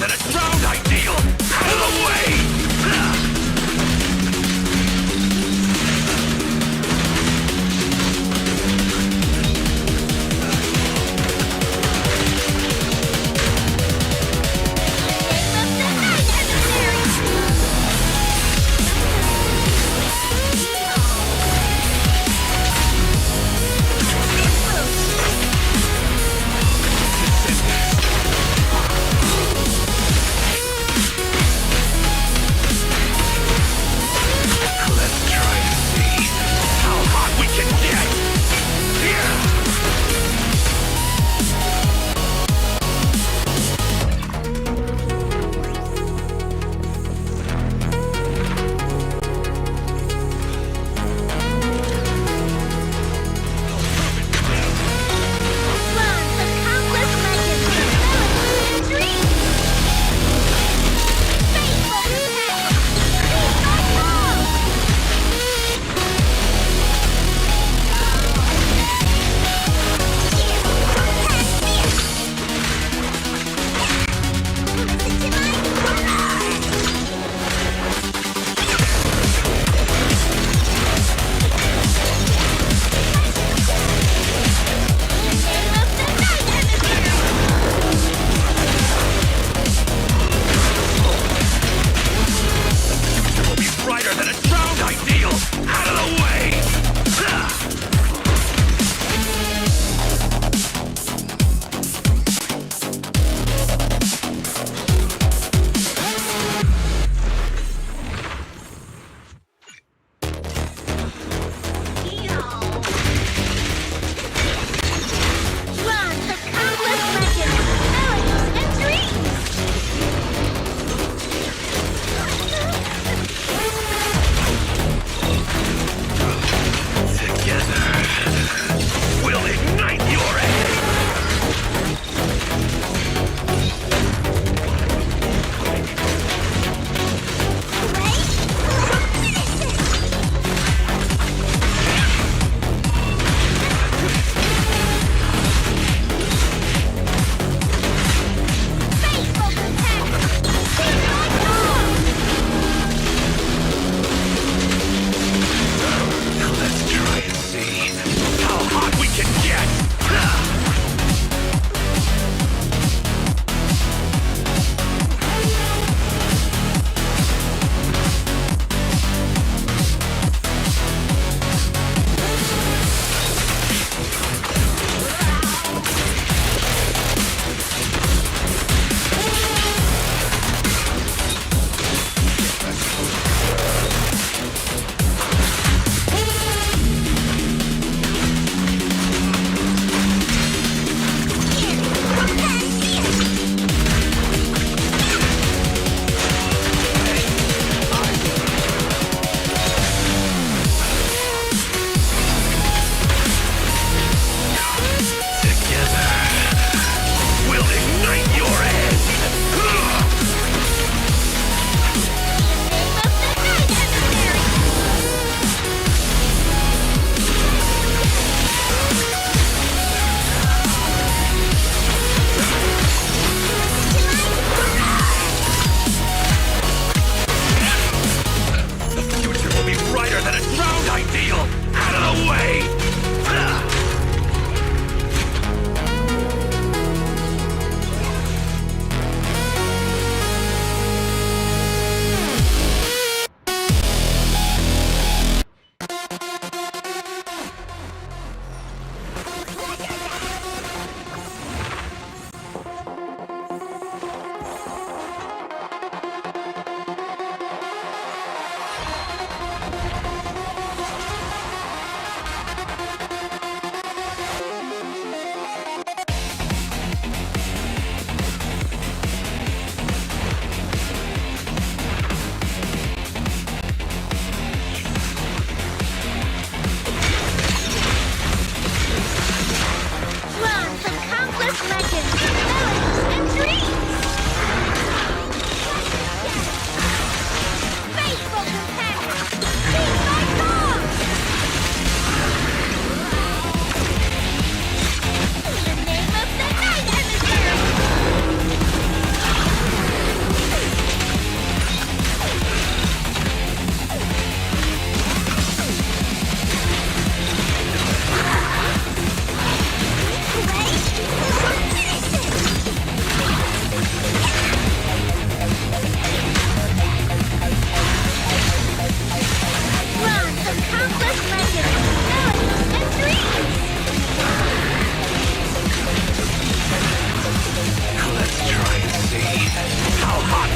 than a drowned ideal! Out of the way!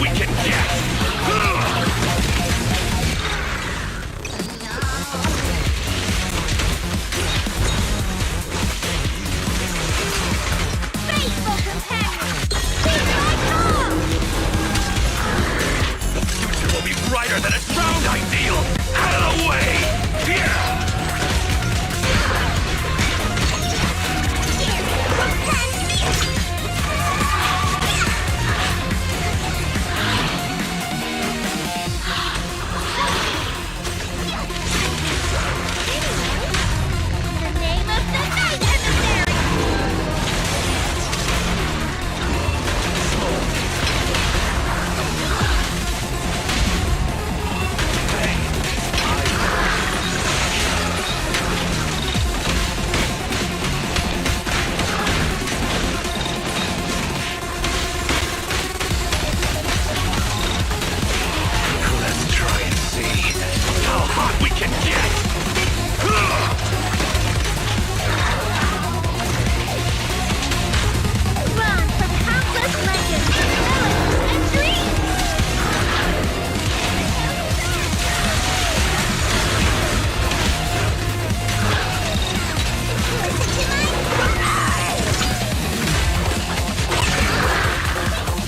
we can get! Faithful companion! Keep my call! The future will be brighter than a drowned ideal! Out of the way! Yeah! In the name of the Night Emissary! Let's try and see how hot we can get! Run from countless legends, melodies, and dreams!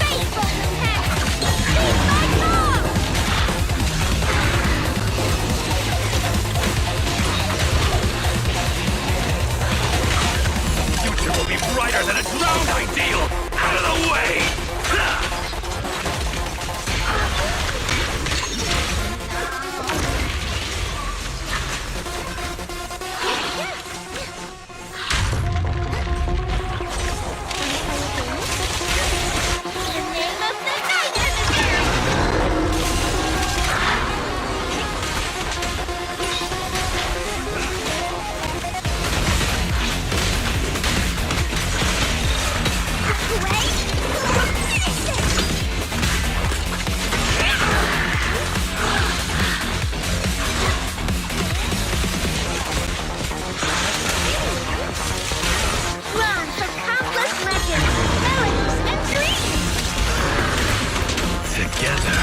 Faithful companion, keep my call! The future will be brighter than a drowned ideal! Out of the way! Ha! In the name of the Night Emissary! Run from countless legends, melodies, and dreams! Together,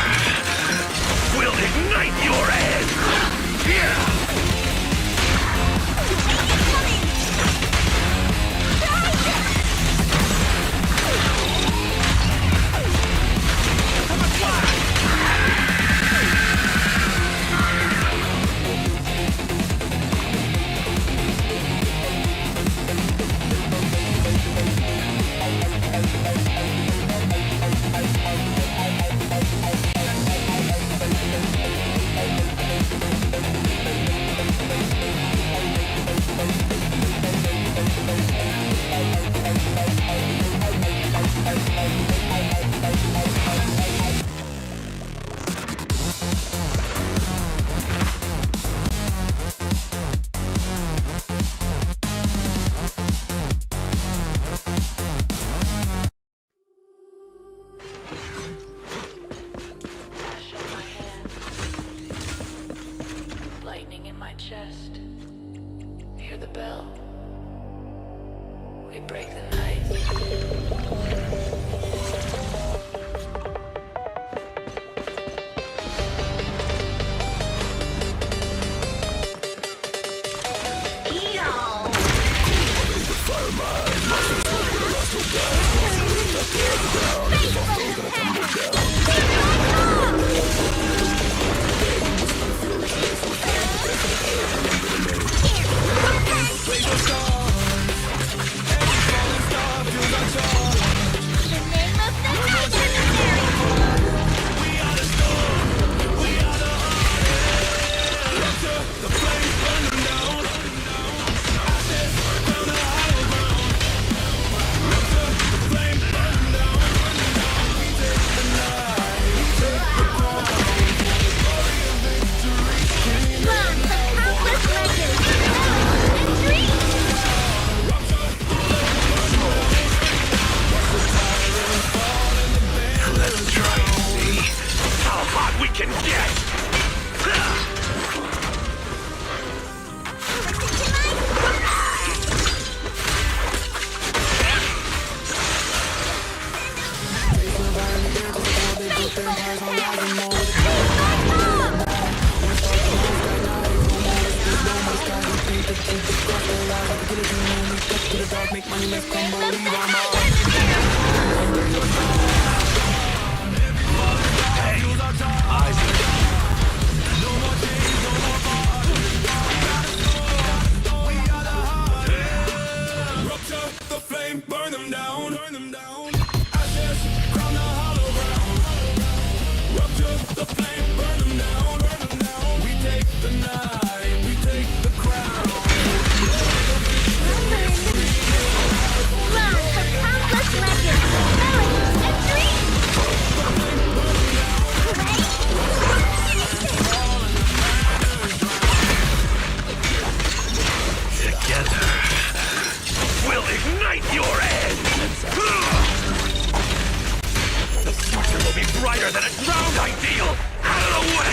we'll ignite your end! Yeah! Lightning in my chest. Hear the bell. We break the night. Faithful companion! be brighter than a drowned ideal! Out of the way!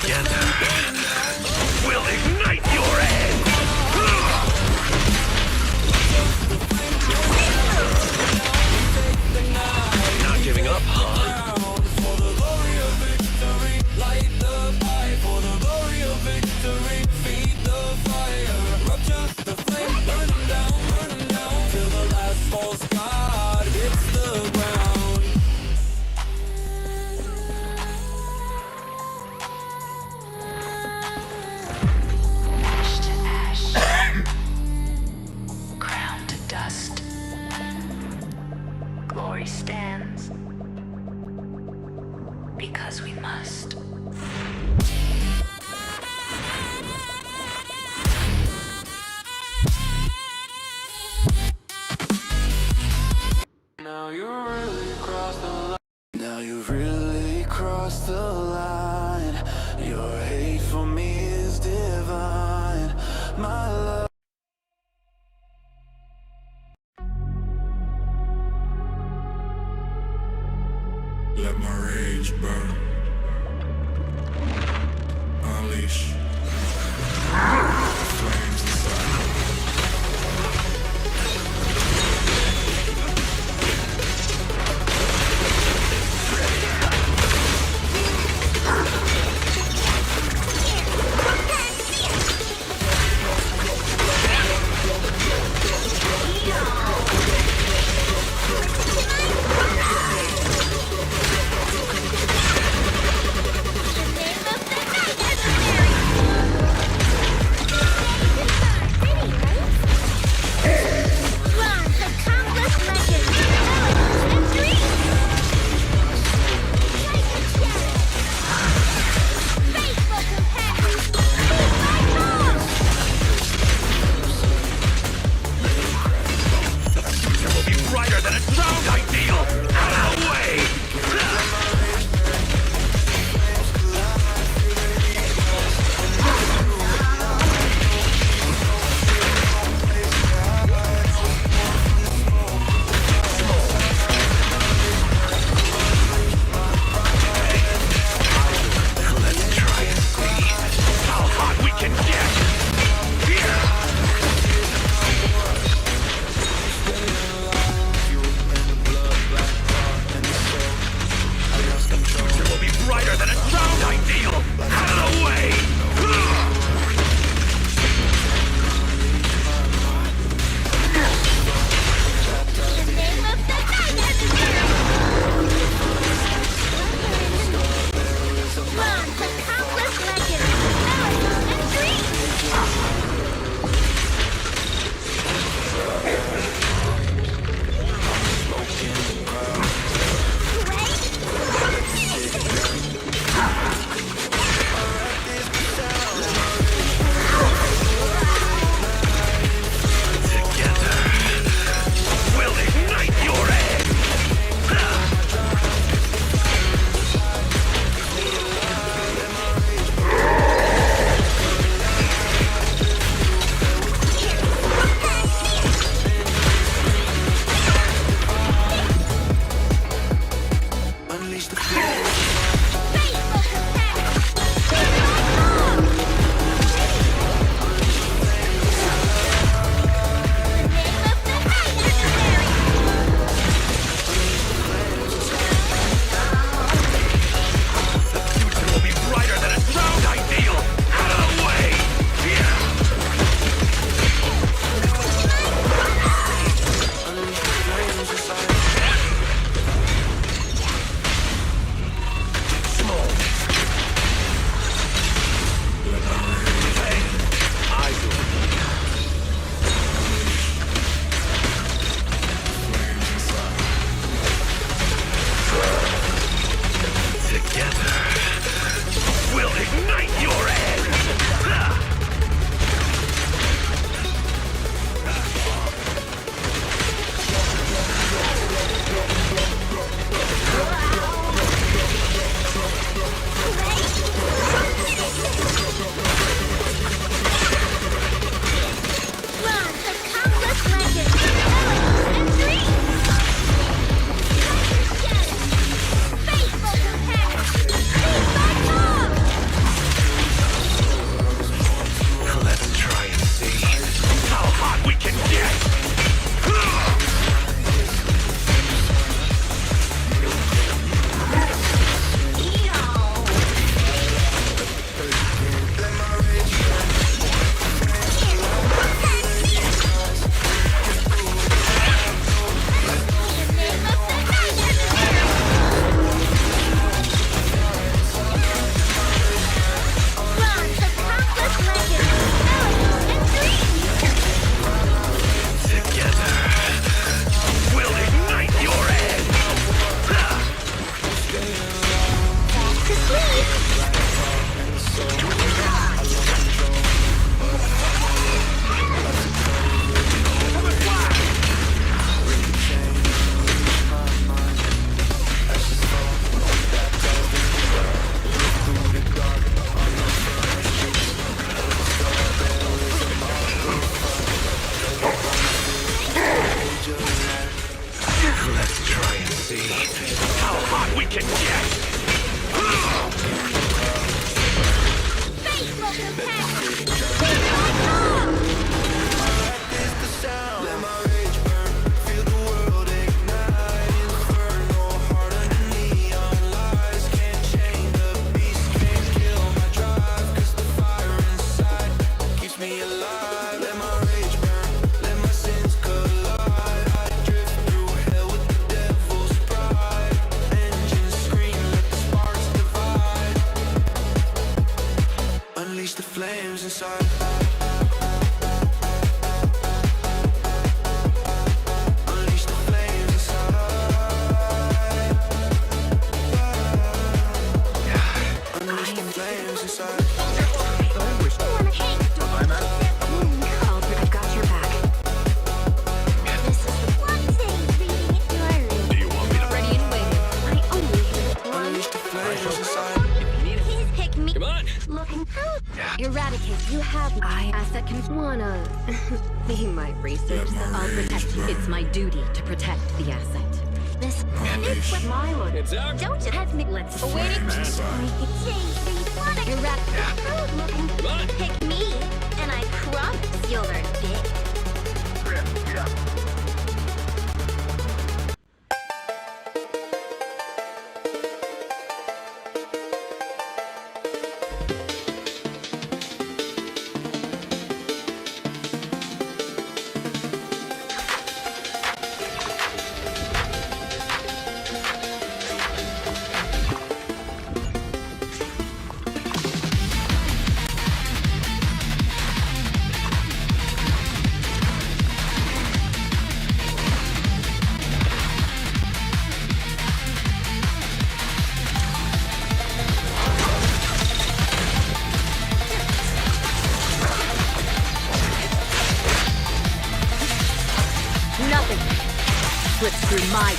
Together, we'll ignite your head! Not giving up, huh? Ash to ash. Crown to dust. Glory stands. Because we must. Now you really crossed the line. Now you've really crossed the line. Your hate for me is divine. My love. Let my rage burn. Unleash. Flames inside. Welcome, Pecks. Is the sound. Let my rage burn. Feel the world ignite. Inferno, heart under neon lights. Can't chain the beast, can't kill my drive. 'Cause the fire inside keeps me alive. Let my rage burn. Let my sins collide. I drift through hell with the devil's pride. Engines scream, let the sparks divide. Unleash the flames inside. Unleash the flames inside. Unleash the flames inside. I've got your back. This is one thing reading it diary. Do you want me to? Ready and waiting. I only hear one. Unleash the flames inside. Please pick me. Come on. Looking out. Eradicate. You have my asset. Can wanna be my research. I'll protect you. It's my duty to protect the asset. This is what my one. It's out. Don't you have me. Let's waiting. Eradicate. Looking. Come on. Pick me, and I promise you'll learn big. Nothing slips through my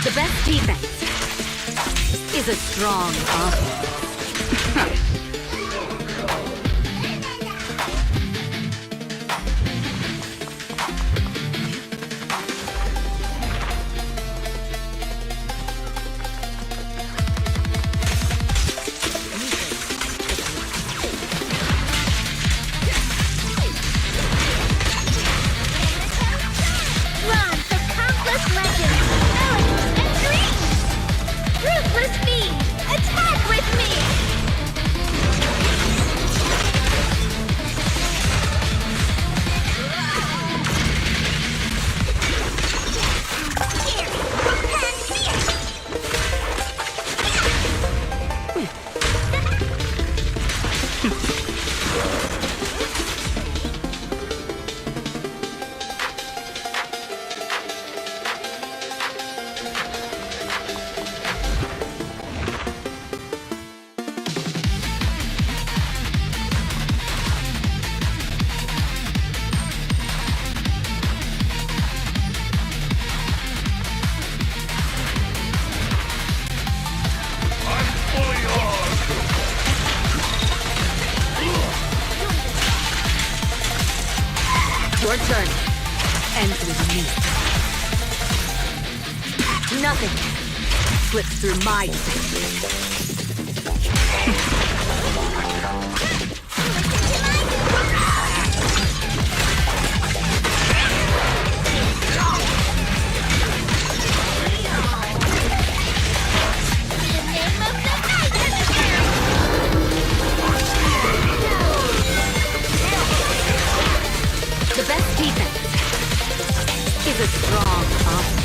The best defense is a strong offense. Run for countless legends, melodies, and dreams! Ruthless speed! Attack with me! Here! Prepare and see it! I'm fully on. Your turn. Ends with me. Nothing slips through my The best defense is a strong offense.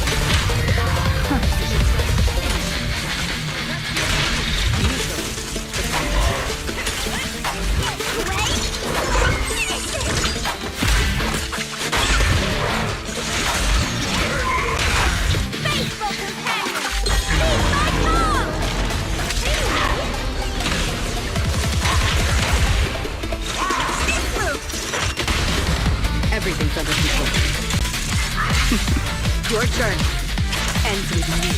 ends with me.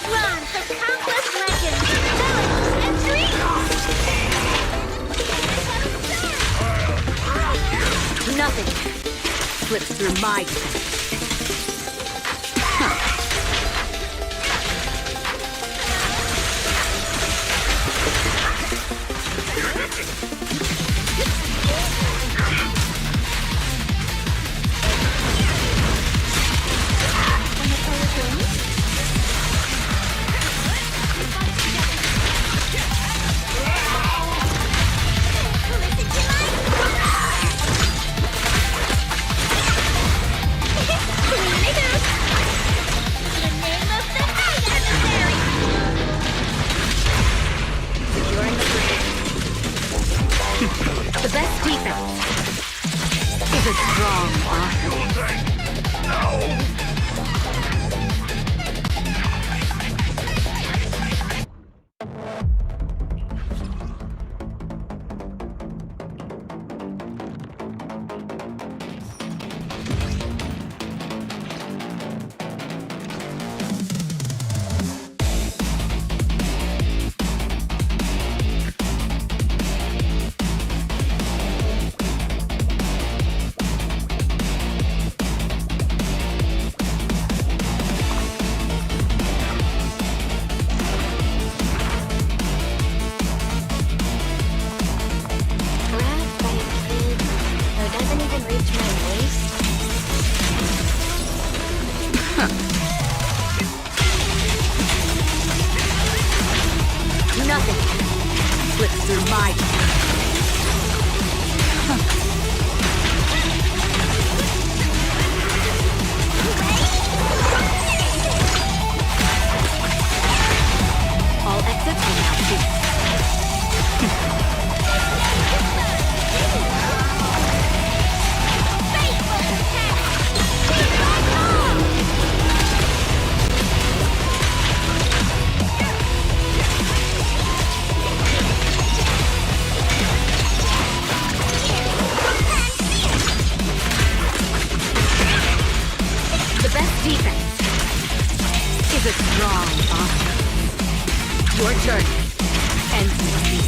Run for countless legends, villains, and dreams! Nothing slips through my defense. The best defense is a strong offense. Grabbed by a kid who doesn't even reach my waist? Nothing slips through my defense. All exits are now clear. The best defense is a strong offense. Your journey ends with me.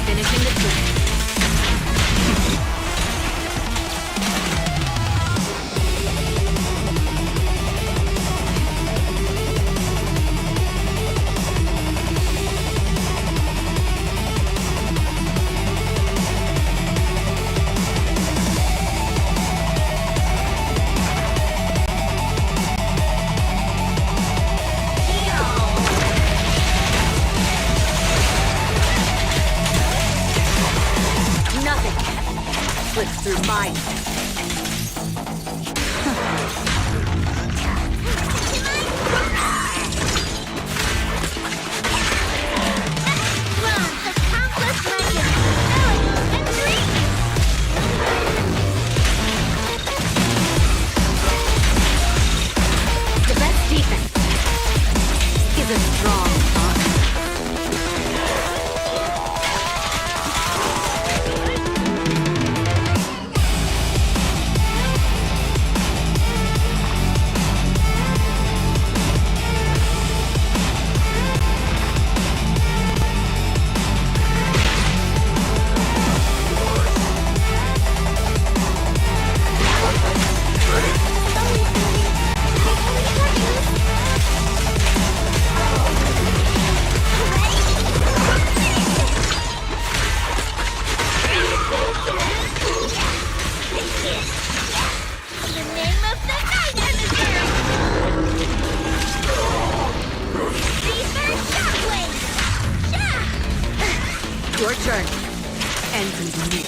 Finishing the journey. Nothing slips through my defense. Run for countless legends, villains, and dreams! The best defense is a strong offense. Your journey ends with me.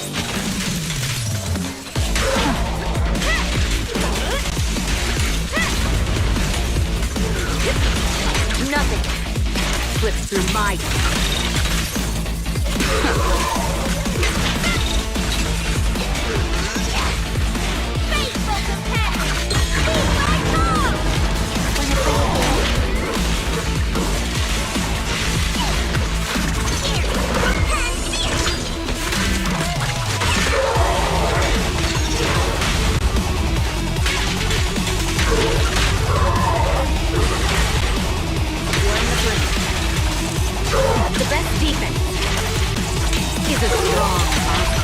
Nothing slips through my... Faithful companion, be my call! The best defense is a strong offense.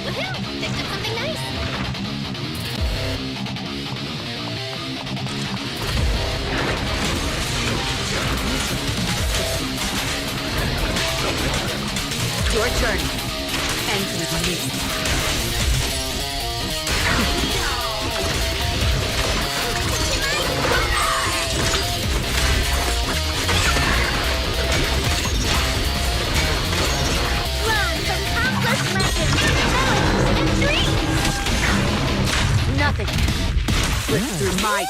Woohoo! Picked up something nice! Your turn. Ends with me. Run from countless legends, villains, and dreams! Nothing slips through my...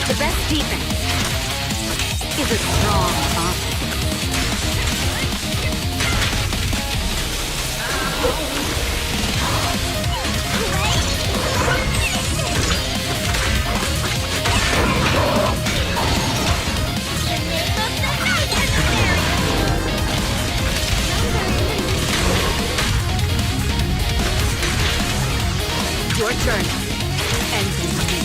The best defense is a strong offense. The name of the night is Your turn. Ends with me.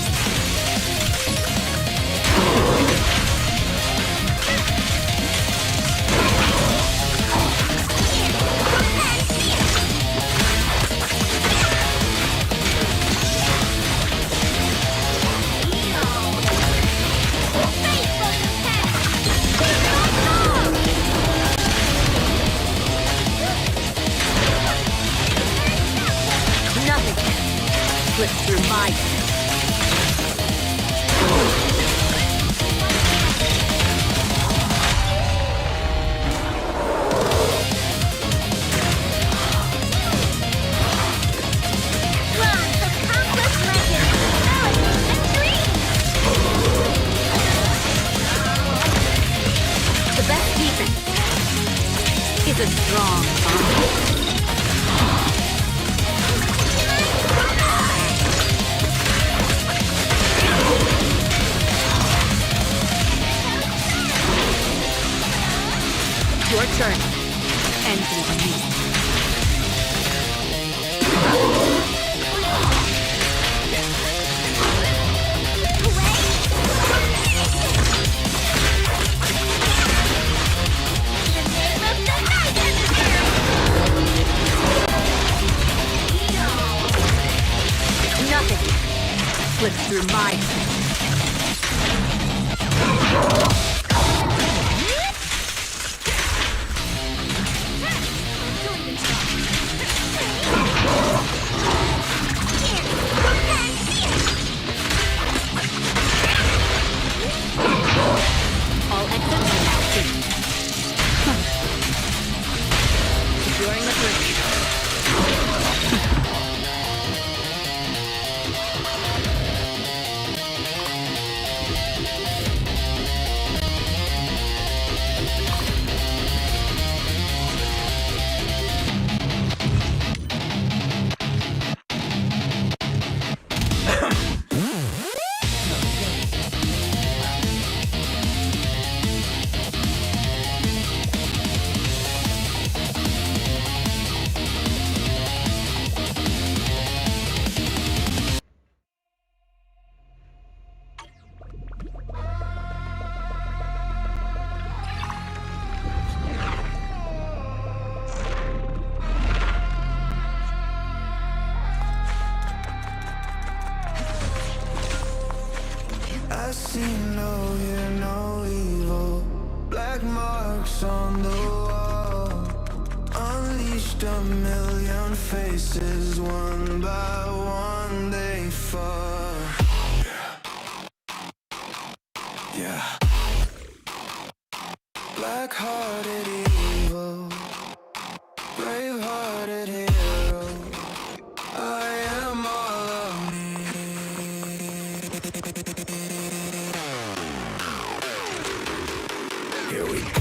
Nothing slips through my... Run from countless legends, villains, and dreams! The best defense is a strong offense. Your turn. Ends with me. The name of the night is Nothing slips through my... All exits are now free. Securing the bridge. Unleashed a million faces, one by one they fall. Yeah. Black-hearted evil, brave-hearted hero. I am all of me. Here we go.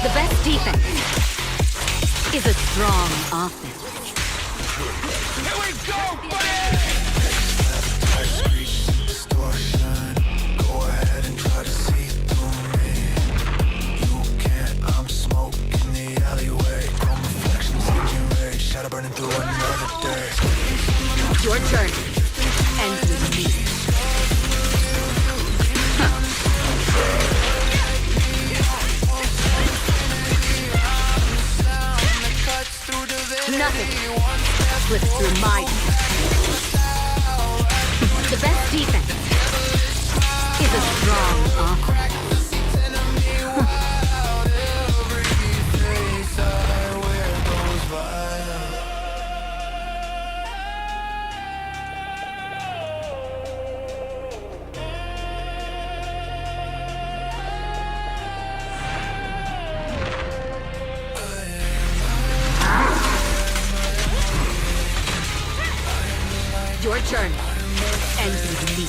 The best defense is a strong offense. Here we go, buddy! Distortion. Go ahead and try to see through me. You can't, I'm smoke in the alleyway. Chrome reflections, engine rage. Shadow burning through another day. Your turn. Ends with me. Nothing slips through my The best defense is a strong offense. Your turn. Ends with me.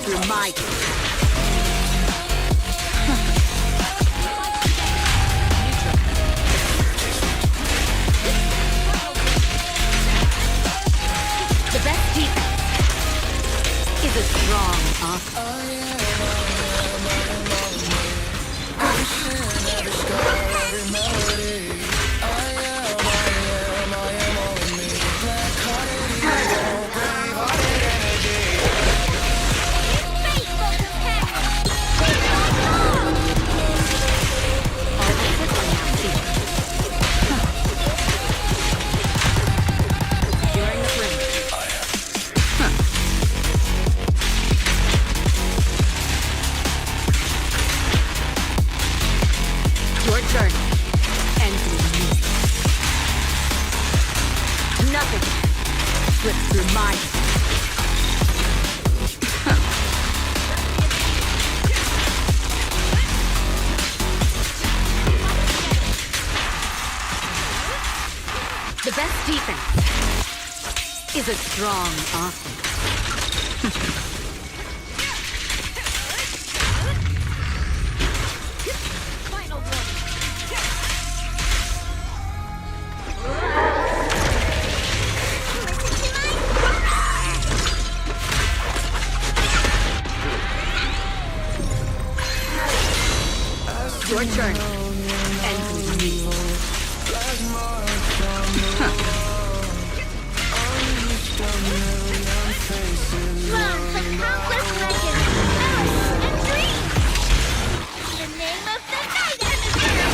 Through my The best defense is a strong offense. Your turn. Ends with me. Nothing slips through my The best defense is a strong offense. Your turn. Ends with me. Run from countless legends, melodies, and dreams! In the name of the night emissary!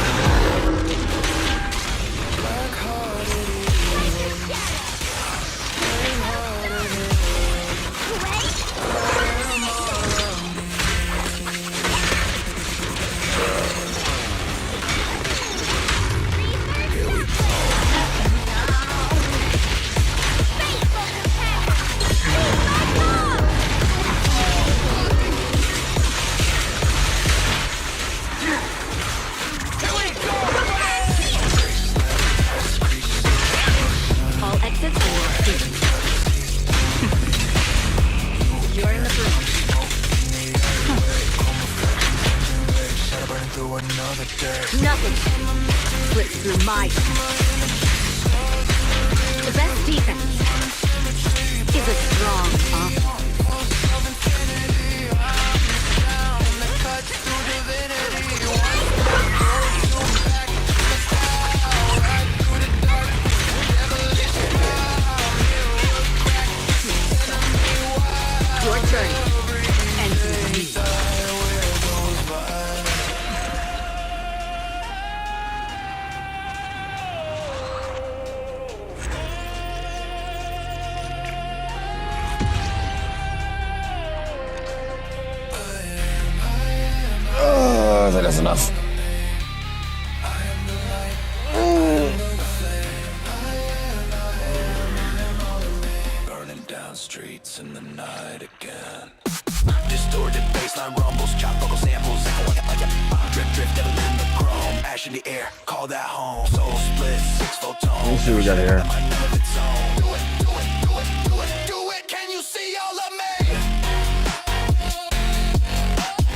Nothing slips through my The best defense is a strong offense. journey. Enter me. Oh, that is enough. Burning down streets in the night again. Distorted bassline rumbles, chop vocal samples, drip, drip, devil in the chrome, ash in the air, call that home. Soul split, 6-fold tone. Let's see what we got here. Do it, can you see all of me?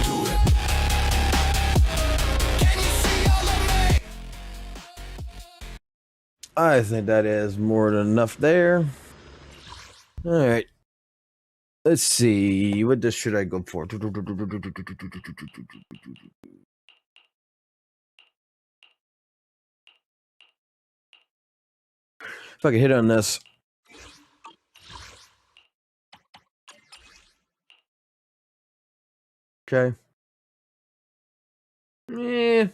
Do it. Can you see all of me? I think that is more than enough there. All right. Let's see. What this should I go for? If I could hit on this. Okay. Yeah.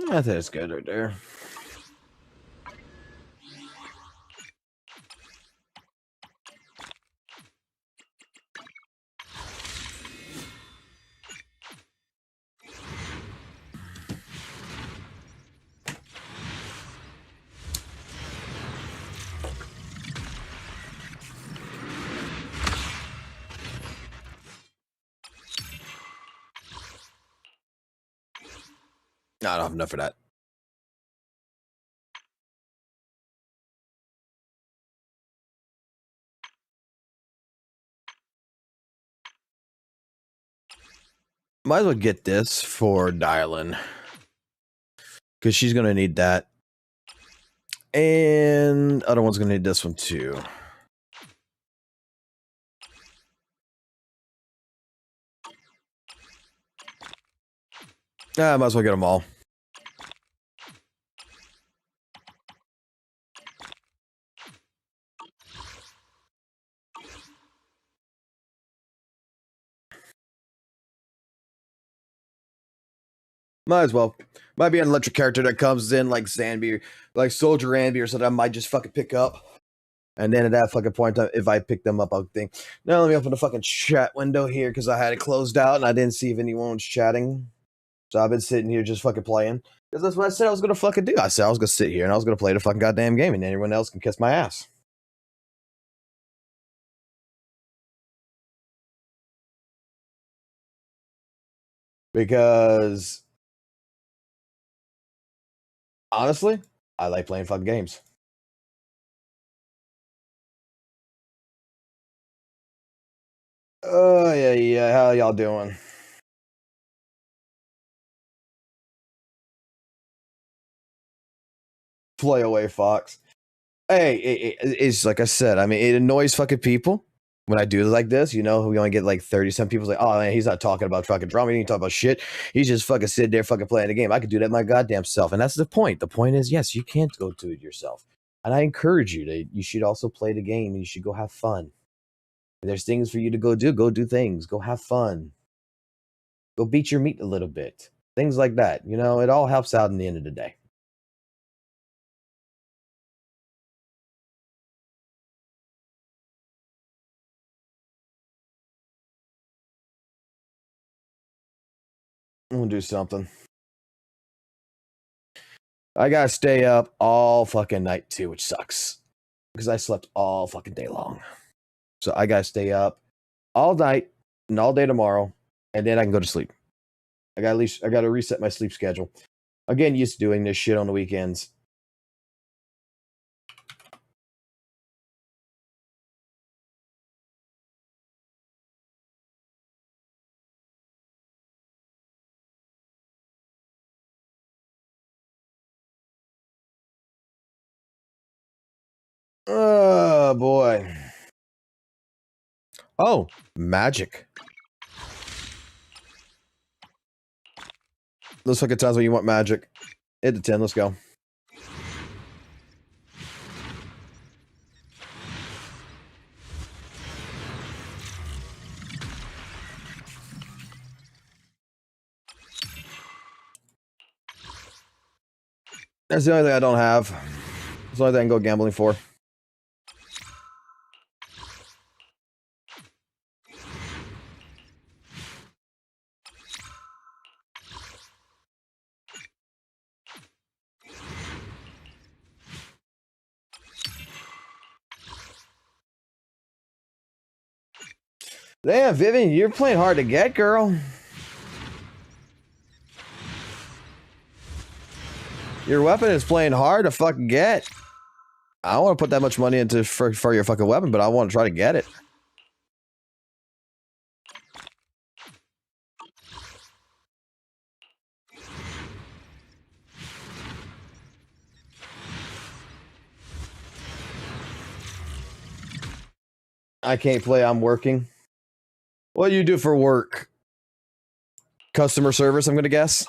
I think it's good right there. No, I don't have enough for that. Might as well get this for dialing. Because she's going to need that. And other one's going to need this one too. I might as well get them all. Might as well. Might be an electric character that comes in like Zanby, like Soldier Ambi or something. I might just fucking pick up. And then at that fucking point, if I pick them up, I'll think, now let me open the fucking chat window here because I had it closed out and I didn't see if anyone was chatting. So I've been sitting here just fucking playing. Because that's what I said I was going to fucking do. I said I was going to sit here and I was going to play the fucking goddamn game and everyone else can kiss my ass. Because honestly, I like playing fucking games. Oh, yeah. How y'all doing? Play away, Fox. Hey, it's like I said. I mean, it annoys fucking people when I do it like this. You know, we only get like 30-some people. Like, oh man, he's not talking about fucking drama. He ain't talking about shit. He's just fucking sitting there fucking playing the game. I could do that my goddamn self. And that's the point. The point is, yes, you can't go do it yourself. And I encourage you to. You should also play the game. And you should go have fun. If there's things for you to go do things. Go have fun. Go beat your meat a little bit. Things like that. You know, it all helps out in the end of the day. I'm gonna do something. I gotta stay up all fucking night too, which sucks. Because I slept all fucking day long. So I gotta stay up all night and all day tomorrow, and then I can go to sleep. I gotta reset my sleep schedule. Again, used to doing this shit on the weekends. Oh boy. Oh, magic. Those fucking times when you want magic. Hit the 10, let's go. That's the only thing I don't have. That's the only thing I can go gambling for. Damn, Vivian, you're playing hard to get, girl. Your weapon is playing hard to fucking get. I don't want to put that much money into for your fucking weapon, but I want to try to get it. I can't play, I'm working. What do you do for work? Customer service, I'm gonna guess.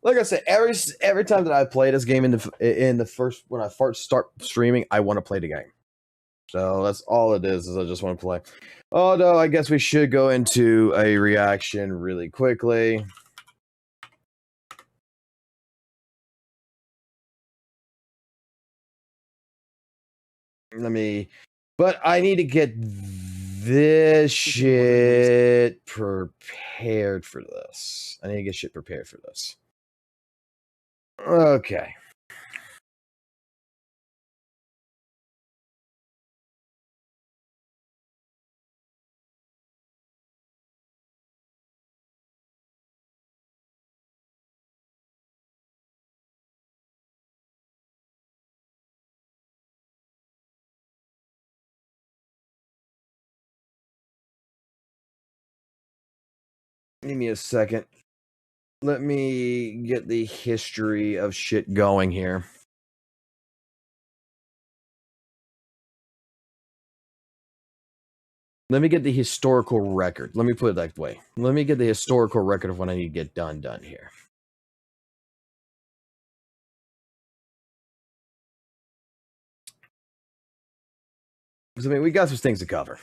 Like I said, every time that I play this game in the first when I first start streaming, I want to play the game. So that's all it is I just want to play. Although I guess we should go into a reaction really quickly. But I need to get this shit prepared for this. I need to get shit prepared for this. Okay. Give me a second. Let me get the history of shit going here. Let me get the historical record. Let me put it that way. Let me get the historical record of when I need to get done here. Because, I mean, we got some things to cover.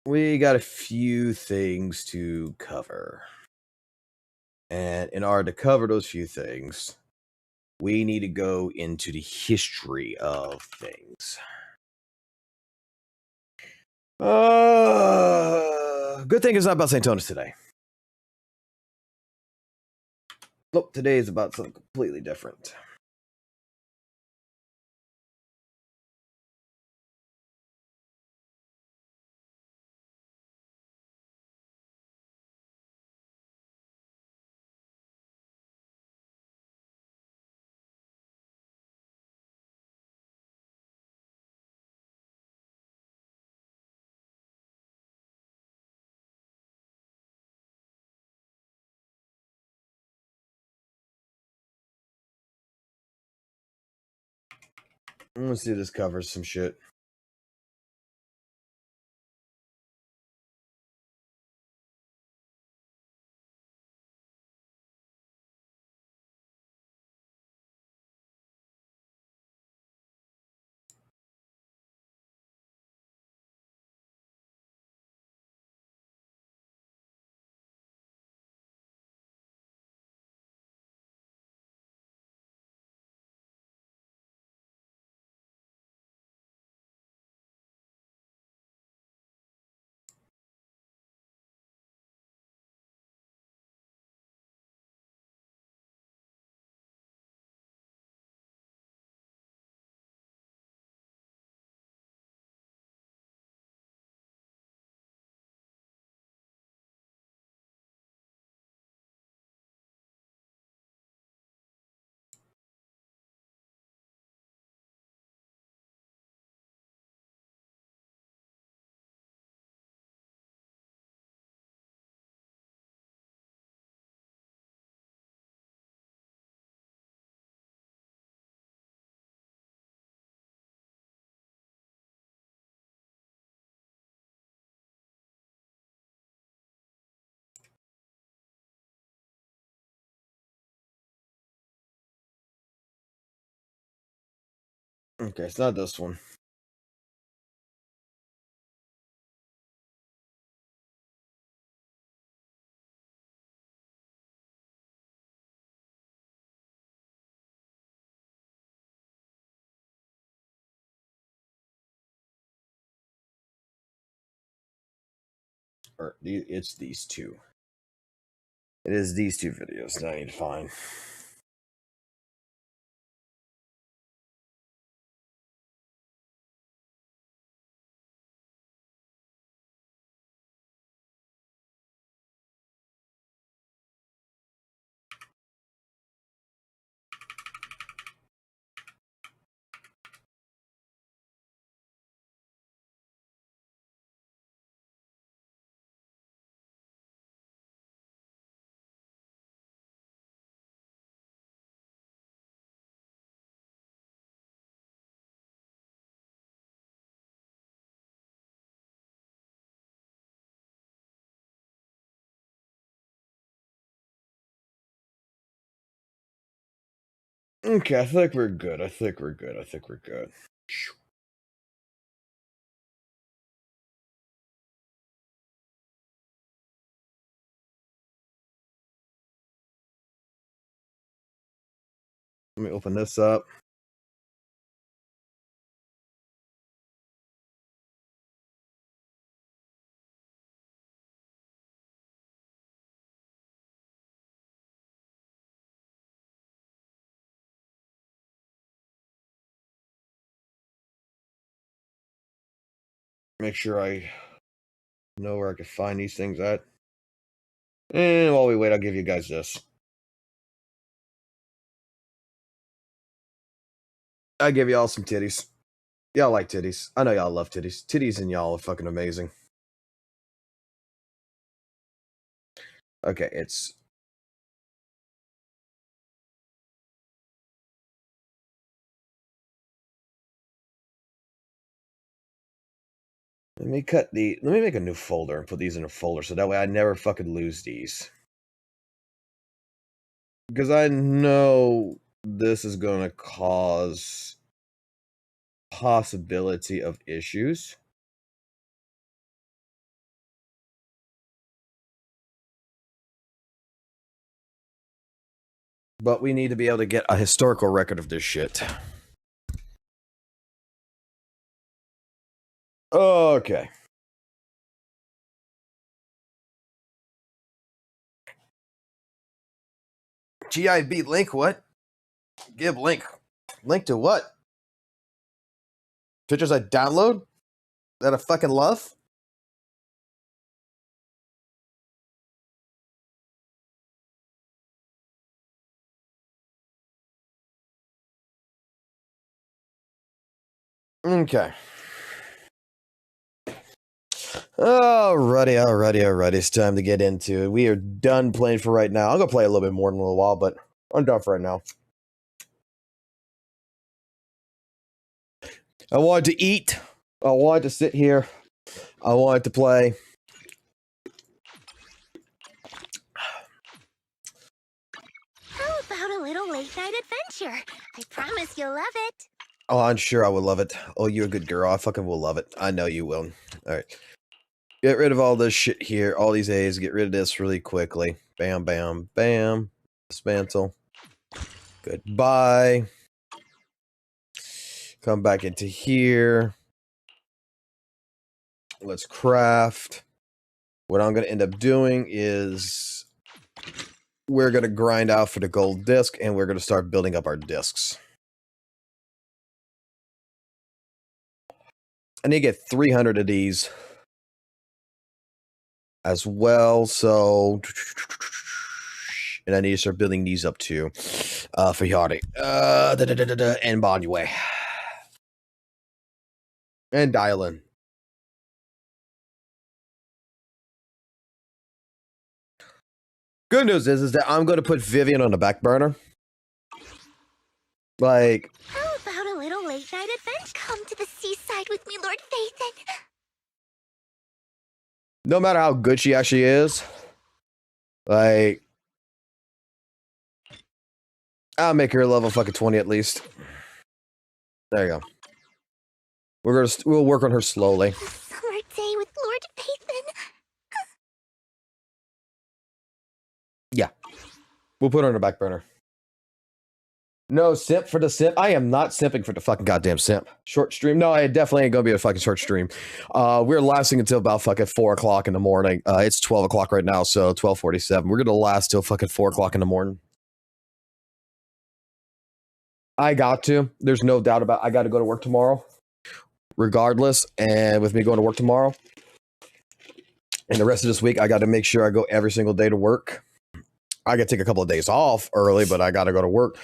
We got a few things to cover. And in order to cover those few things, we need to go into the history of things. Good thing it's not about St. Thomas today. Nope, today is about something completely different. Let's see if this covers some shit. Okay, it's not this one. Or it's these two. It is these two videos that I need to find. Okay, I think we're good. I think we're good. I think we're good. Let me open this up. Make sure I know where I can find these things at. And while we wait, I'll give you guys this. I give y'all some titties. Y'all like titties. I know y'all love titties. Titties and y'all are fucking amazing. Okay, it's... Let me make a new folder and put these in a folder so that way I never fucking lose these. Because I know this is going to cause possibility of issues. But we need to be able to get a historical record of this shit. Okay. GIB link, what? Give link. Link to what? Pictures I download? That I fucking love? Okay. Alrighty. It's time to get into it. We are done playing for right now. I'm gonna play a little bit more in a little while, but I'm done for right now. I wanted to eat. I wanted to sit here. I wanted to play. How about a little late night adventure? I promise you'll love it. Oh, I'm sure I will love it. Oh, you're a good girl. I fucking will love it. I know you will. Alright. Get rid of all this shit here. All these A's. Get rid of this really quickly. Bam, bam, bam. Dismantle. Goodbye. Come back into here. Let's craft. What I'm going to end up doing is we're going to grind out for the gold disc and we're going to start building up our discs. I need to get 300 of these as well, so... And I need to start building these up too. For Yardi. And Bonway. And Dylan. Good news is that I'm going to put Vivian on the back burner. Like... How about a little late night adventure? Come to the seaside with me, Lord Phaethon. No matter how good she actually is, like... I'll make her a level fucking 20 at least. There you go. We'll work on her slowly. A summer day with Lord Pathan. Yeah, we'll put her on the back burner. No simp for the simp. I am not simping for the fucking goddamn simp. Short stream. No, I definitely ain't gonna be a fucking short stream. We're lasting until about fucking 4 o'clock in the morning. It's 12 o'clock right now, so 12:47. We're gonna last till fucking 4 o'clock in the morning. I got to. There's no doubt about it. I got to go to work tomorrow, regardless. And with me going to work tomorrow, and the rest of this week, I got to make sure I go every single day to work. I got to take a couple of days off early, but I got to go to work.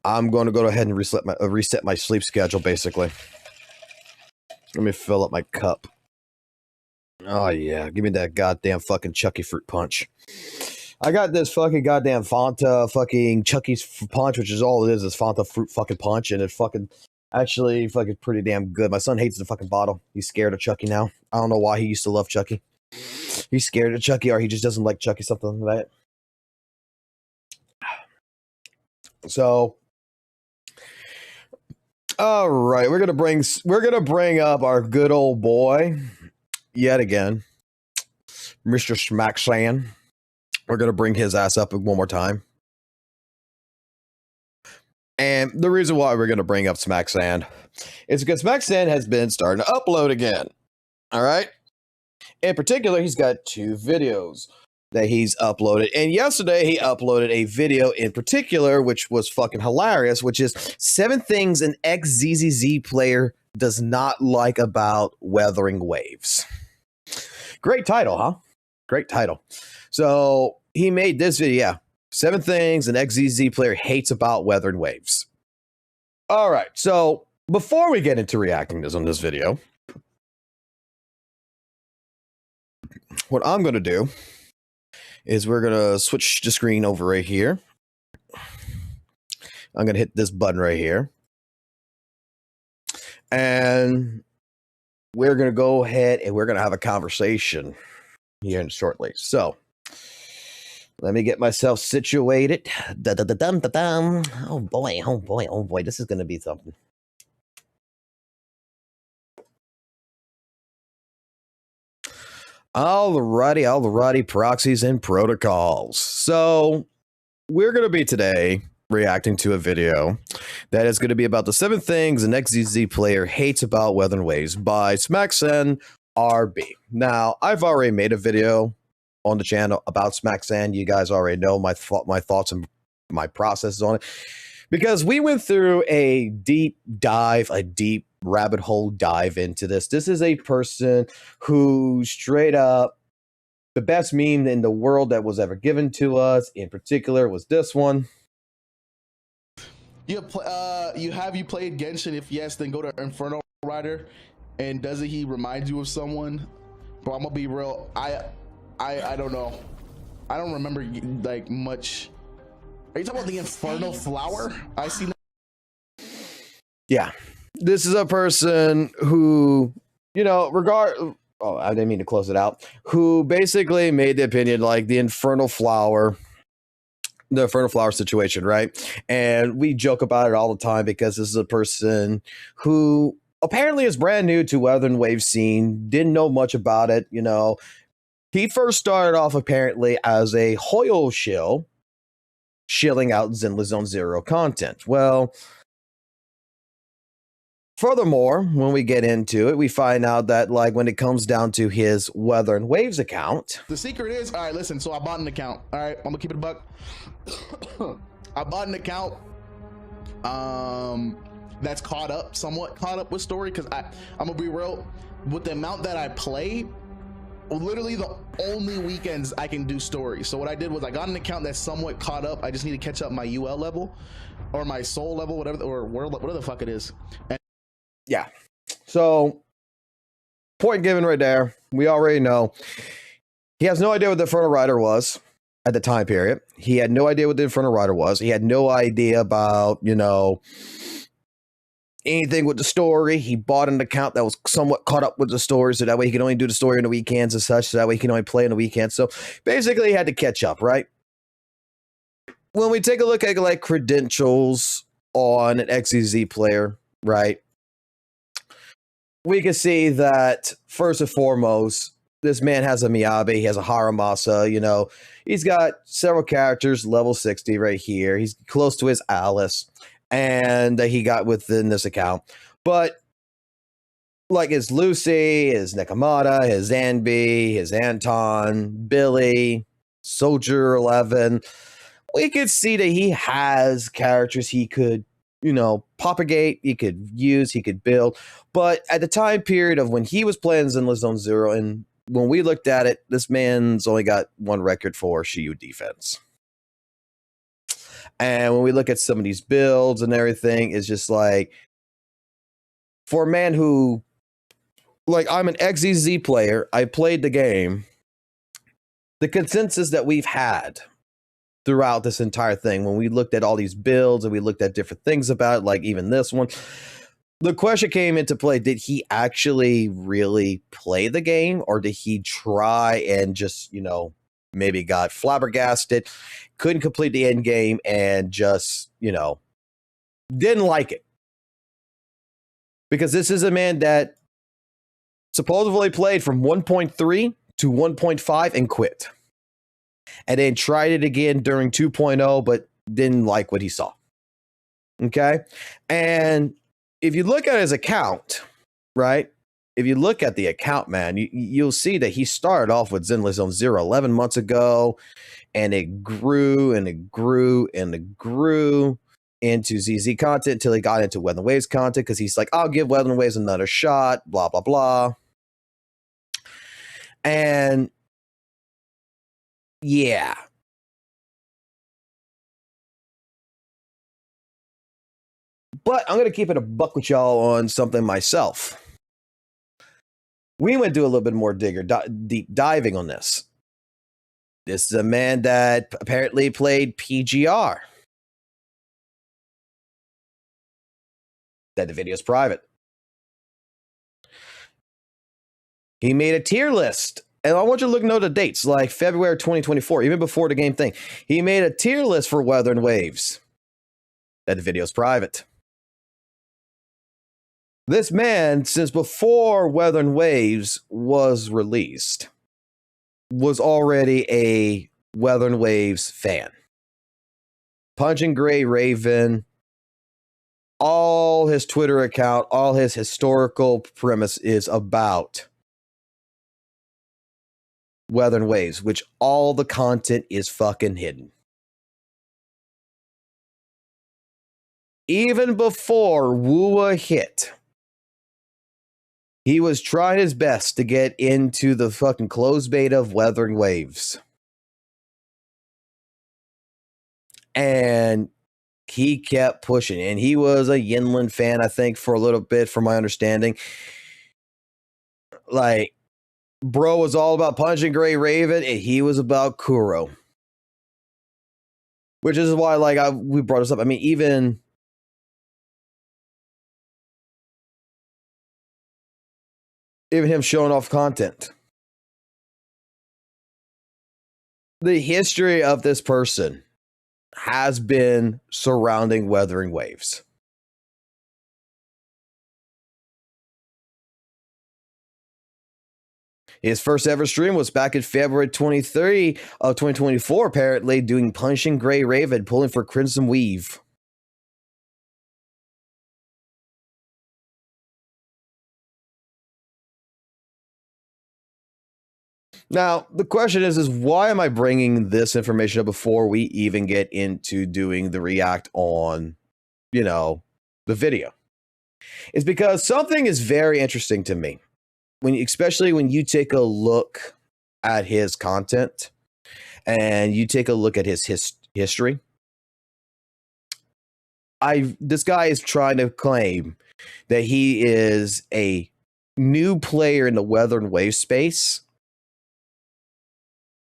I'm going to go ahead and reset my sleep schedule, basically. Let me fill up my cup. Oh, yeah. Give me that goddamn fucking Chucky fruit punch. I got this fucking goddamn Fanta fucking Chucky's punch, which is all it is Fanta fruit fucking punch, and it fucking actually fucking pretty damn good. My son hates the fucking bottle. He's scared of Chucky now. I don't know why he used to love Chucky. He's scared of Chucky, or he just doesn't like Chucky, something like that. So... all right, we're gonna bring up our good old boy yet again, Mr. Smacksan. We're gonna bring his ass up one more time, and the reason why we're gonna bring up Smacksan is because Smacksan has been starting to upload again. All right, in particular, he's got 2 videos that he's uploaded. And yesterday he uploaded a video in particular, which was fucking hilarious, which is 7 things an ex-ZZZ player does not like about Weathering Waves. Great title, huh? Great title. So he made this video, yeah. 7 things an ex-ZZZ player hates about Weathering Waves. All right, so before we get into reacting on this video, what I'm going to do is we're going to switch the screen over right here. I'm going to hit this button right here. And we're going to go ahead and we're going to have a conversation here shortly. So let me get myself situated. Oh boy, oh boy, oh boy. This is going to be something. Alrighty, proxies and protocols. So we're going to be today reacting to a video that is going to be about the 7 things an ex-ZZZ player hates about Weathering Waves by Smacksan RB. Now, I've already made a video on the channel about Smacksan. You guys already know my thoughts and my processes on it, because we went through a deep rabbit hole dive into this. This is a person who straight up, the best meme in the world that was ever given to us in particular was this one. You played Genshin? If yes, then go to Inferno Rider. And doesn't he remind you of someone? Bro, I'm gonna be real. I don't know. I don't remember like much. Are you talking about the Infernal Flower? I see. Yeah, this is a person who, you know, oh, I didn't mean to close it out. Who basically made the opinion like the Infernal Flower situation, right? And we joke about it all the time because this is a person who apparently is brand new to Weathering Wave scene, didn't know much about it, you know. He first started off apparently as a Hoyle shill, shilling out Zenless Zone Zero content. Well, furthermore, when we get into it, we find out that like when it comes down to his Weathering Waves account, the secret is, all right, listen, so I bought an account. All right, I'm gonna keep it a buck. I bought an account that's somewhat caught up with story, because I'm gonna be real, with the amount that I play, literally the only weekends I can do stories. So what I did was I got an account that's somewhat caught up. I just need to catch up my UL level or my soul level, whatever, or whatever the fuck it is. And yeah. So point given right there. We already know he has no idea what the Infernal Rider was at the time period. He had no idea what the Infernal Rider was. He had no idea about, you know, anything with the story. He bought an account that was somewhat caught up with the story, so that way he could only do the story on the weekends and such, so that way he can only play on the weekends. So basically he had to catch up, right? When we take a look at like credentials on an ex-ZZZ player, right? we can see that first and foremost, this man has a Miyabi, he has a Haramasa, you know, he's got several characters, level 60 right here. He's close to his Alice, and he got within this account. But like his Lucy, his Nekomata, his Zanbi, his Anton, Billy, Soldier 11, we could see that he has characters he could, you know, propagate, he could use, he could build. But at the time period of when he was playing Zenless Zone Zero, and when we looked at it, this man's only got one record for Shiyu defense. And when we look at some of these builds and everything, it's just like, for a man who, like, I'm an XZZ player, I played the game, the consensus that we've had throughout this entire thing, when we looked at all these builds and we looked at different things about it, like even this one, the question came into play, did he actually really play the game, or did he try and just, you know, maybe got flabbergasted, couldn't complete the end game, and just, you know, didn't like it? Because this is a man that supposedly played from 1.3 to 1.5 and quit. And then tried it again during 2.0, but didn't like what he saw. Okay? And if you look at his account, right? If you look at the account, man, you'll see that he started off with Zenless Zone Zero 11 months ago, and it grew and it grew and it grew into ZZ content until he got into Weather and Waves content, because he's like, I'll give Weather and Waves another shot, blah, blah, blah. And yeah. But I'm going to keep it a buck with y'all on something myself. We went to do a little bit more deep diving on this. This is a man that apparently played PGR. That the video is private. He made a tier list. And I want you to look, know the dates, like February 2024, even before the game thing. He made a tier list for Weather and Waves. That the video is private. This man, since before Weather and Waves was released, was already a Weather and Waves fan. Punching Gray Raven, all his Twitter account, all his historical premise is about Weather and Waves, which all the content is fucking hidden. Even before WUWA hit, he was trying his best to get into the fucking closed beta of Weather and Waves. And he kept pushing. And he was a Yinland fan, I think, for a little bit, from my understanding. Like, bro was all about Punching Gray Raven, and he was about Kuro. Which is why, like, we brought this up. I mean, even him showing off content. The history of this person has been surrounding Weather and Waves. His first ever stream was back in February 23 of 2024, apparently, doing Punching Gray Raven, pulling for Crimson Weave. Now, the question is why am I bringing this information up before we even get into doing the react on, you know, the video? It's because something is very interesting to me. Especially when you take a look at his content and you take a look at his history. This guy is trying to claim that he is a new player in the Weather and Wave space,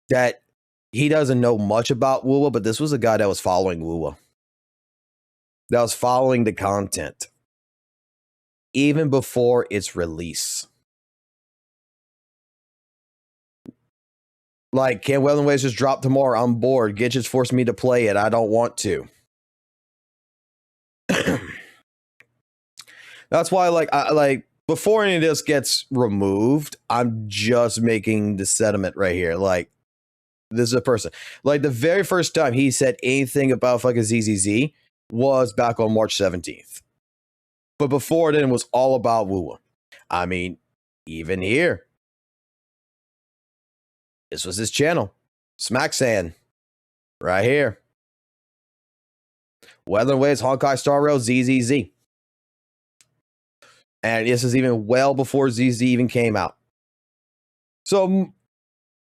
that he doesn't know much about WUWA, but this was a guy that was following WUWA, that was following the content even before its release. Like, can Weather and Waves just drop tomorrow? I'm bored. Gitch forced me to play it. I don't want to. That's why, like, before any of this gets removed, I'm just making the sentiment right here. Like, this is a person. Like, the very first time he said anything about fucking ZZZ was back on March 17th. But before then, it was all about WUWA. I mean, even here, this was his channel. Smack saying, right here. Weather and Waves, Honkai Star Rail, ZZZ. And this is even well before ZZ even came out. So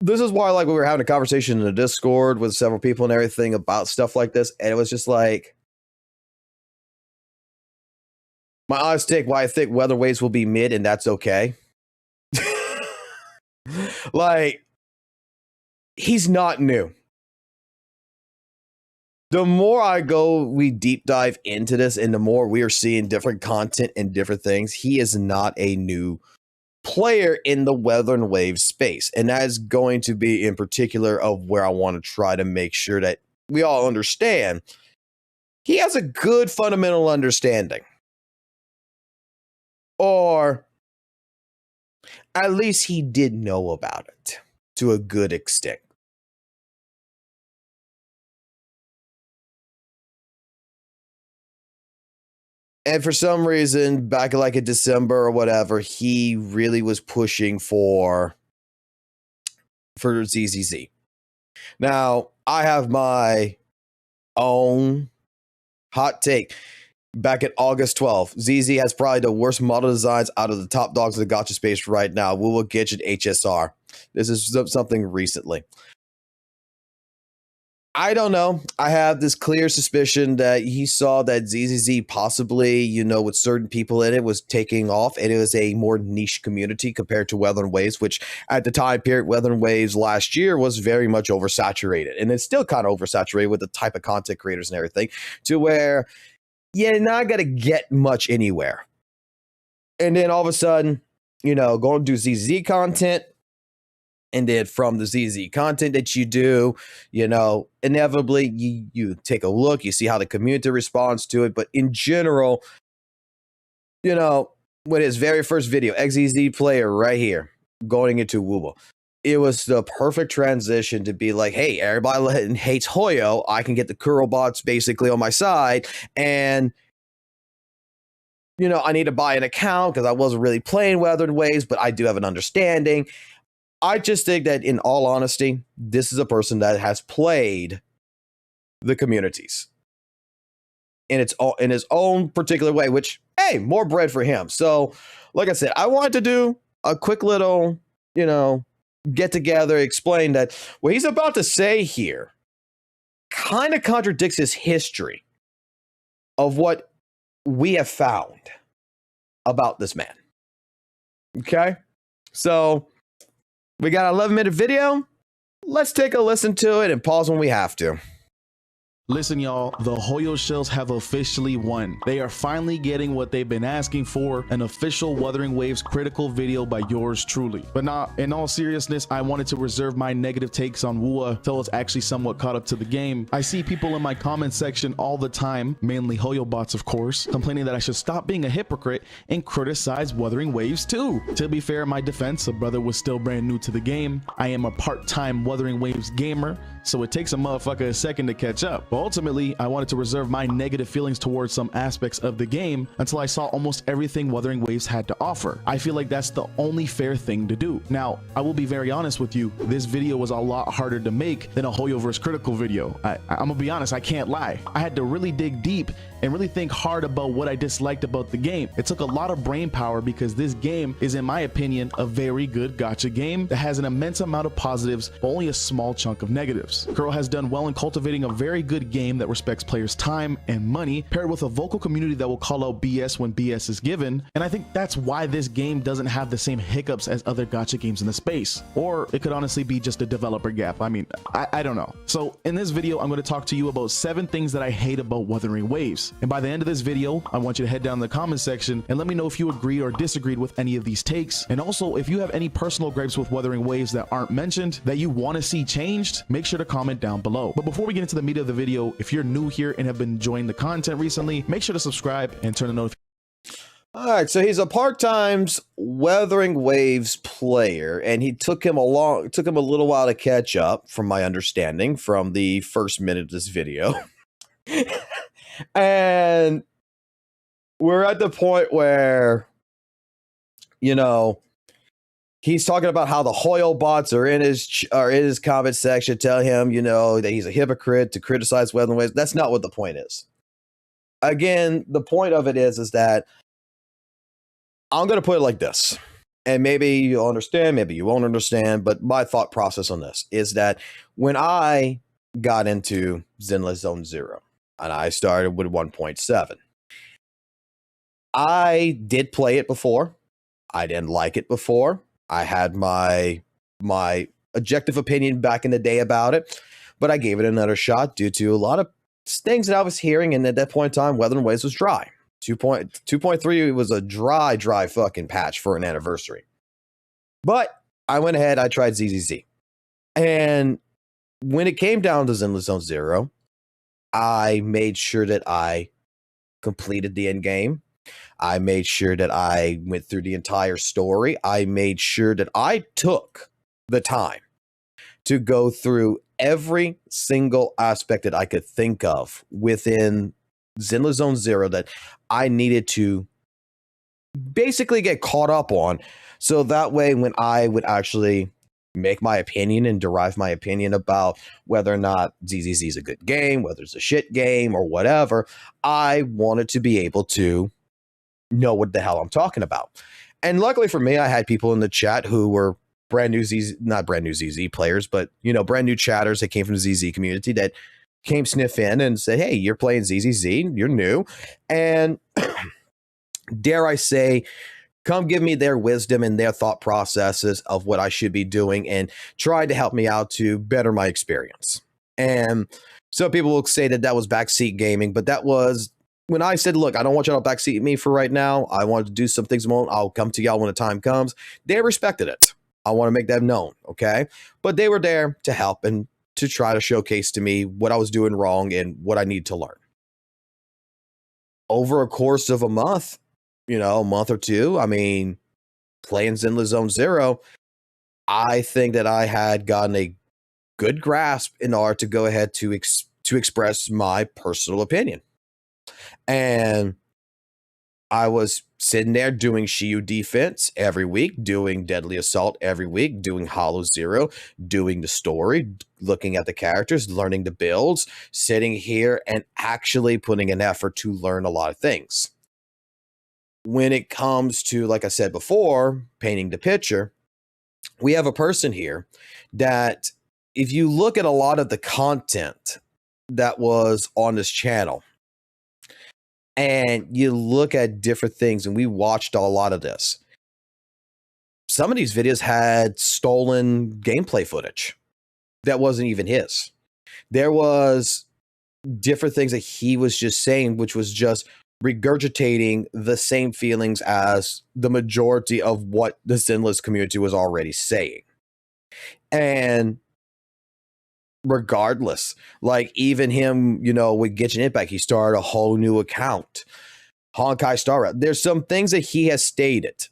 this is why, like, we were having a conversation in the Discord with several people and everything about stuff like this. And it was just like, my honest take, why I think Weather Waves will be mid, and that's okay. Like, he's not new. The more we deep dive into this, and the more we are seeing different content and different things, he is not a new player in the Weather and Wave space. And that is going to be in particular of where I want to try to make sure that we all understand. He has a good fundamental understanding. Or at least he did know about it to a good extent. And for some reason, back in like in December or whatever, he really was pushing for ZZZ. Now, I have my own hot take. Back in August 12th, ZZ has probably the worst model designs out of the top dogs of the gacha space right now. WUWA, Gitch, and HSR. This is something recently. I don't know. I have this clear suspicion that he saw that ZZZ possibly, you know, with certain people in it was taking off, and it was a more niche community compared to Weather and Waves, which at the time period, Weather and Waves last year was very much oversaturated. And it's still kind of oversaturated with the type of content creators and everything, to where you're not going to get much anywhere. And then all of a sudden, you know, go and do ZZ content. And then from the ZZ content that you do, you know, inevitably you take a look, you see how the community responds to it. But in general, you know, with his very first video, XZZ player right here, going into WUWA, it was the perfect transition to be like, hey, everybody hates Hoyo. I can get the Kuro bots basically on my side. And, you know, I need to buy an account because I wasn't really playing Weather and Waves, but I do have an understanding. I just think that, in all honesty, this is a person that has played the communities in his own particular way, which, hey, more bread for him. So, like I said, I wanted to do a quick little, you know, get together, explain that what he's about to say here kind of contradicts his history of what we have found about this man. Okay? So, we got an 11-minute video. Let's take a listen to it and pause when we have to. Listen, y'all, the Hoyo shells have officially won. They are finally getting what they've been asking for, an official Wuthering Waves critical video by yours truly. But now, in all seriousness, I wanted to reserve my negative takes on WUWA till it's actually somewhat caught up to the game. I see people in my comment section all the time, mainly Hoyo bots of course, complaining that I should stop being a hypocrite and criticize Wuthering Waves too. To be fair, in my defense, a brother was still brand new to the game. I am a part-time Wuthering Waves gamer, so it takes a motherfucker a second to catch up. But ultimately, I wanted to reserve my negative feelings towards some aspects of the game until I saw almost everything Wuthering Waves had to offer. I feel like that's the only fair thing to do. Now, I will be very honest with you, this video was a lot harder to make than a Hoyoverse critical video. I'm gonna be honest, I can't lie. I had to really dig deep and really think hard about what I disliked about the game. It took a lot of brain power because this game is, in my opinion, a very good gacha game that has an immense amount of positives, but only a small chunk of negatives. Kuro has done well in cultivating a very good game that respects players' time and money, paired with a vocal community that will call out BS when BS is given, and I think that's why this game doesn't have the same hiccups as other gacha games in the space. Or it could honestly be just a developer gap. I mean, I don't know. So in this video, I'm going to talk to you about 7 things that I hate about Wuthering Waves. And by the end of this video, I want you to head down in the comment section and let me know if you agreed or disagreed with any of these takes. And also, if you have any personal gripes with Wuthering Waves that aren't mentioned that you want to see changed, make sure to comment down below. But before we get into the meat of the video, if you're new here and have been enjoying the content recently, make sure to subscribe and turn the notifications. All right, so he's a part-time Weathering Waves player, and took him a little while to catch up, from my understanding, from the first minute of this video. And we're at the point where, you know, he's talking about how the Hoyle bots are in his comment section, tell him, you know, that he's a hypocrite to criticize Weathering Waves. That's not what the point is. Again, the point of it is that I'm going to put it like this, and maybe you'll understand, maybe you won't understand, but my thought process on this is that when I got into Zenless Zone Zero, and I started with 1.7, I did play it before. I didn't like it before. I had my objective opinion back in the day about it, but I gave it another shot due to a lot of things that I was hearing, and at that point in time, Weathering Waves was dry. 2.3 was a dry fucking patch for an anniversary. But I went ahead, I tried ZZZ. And when it came down to Zenless Zone Zero, I made sure that I completed the end game. I made sure that I went through the entire story. I made sure that I took the time to go through every single aspect that I could think of within Zenless Zone Zero that I needed to basically get caught up on. So that way, when I would actually make my opinion and derive my opinion about whether or not ZZZ is a good game, whether it's a shit game or whatever, I wanted to be able to know what the hell I'm talking about. And luckily for me, I had people in the chat who were not brand new ZZ players, but, you know, brand new chatters that came from the ZZ community that came sniff in and said, hey, you're playing ZZZ, you're new. And dare I say, come give me their wisdom and their thought processes of what I should be doing and try to help me out to better my experience. And some people will say that was backseat gaming, but that was when I said, look, I don't want y'all to backseat me for right now. I want to do some things. I'll come to y'all when the time comes. They respected it. I want to make that known, okay? But they were there to help and to try to showcase to me what I was doing wrong and what I need to learn. Over a course of a month, you know, a month or two, I mean, playing Zenless Zone Zero, I think that I had gotten a good grasp in order to go ahead to express my personal opinion. And I was sitting there doing Shiyu defense every week, doing Deadly Assault every week, doing Hollow Zero, doing the story, looking at the characters, learning the builds, sitting here and actually putting an effort to learn a lot of things. When it comes to, like I said before, painting the picture, we have a person here that, if you look at a lot of the content that was on this channel, and you look at different things, and we watched a lot of this, some of these videos had stolen gameplay footage that wasn't even his. There was different things that he was just saying, which was just regurgitating the same feelings as the majority of what the Zenless community was already saying. And regardless, like even him, you know, with Genshin Impact, he started a whole new account. Honkai Star. There's some things that he has stated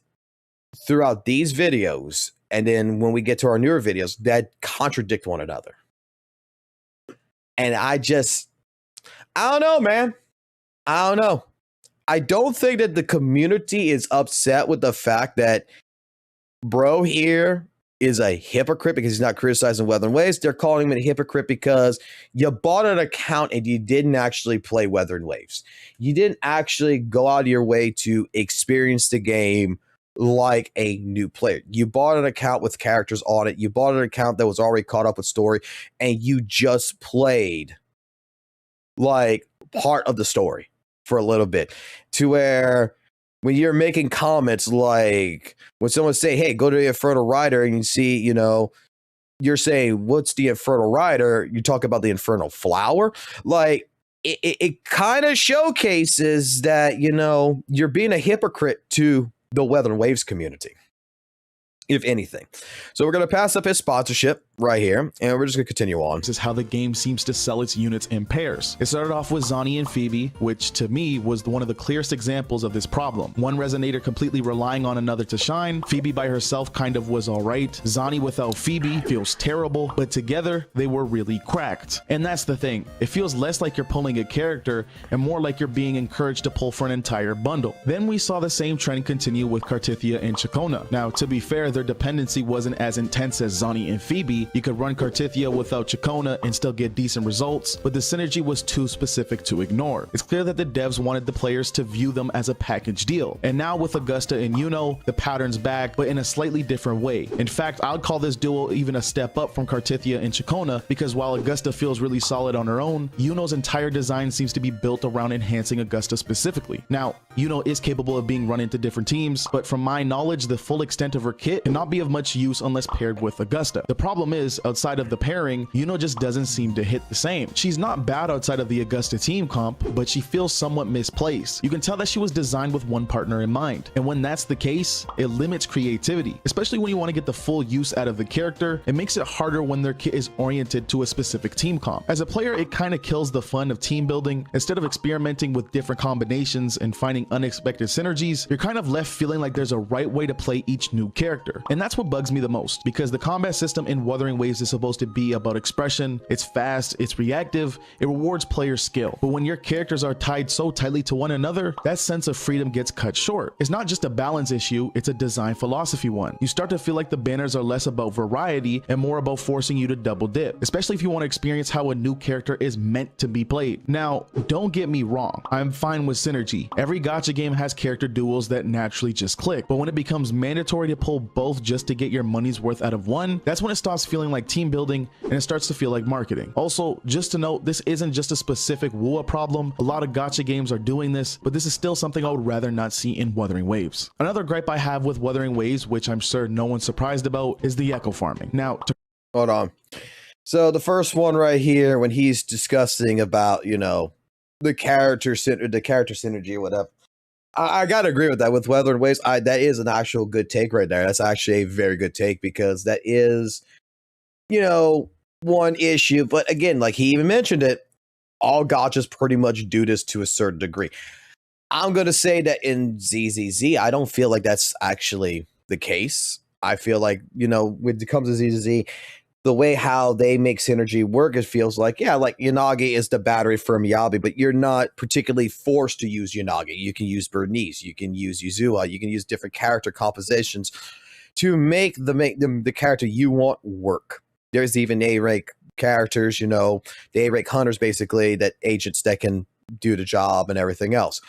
throughout these videos, and then when we get to our newer videos, that contradict one another. And I don't know, man. I don't know. I don't think that the community is upset with the fact that bro here is a hypocrite because he's not criticizing Weathering Waves. They're calling him a hypocrite because you bought an account and you didn't actually play Weathering Waves. You didn't actually go out of your way to experience the game like a new player. You bought an account with characters on it. You bought an account that was already caught up with story, and you just played like part of the story for a little bit, to where when you're making comments like when someone say, hey, go to the Infernal Rider, and you see, you know, you're saying, what's the Infernal Rider? You talk about the Infernal Flower. Like it kind of showcases that, you know, you're being a hypocrite to the Weathering Waves community. if anything. So we're going to pass up his sponsorship right here, and we're just going to continue on. This is how the game seems to sell its units in pairs. It started off with Zani and Phoebe, which to me was one of the clearest examples of this problem. One resonator completely relying on another to shine. Phoebe by herself kind of was alright. Zani without Phoebe feels terrible, but together they were really cracked. And that's the thing. It feels less like you're pulling a character and more like you're being encouraged to pull for an entire bundle. Then we saw the same trend continue with Cartithia and Chacona. Now, to be fair, their dependency wasn't as intense as Zani and Phoebe. You could run Cartithia without Chacona and still get decent results, but the synergy was too specific to ignore. It's clear that the devs wanted the players to view them as a package deal. And now with Augusta and Yuno, the pattern's back, but in a slightly different way. In fact, I would call this duo even a step up from Cartithia and Chacona, because while Augusta feels really solid on her own, Yuno's entire design seems to be built around enhancing Augusta specifically. Now, Yuno is capable of being run into different teams, but from my knowledge, the full extent of her kit cannot be of much use unless paired with Augusta. The problem is, outside of the pairing, Yuno just doesn't seem to hit the same. She's not bad outside of the Augusta team comp, but she feels somewhat misplaced. You can tell that she was designed with one partner in mind, and when that's the case, it limits creativity, especially when you want to get the full use out of the character. It makes it harder when their kit is oriented to a specific team comp. As a player, it kind of kills the fun of team building. Instead of experimenting with different combinations and finding unexpected synergies, you're kind of left feeling like there's a right way to play each new character. And that's what bugs me the most, because the combat system in Wuthering Waves is supposed to be about expression. It's fast, it's reactive, it rewards player skill. But when your characters are tied so tightly to one another, that sense of freedom gets cut short. It's not just a balance issue, it's a design philosophy one. You start to feel like the banners are less about variety and more about forcing you to double dip, especially if you want to experience how a new character is meant to be played. Now, don't get me wrong, I'm fine with synergy. Every gacha game has character duels that naturally just click, but when it becomes mandatory to pull both just to get your money's worth out of one, that's when it stops feeling like team building and it starts to feel like marketing. Also, just to note, this isn't just a specific WUWA problem. A lot of gacha games are doing this, but this is still something I would rather not see in Wuthering Waves. Another gripe I have with Wuthering Waves, which I'm sure no one's surprised about, is the echo farming. Now, Hold on. So the first one right here, when he's discussing about, you know, the character synergy or whatever, I gotta agree with that. With Wuthering Waves, that is an actual good take right there. That's actually a very good take, because that is, you know, one issue. But again, like he even mentioned it, all gachas pretty much do this to a certain degree. I'm gonna say that in ZZZ, I don't feel like that's actually the case. I feel like, you know, when it comes to ZZZ, the way how they make synergy work, it feels like, yeah, like Yanagi is the battery for Miyabi, but you're not particularly forced to use Yanagi. You can use Bernice, you can use Yuzuha, you can use different character compositions to make the character you want work. There's even A-rank characters, you know, the A-rank hunters, basically, that agents that can do the job and everything else.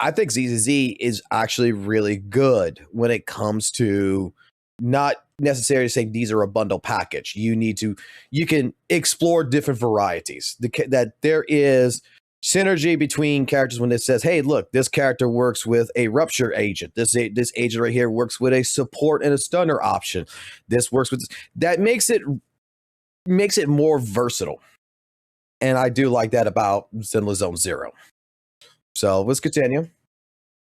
I think ZZZ is actually really good when it comes to not necessarily saying these are a bundle package. You can explore different varieties. That there is synergy between characters when it says, hey, look, this character works with a rupture agent. This agent right here works with a support and a stunner option. This works with that makes it more versatile. And I do like that about Zenless Zone Zero. So let's continue.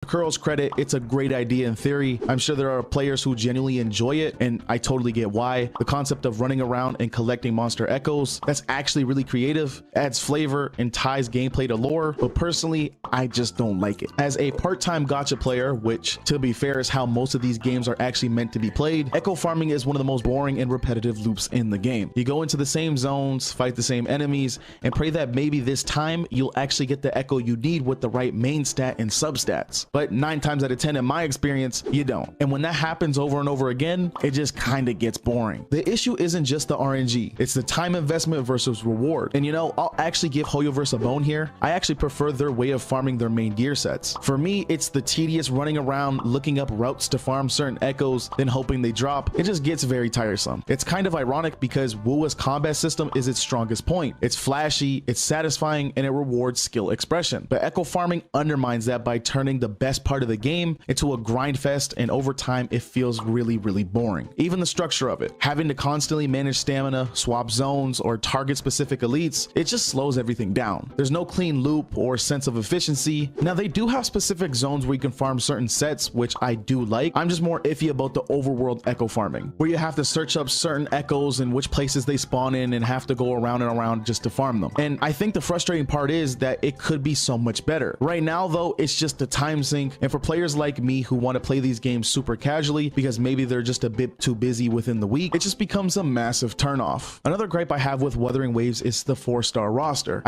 Kuro's credit, it's a great idea in theory. I'm sure there are players who genuinely enjoy it, and I totally get why. The concept of running around and collecting monster echoes, that's actually really creative, adds flavor, and ties gameplay to lore, but personally, I just don't like it. As a part-time gacha player, which, to be fair, is how most of these games are actually meant to be played, echo farming is one of the most boring and repetitive loops in the game. You go into the same zones, fight the same enemies, and pray that maybe this time you'll actually get the echo you need with the right main stat and substats. But 9 times out of 10 in my experience, you don't. And when that happens over and over again, it just kind of gets boring. The issue isn't just the RNG, it's the time investment versus reward. And you know, I'll actually give Hoyoverse a bone here. I actually prefer their way of farming their main gear sets. For me, it's the tedious running around looking up routes to farm certain echoes, then hoping they drop. It just gets very tiresome. It's kind of ironic because WUWA's combat system is its strongest point. It's flashy, it's satisfying, and it rewards skill expression. But echo farming undermines that by turning the best best part of the game into a grind fest, and over time it feels really boring. Even the structure of it, having to constantly manage stamina, swap zones, or target specific elites, it just slows everything down. There's no clean loop or sense of efficiency. Now they do have specific zones where you can farm certain sets, which I do like. I'm just more iffy about the overworld echo farming, where you have to search up certain echoes and which places they spawn in and have to go around and around just to farm them. And I think the frustrating part is that it could be so much better. Right now though, it's just a time sink, and for players like me who want to play these games super casually because maybe they're just a bit too busy within the week, it just becomes a massive turnoff. Another gripe I have with Wuthering Waves is the 4-star roster.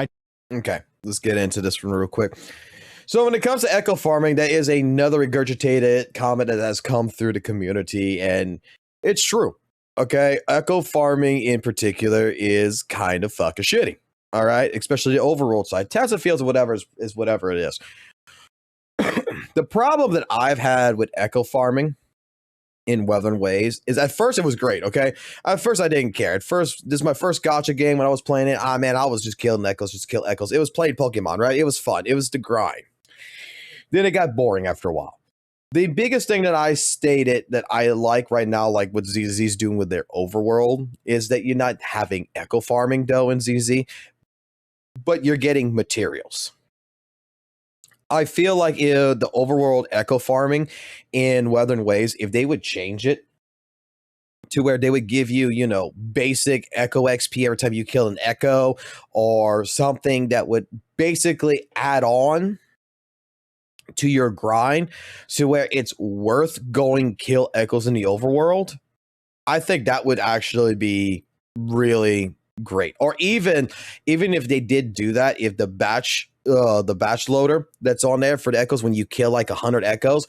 Okay, let's get into this one real quick. So when it comes to echo farming, that is another regurgitated comment that has come through the community, and it's true. Okay, echo farming in particular is kind of fucking shitty. All right, especially the overworld side. Towns and fields, whatever is whatever it is. The problem that I've had with echo farming in Wuthering Waves is at first it was great. Okay, at first I didn't care. At first, this is my first gacha game when I was playing it. Man, I was just killing echoes, just kill echoes. It was playing Pokemon, right? It was fun. It was the grind. Then it got boring after a while. The biggest thing that I stated that I like right now, like what ZZZ's doing with their overworld, is that you're not having echo farming though in ZZ, but you're getting materials. I feel like the overworld echo farming in Wuthering Waves, if they would change it to where they would give you, you know, basic echo XP every time you kill an echo, or something that would basically add on to your grind to where it's worth going kill echoes in the overworld, I think that would actually be really great. Or even if they did do that, if the batch loader that's on there for the echoes, when you kill like 100 echoes,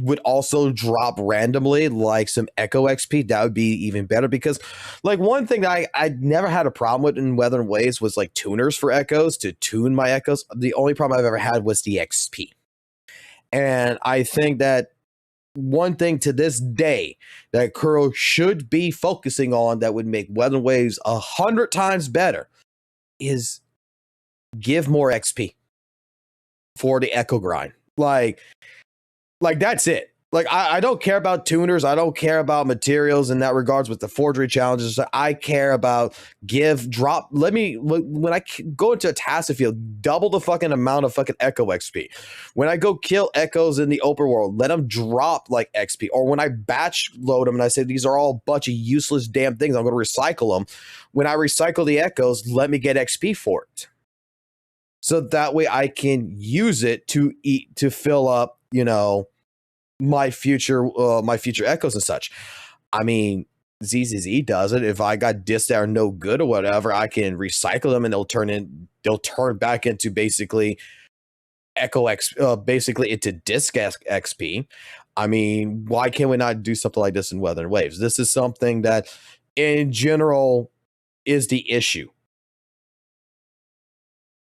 would also drop randomly like some echo XP, that would be even better. Because like one thing that I never had a problem with in Wuthering Waves was like tuners for echoes to tune my echoes. The only problem I've ever had was the XP. And I think that one thing to this day that Kuro should be focusing on that would make Wuthering Waves 100 times better is give more XP for the echo grind. Like that's it. Like I don't care about tuners. I don't care about materials in that regards with the forgery challenges. I care about drop. When I go into a task field, double the fucking amount of fucking echo XP. When I go kill echoes in the open world, let them drop like XP. Or when I batch load them and I say these are all a bunch of useless damn things, I'm going to recycle them. When I recycle the echoes, let me get XP for it. So that way I can use it to fill up, you know, my future echoes and such. I mean, ZZZ does it. If I got discs that are no good or whatever, I can recycle them and they'll turn back into basically basically into disc XP. I mean, why can't we not do something like this in Wuthering Waves? This is something that in general is the issue.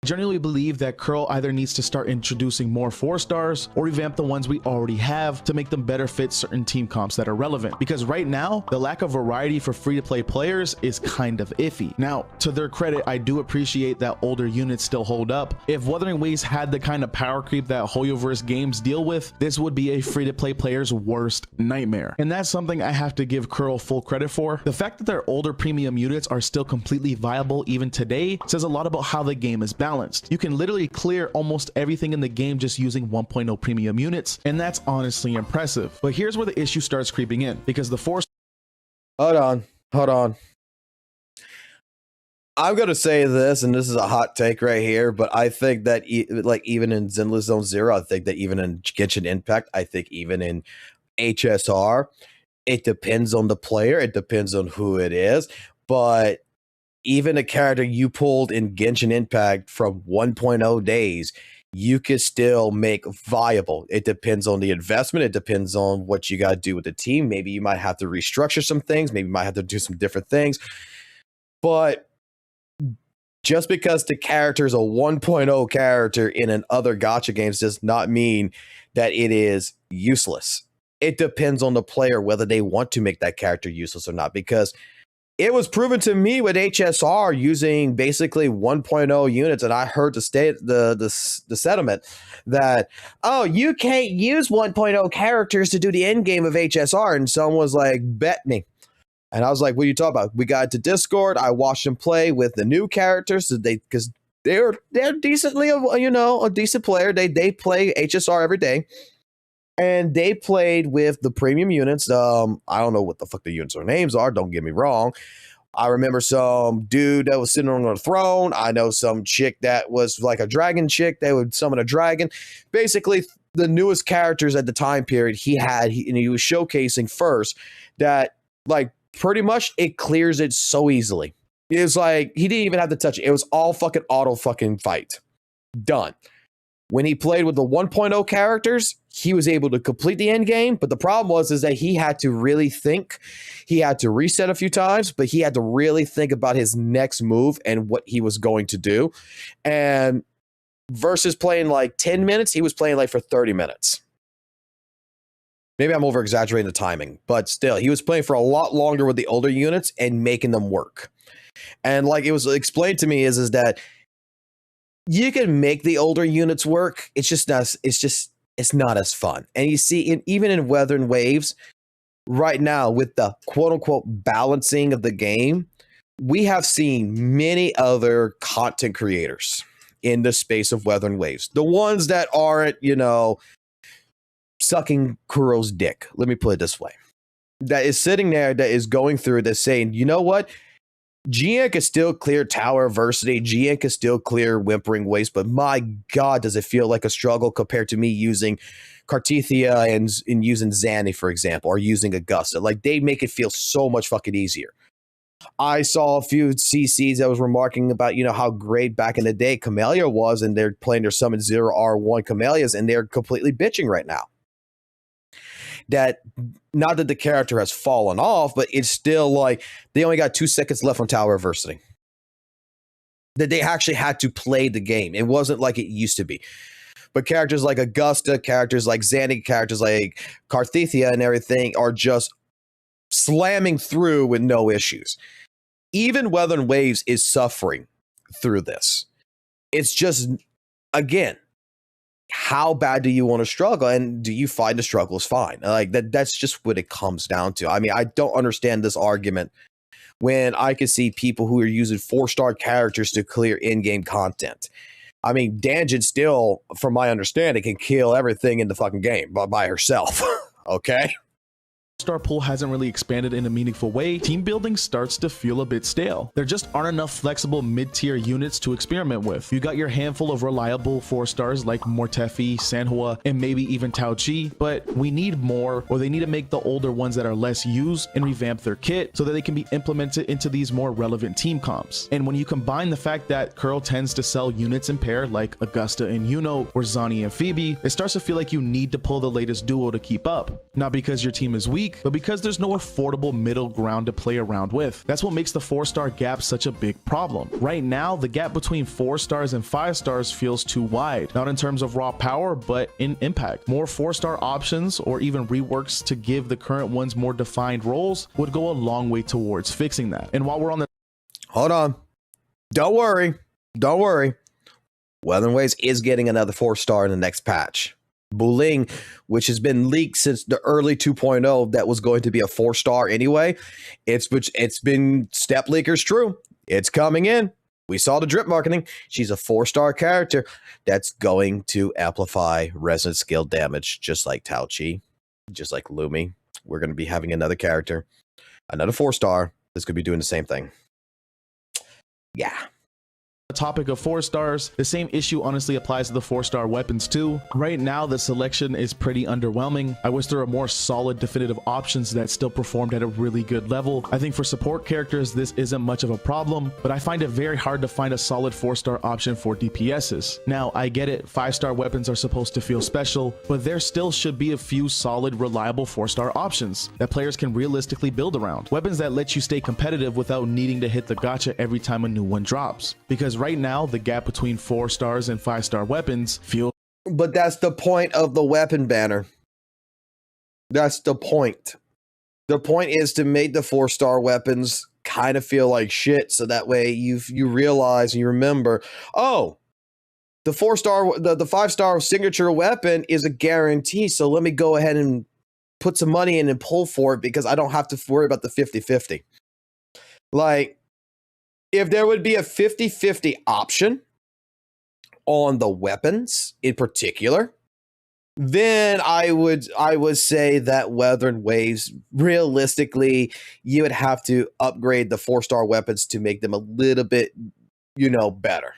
Generally believe that Curl either needs to start introducing more 4-stars or revamp the ones we already have to make them better fit certain team comps that are relevant, because right now the lack of variety for free-to-play players is kind of iffy. Now to their credit, I do appreciate that older units still hold up. If Wuthering Waves had the kind of power creep that Hoyoverse games deal with, this would be a free-to-play player's worst nightmare, and that's something I have to give Curl full credit for. The fact that their older premium units are still completely viable even today says a lot about how the game is balanced. You can literally clear almost everything in the game just using 1.0 premium units, and that's honestly impressive. But here's where the issue starts creeping in, because the 4... Hold on. I'm going to say this, and this is a hot take right here, but I think that even in Zenless Zone Zero, I think that even in Genshin Impact, I think even in HSR, it depends on the player, it depends on who it is, but even a character you pulled in Genshin Impact from 1.0 days, you could still make viable. It depends on the investment. It depends on what you got to do with the team. Maybe you might have to restructure some things. Maybe you might have to do some different things. But just because the character is a 1.0 character in an other gacha games does not mean that it is useless. It depends on the player whether they want to make that character useless or not, because it was proven to me with HSR using basically 1.0 units, and I heard the sentiment that, oh, you can't use 1.0 characters to do the end game of HSR, and someone was like, bet me. And I was like, what are you talking about? We got to Discord. I watched them play with the new characters because they're decently, a decent player. They play HSR every day. And they played with the premium units. I don't know what the fuck the units or names are. Don't get me wrong. I remember some dude that was sitting on a throne. I know some chick that was like a dragon chick. They would summon a dragon. Basically, the newest characters at the time period and he was showcasing first that, like, pretty much it clears it so easily. It was like he didn't even have to touch it. It was all fucking auto fucking fight. Done. When he played with the 1.0 characters, he was able to complete the end game. But the problem is that he had to really think. He had to reset a few times, but he had to really think about his next move and what he was going to do. And versus playing like 10 minutes, he was playing like for 30 minutes. Maybe I'm over exaggerating the timing, but still, he was playing for a lot longer with the older units and making them work. And like it was explained to me is that you can make the older units work. It's not as fun. And you see, even in Weather and Waves, right now with the quote unquote balancing of the game, we have seen many other content creators in the space of Weather and Waves. The ones that aren't, sucking Kuro's dick. Let me put it this way. That is sitting there, that is going through this saying, you know what? GN can still clear Tower Adversity. GN can still clear Whimpering Waste, but my God, does it feel like a struggle compared to me using Cartethia and using Zanny, for example, or using Augusta. Like, they make it feel so much fucking easier. I saw a few CCs that was remarking about, how great back in the day Camellia was, and they're playing their Summon Zero R1 Camellias, and they're completely bitching right now. That not that the character has fallen off, but it's still like they only got 2 seconds left on Tower Adversity. That they actually had to play the game. It wasn't like it used to be. But characters like Augusta, characters like Zanny, characters like Cartethia and everything are just slamming through with no issues. Even Weather and Waves is suffering through this. It's just, again, how bad do you want to struggle, and do you find the struggle is fine? Like that's just what it comes down to. I mean, I don't understand this argument when I can see people who are using 4-star characters to clear in-game content. I mean, Danjin still, from my understanding, can kill everything in the fucking game by herself. Okay? Star pool hasn't really expanded in a meaningful way, team building starts to feel a bit stale. There just aren't enough flexible mid-tier units to experiment with. You got your handful of reliable 4-stars like Mortefi, Sanhua, and maybe even Tao Chi, but we need more, or they need to make the older ones that are less used and revamp their kit so that they can be implemented into these more relevant team comps. And when you combine the fact that Curl tends to sell units in pair like Augusta and Yuno or Zani and Phoebe, it starts to feel like you need to pull the latest duo to keep up. Not because your team is weak, but because there's no affordable middle ground to play around with. That's what makes the 4-star gap such a big problem. Right now, the gap between 4-stars and 5-stars feels too wide, not in terms of raw power, but in impact. More 4-star options or even reworks to give the current ones more defined roles would go a long way towards fixing that. And while we're on the— Hold on. Don't worry. Weather and Waves is getting another 4-star in the next patch. Buling, which has been leaked since the early 2.0 that was going to be a 4-star anyway. It's been step leakers true. It's coming in. We saw the drip marketing. She's a 4-star character that's going to amplify resonant skill damage, just like Tao Chi, just like Lumi. We're going to be having another character, another 4-star that's going to be doing the same thing. Yeah. Topic of 4-stars, the same issue honestly applies to the 4-star weapons too. Right now the selection is pretty underwhelming. I wish there were more solid definitive options that still performed at a really good level. I think for support characters this isn't much of a problem, but I find it very hard to find a solid 4-star option for DPSs. Now I get it, 5-star weapons are supposed to feel special, but there still should be a few solid reliable 4-star options that players can realistically build around. Weapons that let you stay competitive without needing to hit the gacha every time a new one drops. Because right now the gap between 4-stars and 5-star weapons feels— But that's the point of the weapon banner. That's the point. The point is to make the 4-star weapons kind of feel like shit. So that way you realize and you remember, oh, the 4-star, the 5-star signature weapon is a guarantee. So let me go ahead and put some money in and pull for it because I don't have to worry about the 50-50. Like, if there would be a 50-50 option on the weapons in particular, then I would say that Weathered Waves, realistically, you would have to upgrade the 4-star weapons to make them a little bit, better.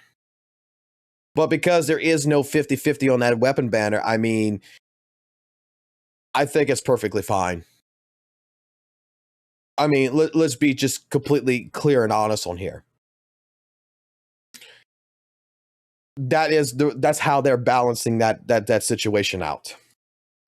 But because there is no 50-50 on that weapon banner, I mean, I think it's perfectly fine. I mean, let's be just completely clear and honest on here. That's how they're balancing that situation out.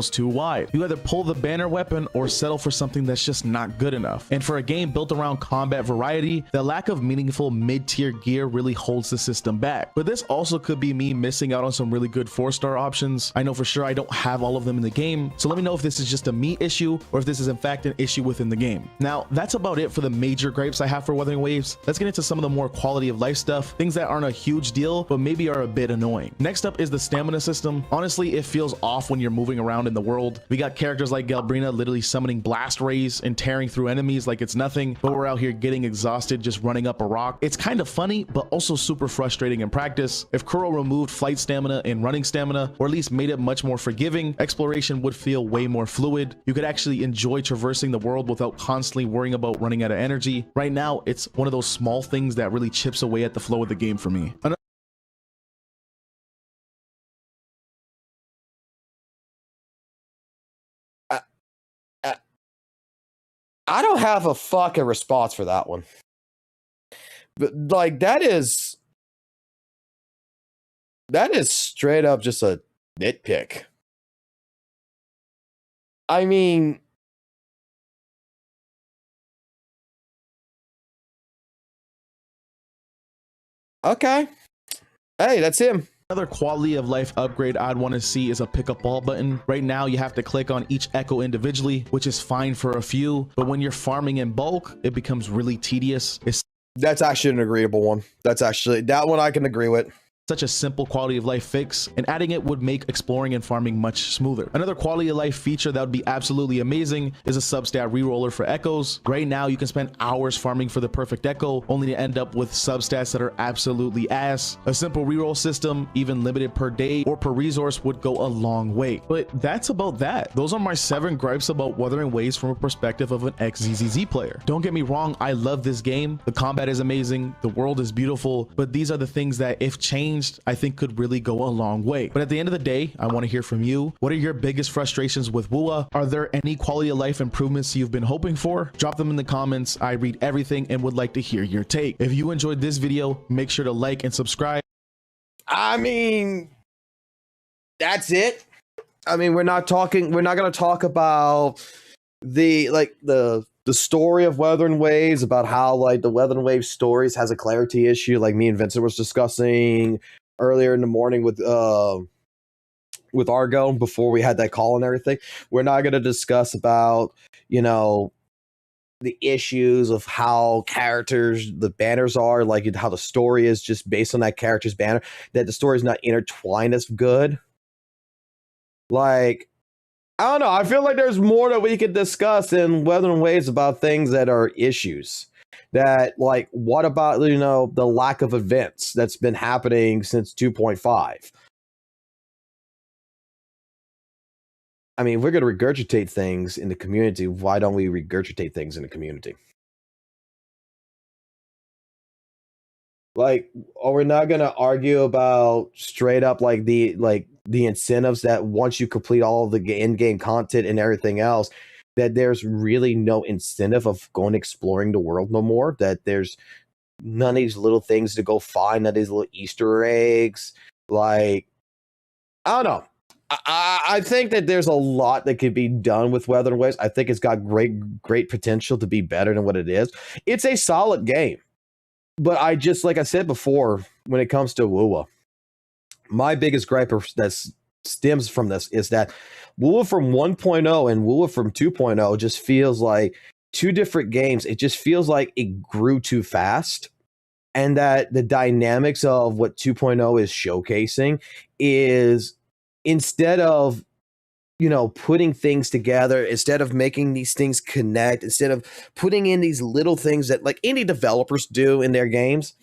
Too wide. You either pull the banner weapon or settle for something that's just not good enough. And for a game built around combat variety, the lack of meaningful mid-tier gear really holds the system back. But this also could be me missing out on some really good 4-star options. I know for sure I don't have all of them in the game, so let me know if this is just a me issue or if this is in fact an issue within the game. Now, that's about it for the major gripes I have for Wuthering Waves. Let's get into some of the more quality of life stuff, things that aren't a huge deal, but maybe are a bit annoying. Next up is the stamina system. Honestly, it feels off when you're moving around in the world. We got characters like Galbrina literally summoning blast rays and tearing through enemies like it's nothing, but we're out here getting exhausted just running up a rock. It's kind of funny, but also super frustrating in practice. If Kuro removed flight stamina and running stamina, or at least made it much more forgiving, exploration would feel way more fluid. You could actually enjoy traversing the world without constantly worrying about running out of energy. Right now, it's one of those small things that really chips away at the flow of the game for me. I don't have a fucking response for that one. But like that is straight up just a nitpick. I mean, okay. Hey, that's him. Another quality of life upgrade I'd want to see is a pick up all button. Right now you have to click on each echo individually, which is fine for a few, but when you're farming in bulk, it becomes really tedious. That's actually an agreeable one. That one I can agree with. Such a simple quality of life fix, and adding it would make exploring and farming much smoother. Another quality of life feature that would be absolutely amazing is a substat reroller for echoes. Right now you can spend hours farming for the perfect echo only to end up with substats that are absolutely ass. A simple reroll system, even limited per day or per resource, would go a long way. But that's about that. Those are my 7 gripes about Wuthering Waves from a perspective of an ex-ZZZ player. Don't get me wrong, I love this game. The combat is amazing, the world is beautiful, but these are the things that, if changed, I think could really go a long way. But at the end of the day, I want to hear from you. What are your biggest frustrations with WUWA? Are there any quality of life improvements you've been hoping for? Drop them in the comments. I read everything and would like to hear your take. If you enjoyed this video, make sure to like and subscribe. I mean, that's it. I mean, we're not going to talk about the story of Wuthering Waves, about how like the Wuthering Waves stories has a clarity issue, like me and Vincent was discussing earlier in the morning with Argo before we had that call and everything. We're not going to discuss about, the issues of how characters, the banners are, like how the story is just based on that character's banner, that the story is not intertwined as good. Like, I don't know. I feel like there's more that we could discuss in Wuthering Waves about things that are issues. That, like, what about, the lack of events that's been happening since 2.5? I mean, if we're going to regurgitate things in the community, why don't we regurgitate things in the community? Like, are we not going to argue about straight up like the incentives that once you complete all of the in-game content and everything else, that there's really no incentive of going exploring the world no more, that there's none of these little things to go find, none of these little Easter eggs. Like, I don't know. I think that there's a lot that could be done with Wuthering Waves. I think it's got great potential to be better than what it is. It's a solid game. But I just, like I said before, when it comes to WUWA, my biggest gripe that stems from this is that WUWA from 1.0 and WUWA from 2.0 just feels like two different games, it just feels like it grew too fast. And that the dynamics of what 2.0 is showcasing is, instead of, you know, putting things together, instead of making these things connect, instead of putting in these little things that like indie developers do in their games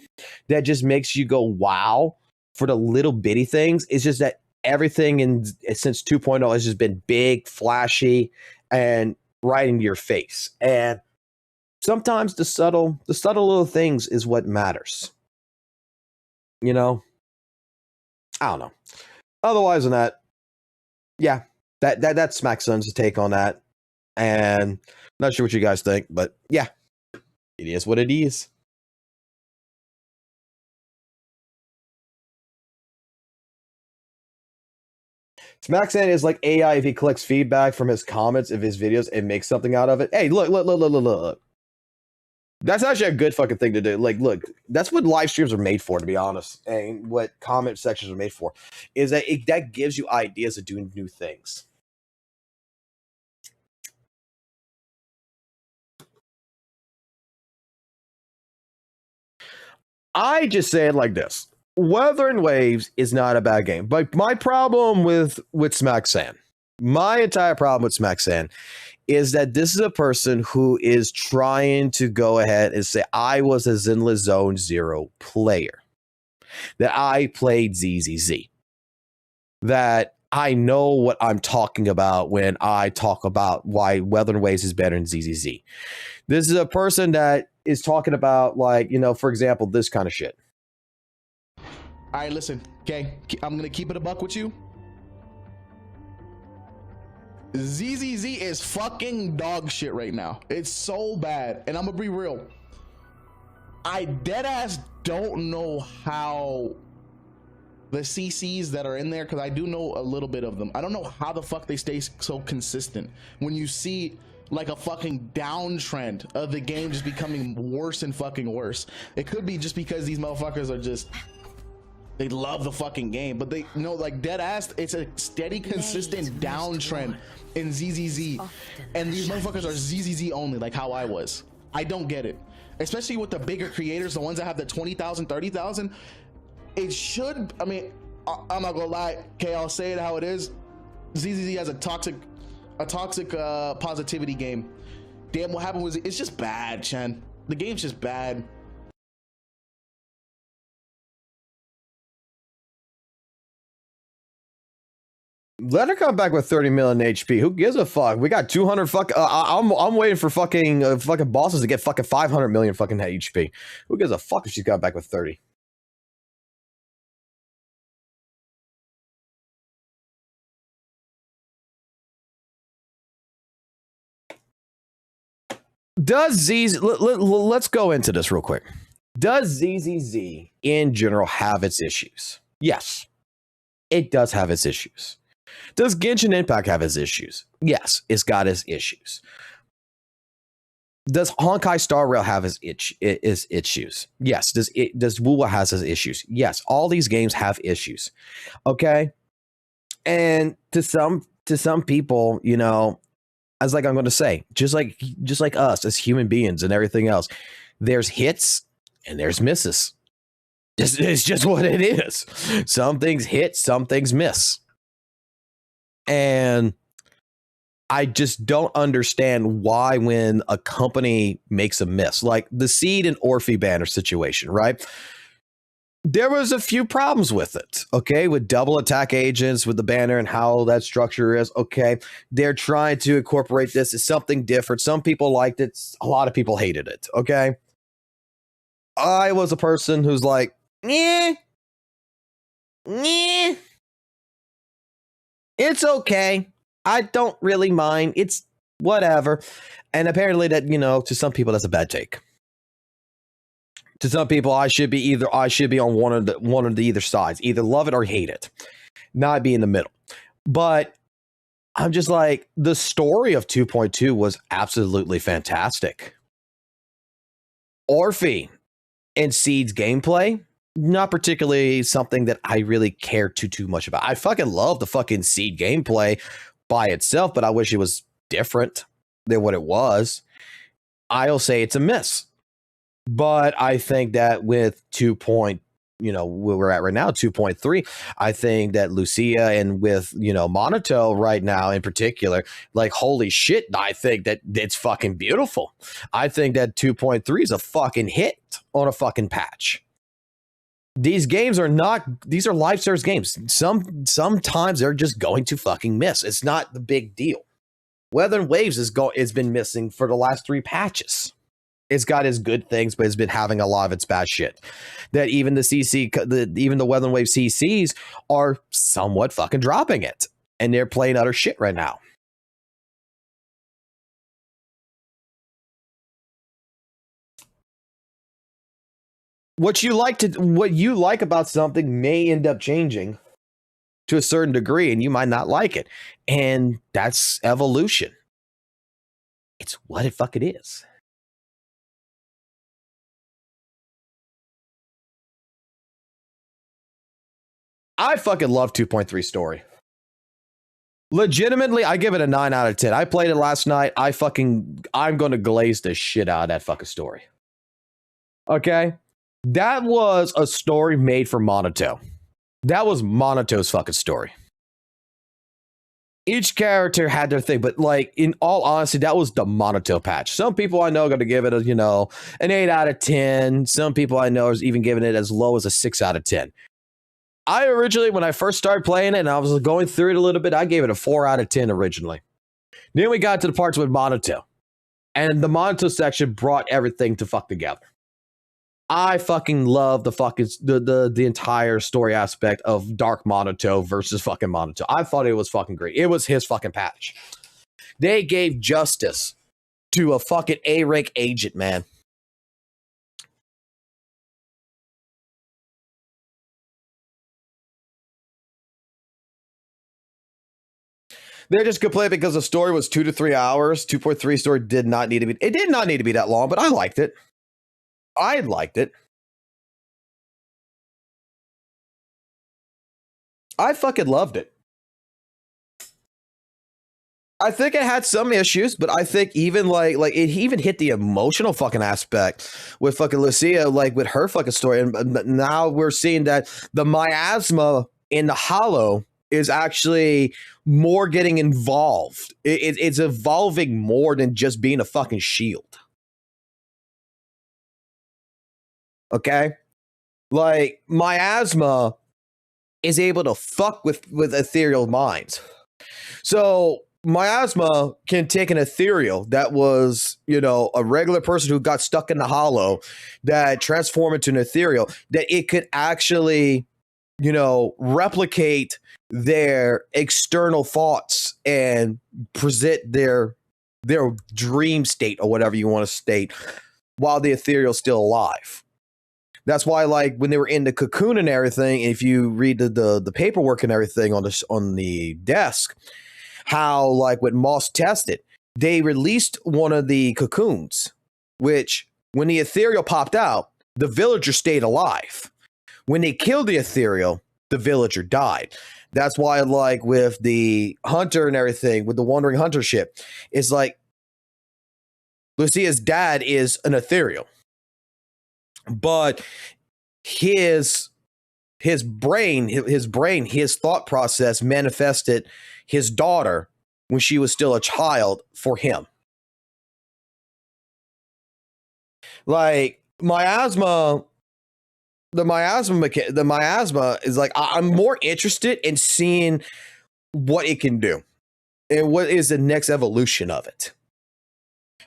that just makes you go wow for the little bitty things, it's just that everything since 2.0 has just been big, flashy, and right into your face. And sometimes the subtle little things is what matters. You know? I don't know. Otherwise than that, yeah, that's Smackson's take on that. And not sure what you guys think, but yeah, it is what it is. Smackson is like AI if he collects feedback from his comments of his videos and makes something out of it. Hey, look. That's actually a good fucking thing to do. Like, look, that's what live streams are made for, to be honest, and what comment sections are made for, is that that gives you ideas of doing new things. I just say it like this. Wuthering Waves is not a bad game, but my problem with Smacksan, my entire problem with Smacksan, is that this is a person who is trying to go ahead and say, I was a Zenless Zone Zero player, that I played ZZZ, that I know what I'm talking about when I talk about why Wuthering Waves is better than ZZZ. This is a person that is talking about, like, you know, for example, this kind of shit. All right, listen, okay, I'm gonna keep it a buck with you. ZZZ is fucking dog shit right now. It's so bad, and I'm gonna be real. I deadass don't know how the CCs that are in there, because I do know a little bit of them. I don't know how the fuck they stay so consistent when you see like a fucking downtrend of the game just becoming worse and fucking worse. It could be just because these motherfuckers are just, they love the fucking game, but they know, like, dead ass, it's a steady, consistent downtrend in ZZZ, and these motherfuckers are ZZZ only, like how I was. I don't get it, especially with the bigger creators, the ones that have the 20,000, 30,000. It should, I mean, I'm not gonna lie, okay, I'll say it how it is. ZZZ has a toxic positivity game. Damn, what happened was, it's just bad, Chen. The game's just bad. Let her come back with 30 million HP. Who gives a fuck? We got 200 fuck. I'm waiting for fucking bosses to get fucking 500 million fucking HP. Who gives a fuck if she's got back with 30? Does ZZ, let's go into this real quick. Does ZZZ in general have its issues? Yes, it does have its issues. Does Genshin Impact have its issues? Yes, it's got its issues. Does Honkai Star Rail have its issues? Yes. Does WUWA has its issues? Yes. All these games have issues. Okay. And to some people, you know, as like I'm going to say, just like us as human beings and everything else, there's hits and there's misses. It's just what it is. Some things hit, some things miss. And I just don't understand why, when a company makes a miss, like the Seed and Orphe banner situation, right? There was a few problems with it, okay? With double attack agents, with the banner and how that structure is, okay? They're trying to incorporate this as something different. Some people liked it. A lot of people hated it, okay? I was a person who's like, it's okay. I don't really mind. It's whatever. And apparently that, you know, to some people that's a bad take. To some people, I should be on one of the either sides, either love it or hate it, not be in the middle. But I'm just like, the story of 2.2 was absolutely fantastic. Orphe and Seed's gameplay, not particularly something that I really care too much about. I fucking love the fucking Seed gameplay by itself, but I wish it was different than what it was. I'll say it's a miss. But I think that with 2. Where we're at right now, 2.3, I think that Lucia and with, Manato right now in particular, like, holy shit, I think that it's fucking beautiful. I think that 2.3 is a fucking hit on a fucking patch. These games are these are live service games. Sometimes they're just going to fucking miss. It's not the big deal. Weather and Waves has been missing for the last 3 patches. It's got its good things, but it's been having a lot of its bad shit. That even even the Weather and Wave CCs are somewhat fucking dropping it, and they're playing utter shit right now. What you like about something may end up changing to a certain degree, and you might not like it, and that's evolution. It's what it fucking is. I fucking love 2.3 story. Legitimately, I give it a 9 out of 10. I played it last night. I'm going to glaze the shit out of that fucking story. Okay? That was a story made for Manato. That was Manato's fucking story. Each character had their thing, but like, in all honesty, that was the Manato patch. Some people I know are going to give it an 8 out of 10. Some people I know are even giving it as low as a 6 out of 10. I originally, when I first started playing it and I was going through it a little bit, I gave it a 4 out of 10 originally. Then we got to the parts with Manato. And the Manato section brought everything to fuck together. I fucking love the entire story aspect of Dark Manato versus fucking Manato. I thought it was fucking great. It was his fucking patch. They gave justice to a fucking A-rank agent, man. They're just complaining because the story was 2 to 3 hours. 2.3 story did not need to be. It did not need to be that long, but I liked it. I liked it. I fucking loved it. I think it had some issues, but I think even like it even hit the emotional fucking aspect with fucking Lucia, like with her fucking story. And now we're seeing that the miasma in the hollow is actually more getting involved. It's evolving more than just being a fucking shield. Okay? Like, miasma is able to fuck with ethereal minds. So miasma can take an ethereal that was, a regular person who got stuck in the hollow, that transform into an ethereal, that it could actually, replicate their external thoughts and present their dream state or whatever you want to state while the ethereal's still alive. That's why, like, when they were in the cocoon and everything, if you read the paperwork and everything on the desk, how, like, when Moss tested, they released one of the cocoons, which when the ethereal popped out, the villager stayed alive. When they killed the ethereal, the villager died. That's why, like, with the hunter and everything, with the wandering hunter ship, it's like Lucia's dad is an ethereal, but his brain, his thought process manifested his daughter when she was still a child for him. Like, miasma. The miasma is like, I'm more interested in seeing what it can do and what is the next evolution of it.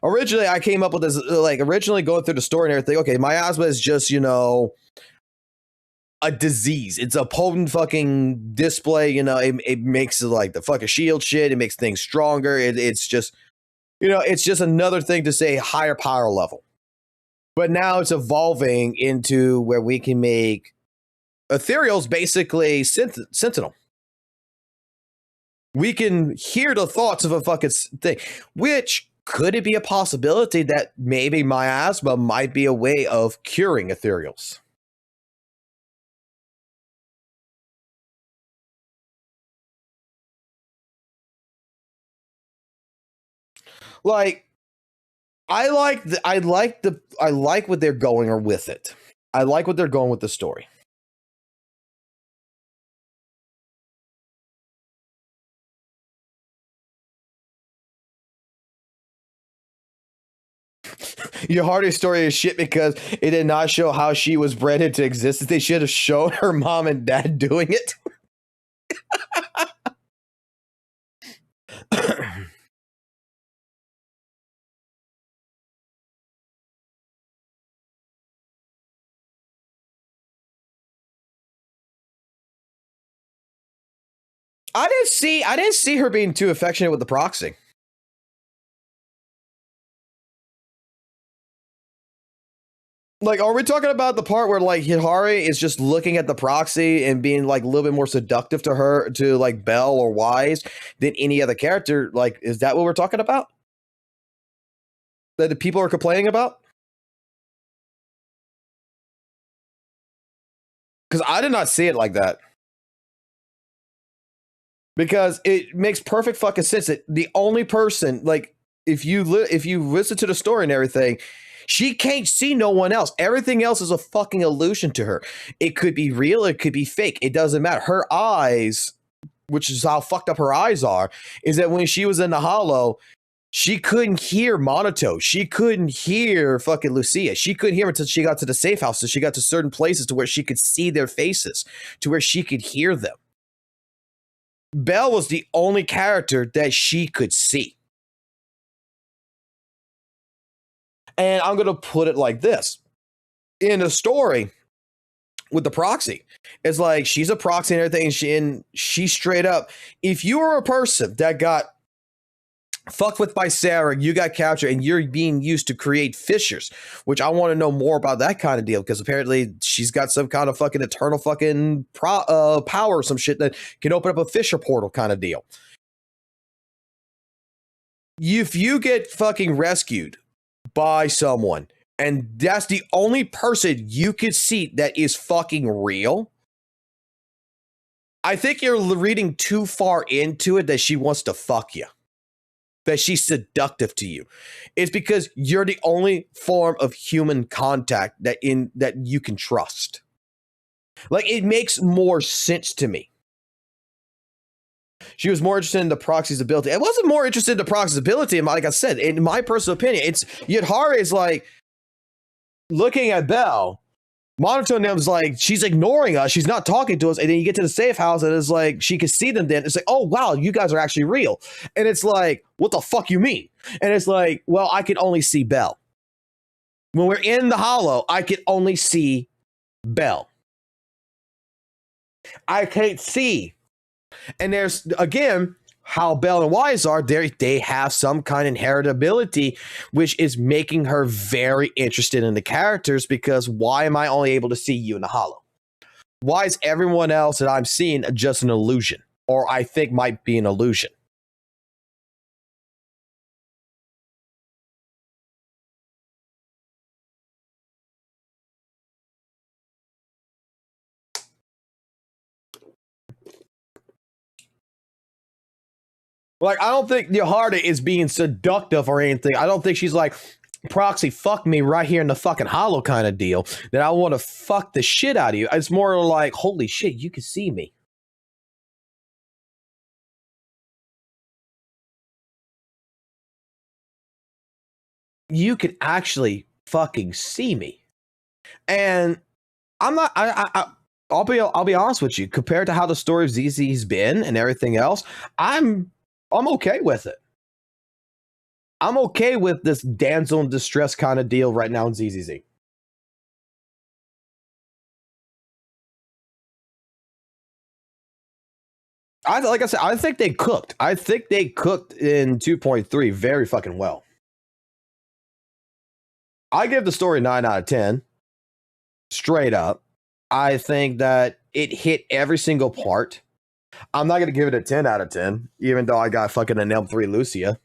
Originally, I came up with this, like, originally going through the story and everything. Okay, miasma is just, a disease. It's a potent fucking display. It makes like the fucking shield shit. It makes things stronger. It's just, it's just another thing to say higher power level. But now it's evolving into where we can make ethereals basically sentinel. We can hear the thoughts of a fucking thing. Which, could it be a possibility that maybe miasma might be a way of curing ethereals? Like, I like what they're going or with it. I like what they're going with the story. Your hardest story is shit because it did not show how she was bred into existence. They should have shown her mom and dad doing it. I didn't see her being too affectionate with the proxy. Like, are we talking about the part where like Hihari is just looking at the proxy and being like a little bit more seductive to her, to like Belle or Wise than any other character? Like, is that what we're talking about? That the people are complaining about? Because I did not see it like that. Because it makes perfect fucking sense that the only person, like, if you listen to the story and everything, she can't see no one else. Everything else is a fucking illusion to her. It could be real, it could be fake. It doesn't matter. Her eyes, which is how fucked up her eyes are, is that when she was in the hollow, she couldn't hear Manato. She couldn't hear fucking Lucia. She couldn't hear until she got to the safe house. So she got to certain places to where she could see their faces, to where she could hear them. Belle was the only character that she could see. And I'm going to put it like this. In the story with the proxy, it's like she's a proxy and everything, and she straight up, if you were a person that got fucked with by Sarah, you got captured, and you're being used to create fissures, which I want to know more about that kind of deal, because apparently she's got some kind of fucking eternal fucking power or some shit that can open up a fissure portal kind of deal. If you get fucking rescued by someone, and that's the only person you could see that is fucking real, I think you're reading too far into it that she wants to fuck you, that she's seductive to you. It's because you're the only form of human contact that you can trust. Like, it makes more sense to me. She was more interested in the proxy's ability. I wasn't more interested in the proxy's ability. And like I said, in my personal opinion, it's Yudhara is like looking at Belle. Monotone is like, she's ignoring us. She's not talking to us. And then you get to the safe house and it's like, she can see them then. It's like, oh, wow, you guys are actually real. And it's like, what the fuck you mean? And it's like, well, I can only see Belle. When we're in the hollow, I can only see Belle. I can't see. And there's, again, how Belle and Wise are, they have some kind of inheritability, which is making her very interested in the characters, because why am I only able to see you in the hollow? Why is everyone else that I'm seeing just an illusion? Or I think might be an illusion? Like, I don't think Yahara is being seductive or anything. I don't think she's like, proxy, fuck me right here in the fucking hollow kind of deal, that I want to fuck the shit out of you. It's more like, holy shit, you can see me. You can actually fucking see me. And I'm not, I'll be honest with you, compared to how the story of ZZ's been and everything else, I'm okay with it. I'm okay with this damsel in distress kind of deal right now in ZZZ. Like I said, I think they cooked. I think they cooked in 2.3 very fucking well. I give the story 9 out of 10. Straight up. I think that it hit every single part. I'm not going to give it a 10 out of 10, even though I got fucking an M3 Lucia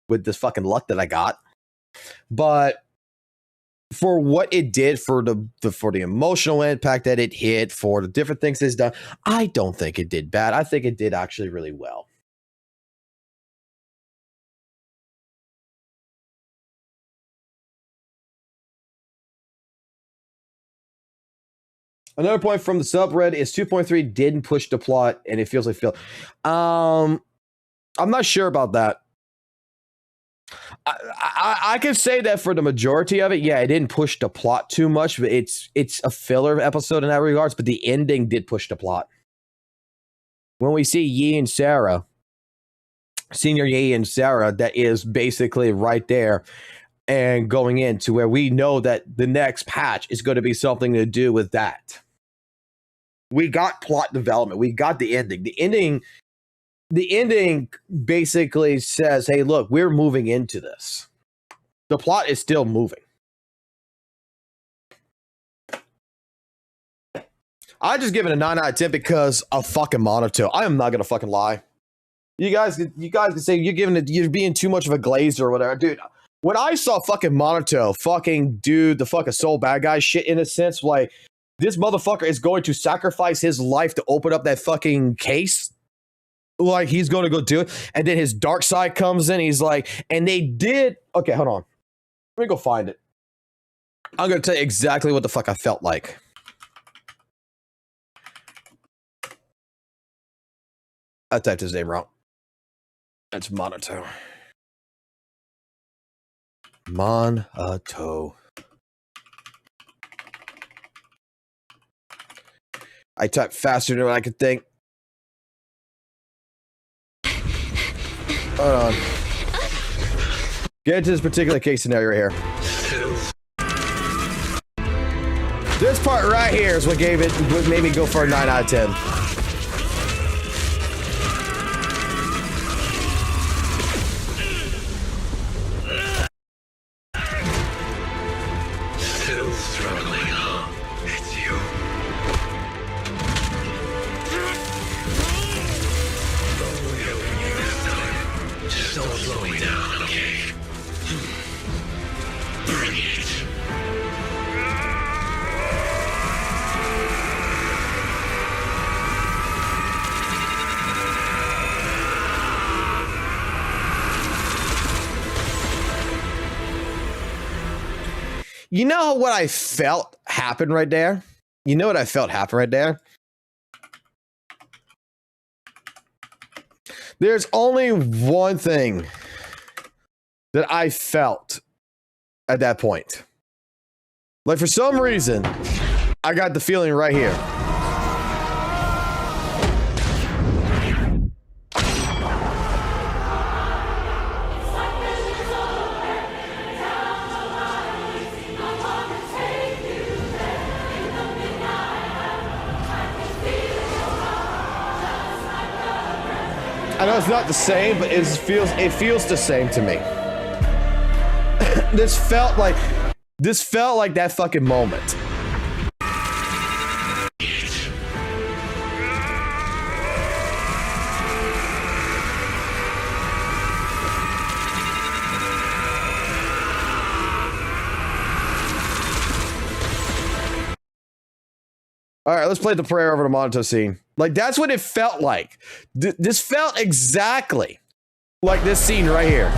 with this fucking luck that I got. But for what it did, for the emotional impact that it hit, for the different things it's done, I don't think it did bad. I think it did actually really well. Another point from the subreddit is 2.3 didn't push the plot, and it feels like Phil. I'm not sure about that. I can say that for the majority of it, yeah, it didn't push the plot too much, but it's a filler episode in that regards. But the ending did push the plot. When we see Yi and Sarah, Senior Yi and Sarah, that is basically right there. And going into where we know that the next patch is going to be something to do with that. We got plot development. We got the ending. The ending basically says, hey, look, we're moving into this. The plot is still moving. I just give it a 9 out of 10 because of fucking Manato. I am not going to fucking lie. You guys can say you're being too much of a glazer or whatever. Dude, when I saw fucking Manato fucking do the fucking soul bad guy shit in a sense, like, this motherfucker is going to sacrifice his life to open up that fucking case. Like, he's going to go do it. And then his dark side comes in. He's like, and they did. Okay, hold on. Let me go find it. I'm going to tell you exactly what the fuck I felt like. I typed his name wrong. That's Manato. Manato. I typed faster than I could think. Hold on. Get into this particular case scenario right here. This part right here is what made me go for a 9 out of 10. Still struggling, huh? It's you. Just don't slow me down, okay? Bring it. You know what I felt happen right there? You know what I felt happen right there? There's only one thing that I felt at that point. Like, for some reason, I got the feeling right here. I know it's not the same, but it feels the same to me. This felt like that fucking moment. All right, let's play the prayer over the Manato scene. Like, that's what it felt like. This felt exactly like this scene right here.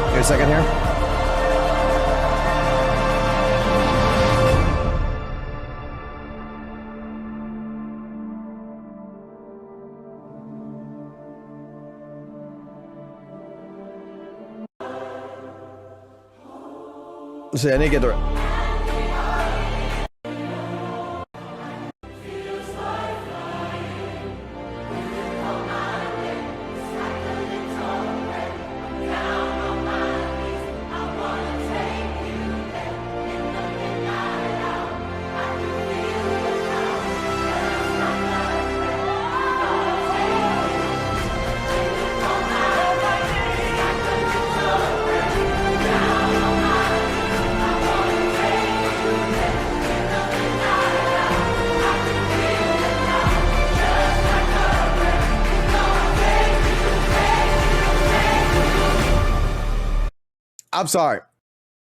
Give me a second here. Let's see, I need to get the... I'm sorry.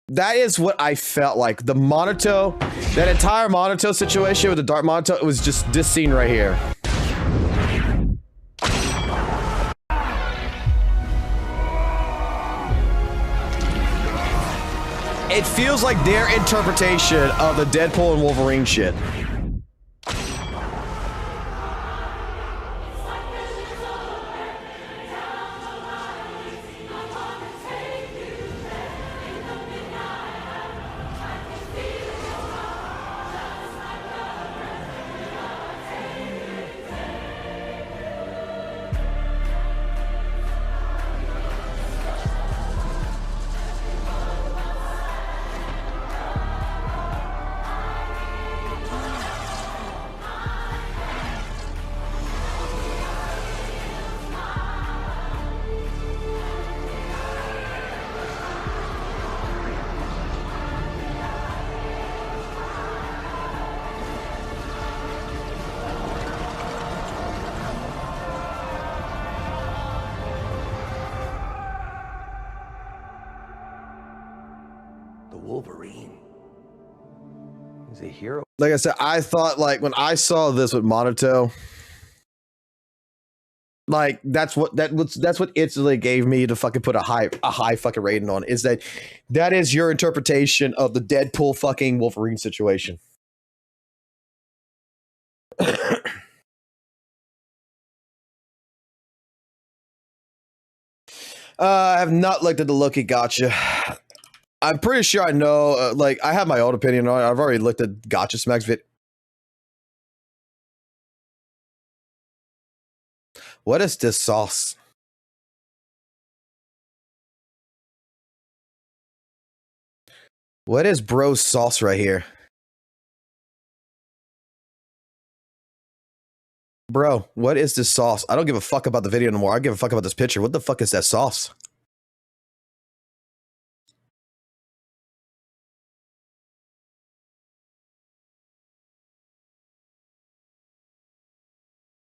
That is what I felt like. The Manato, that entire Manato situation with the Dark Manato, it was just this scene right here. It feels like their interpretation of the Deadpool and Wolverine shit. The Wolverine. He's a hero. Like I said, I thought like when I saw this with Manato, like that's what instantly gave me to fucking put a high fucking rating on, is that is your interpretation of the Deadpool fucking Wolverine situation. I have not looked at the Loki Gotcha. I'm pretty sure I know, like, I have my own opinion on it. I've already looked at Gotcha Smack's vid. What is this sauce? What is bro's sauce right here? Bro, what is this sauce? I don't give a fuck about the video anymore. I give a fuck about this picture. What the fuck is that sauce?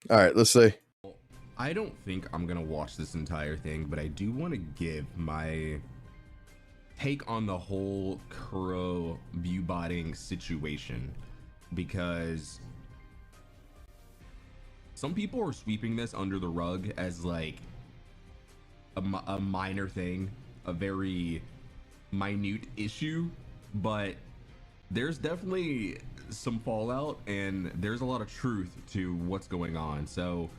All right, let's see. I don't think I'm gonna watch this entire thing, but I do want to give my take on the whole Kuro view botting situation, because some people are sweeping this under the rug as like a minor thing, a very minute issue, but there's definitely some fallout and there's a lot of truth to what's going on. So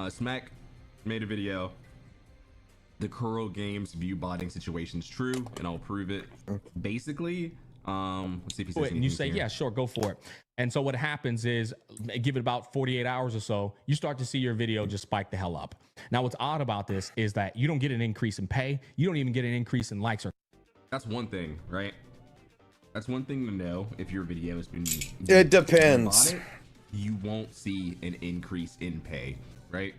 Smack made a video, the Kuro Games view botting situation is true, and I'll prove it. Basically, let's see if he says and you say, yeah, sure, go for it. And so what happens is, give it about 48 hours or so, you start to see your video just spike the hell up. Now, what's odd about this is that you don't get an increase in pay. You don't even get an increase in likes. That's one thing, right? That's one thing to know. If your video has been It depends. You won't see an increase in pay, right?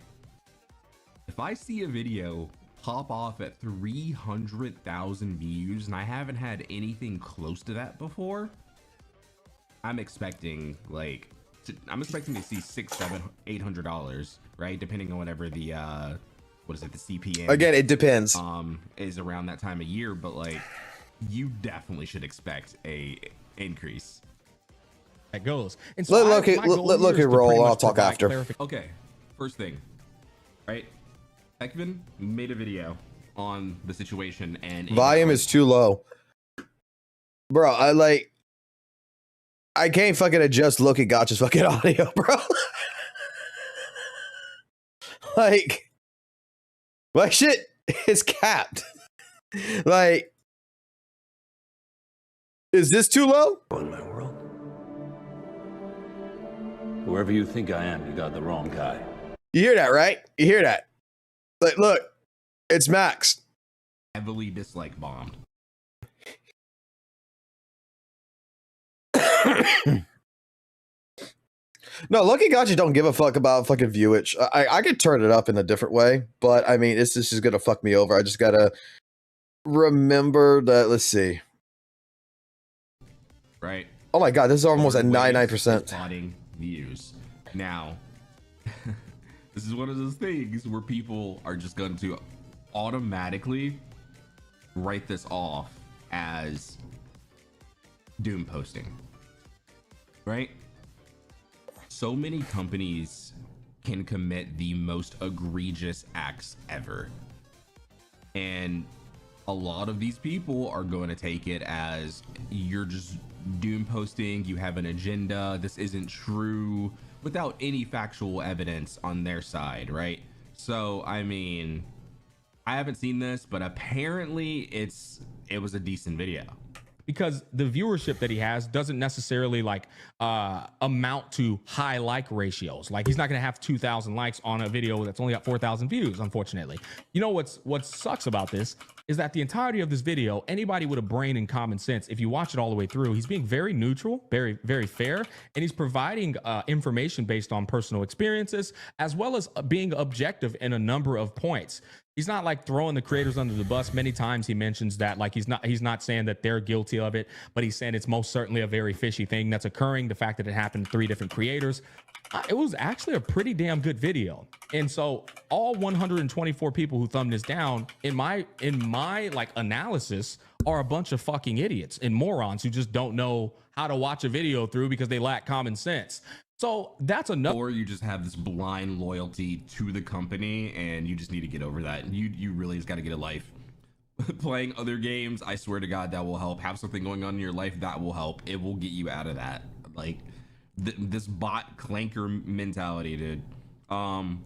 If I see a video pop off at 300,000 views and I haven't had anything close to that before, I'm expecting like I'm expecting to see $600, $700, $800, right? Depending on whatever the what is it, the CPM. Again, it depends. Is around that time of year, but like you definitely should expect a increase. That goes. And so let Loki roll. I'll talk after. Okay, first thing, right? Ekvin made a video on the situation and volume is too low, bro. I can't fucking adjust Loki Gotcha's fucking audio, bro. Like, my shit is capped. Like, is this too low? In my world. Whoever you think I am, you got the wrong guy. You hear that, right? You hear that? Like, look, it's Max. Heavily dislike bombed. No, Loki Gotcha don't give a fuck about fucking viewage. I could turn it up in a different way, but I mean, it's just gonna fuck me over. I just gotta remember that. Let's see. Right. Oh my god, this is almost at 99%. Plotting views. Now, this is one of those things where people are just going to automatically write this off as doom posting, right? So many companies can commit the most egregious acts ever, and a lot of these people are going to take it as you're just doom posting, you have an agenda, this isn't true, without any factual evidence on their side, right? So I mean, I haven't seen this, but apparently it was a decent video. Because the viewership that he has doesn't necessarily like amount to high like ratios. Like he's not going to have 2,000 likes on a video that's only got 4,000 views, unfortunately. You know what sucks about this is that the entirety of this video, anybody with a brain and common sense, if you watch it all the way through, he's being very neutral, very, very fair, and he's providing information based on personal experiences, as well as being objective in a number of points. He's not like throwing the creators under the bus. Many times he mentions that like he's not saying that they're guilty of it, but he's saying it's most certainly a very fishy thing that's occurring. The fact that it happened to 3 different creators, it was actually a pretty damn good video. And so all 124 people who thumbed this down, in my like analysis, are a bunch of fucking idiots and morons who just don't know how to watch a video through because they lack common sense. So that's enough. Or you just have this blind loyalty to the company and you just need to get over that. You really just got to get a life. Playing other games, I swear to God, that will help. Have something going on in your life, that will help. It will get you out of that. Like this bot clanker mentality, dude. So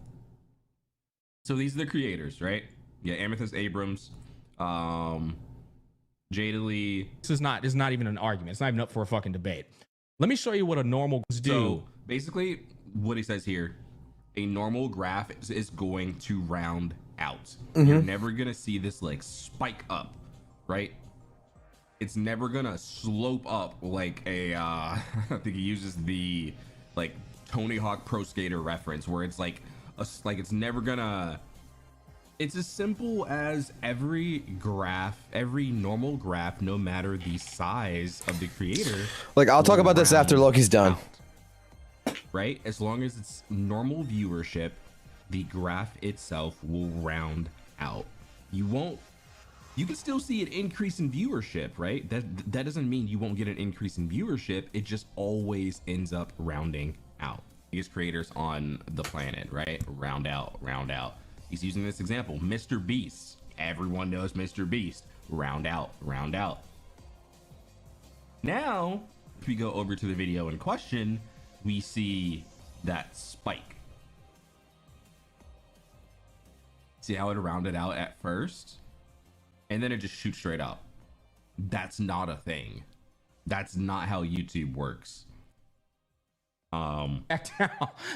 these are the creators, right? Yeah, Amethyst Abrams, Jada Lee. This is not even an argument. It's not even up for a fucking debate. Let me show you what a normal do. So basically what he says here, a normal graph is going to round out. You're never gonna see this like spike up, right? It's never gonna slope up like a I think he uses the like Tony Hawk Pro Skater reference where it's like it's never gonna. It's as simple as every normal graph, no matter the size of the creator. Like, I'll talk about this after Loki's done. Out, right? As long as it's normal viewership, the graph itself will round out. You can still see an increase in viewership, right? That doesn't mean you won't get an increase in viewership. It just always ends up rounding out. Biggest creators on the planet, right? Round out, round out. He's using this example, Mr. Beast. Everyone knows Mr. Beast. Round out, round out. Now, if we go over to the video in question, we see that spike. See how it rounded out at first? And then it just shoots straight up. That's not a thing. That's not how YouTube works.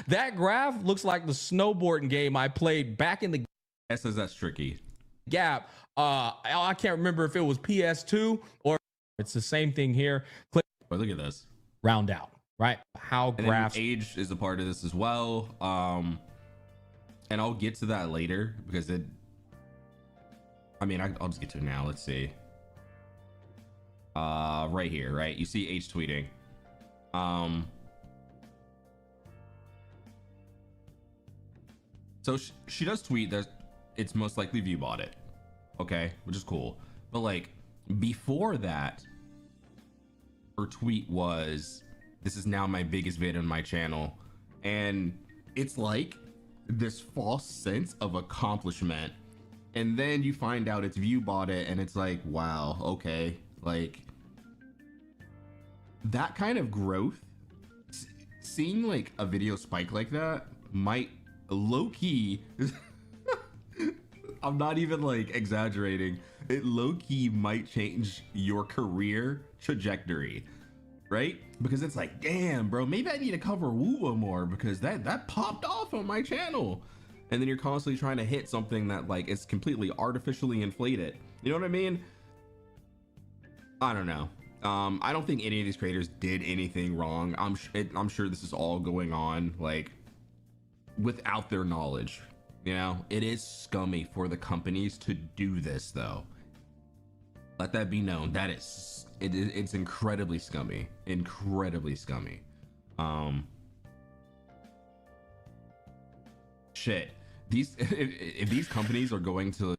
That graph looks like the snowboarding game I played back in the That's tricky. gap. I can't remember if it was PS2 or it's the same thing here. Click. Oh, look at this. Round out, right? How And graphs. age is a part of this as well. And I'll get to that later because I'll just get to it now. Let's see. Right here, right? You see age tweeting. So she does tweet that it's most likely view bought it, okay, which is cool. But like before that, her tweet was, "This is now my biggest vid on my channel," and it's like this false sense of accomplishment. And then you find out it's view bought it, and it's like, wow, okay, like that kind of growth. Seeing like a video spike like that might low-key I'm not even like exaggerating, it low-key might change your career trajectory, right? Because it's like, damn bro, maybe I need to cover WUWA more because that popped off on my channel. And then you're constantly trying to hit something that like is completely artificially inflated, you know what I mean? I don't know. I don't think any of these creators did anything wrong. I'm sure this is all going on like without their knowledge. You know, it is scummy for the companies to do this though. Let that be known. That it's incredibly scummy. Incredibly scummy. Shit. These if these companies are going to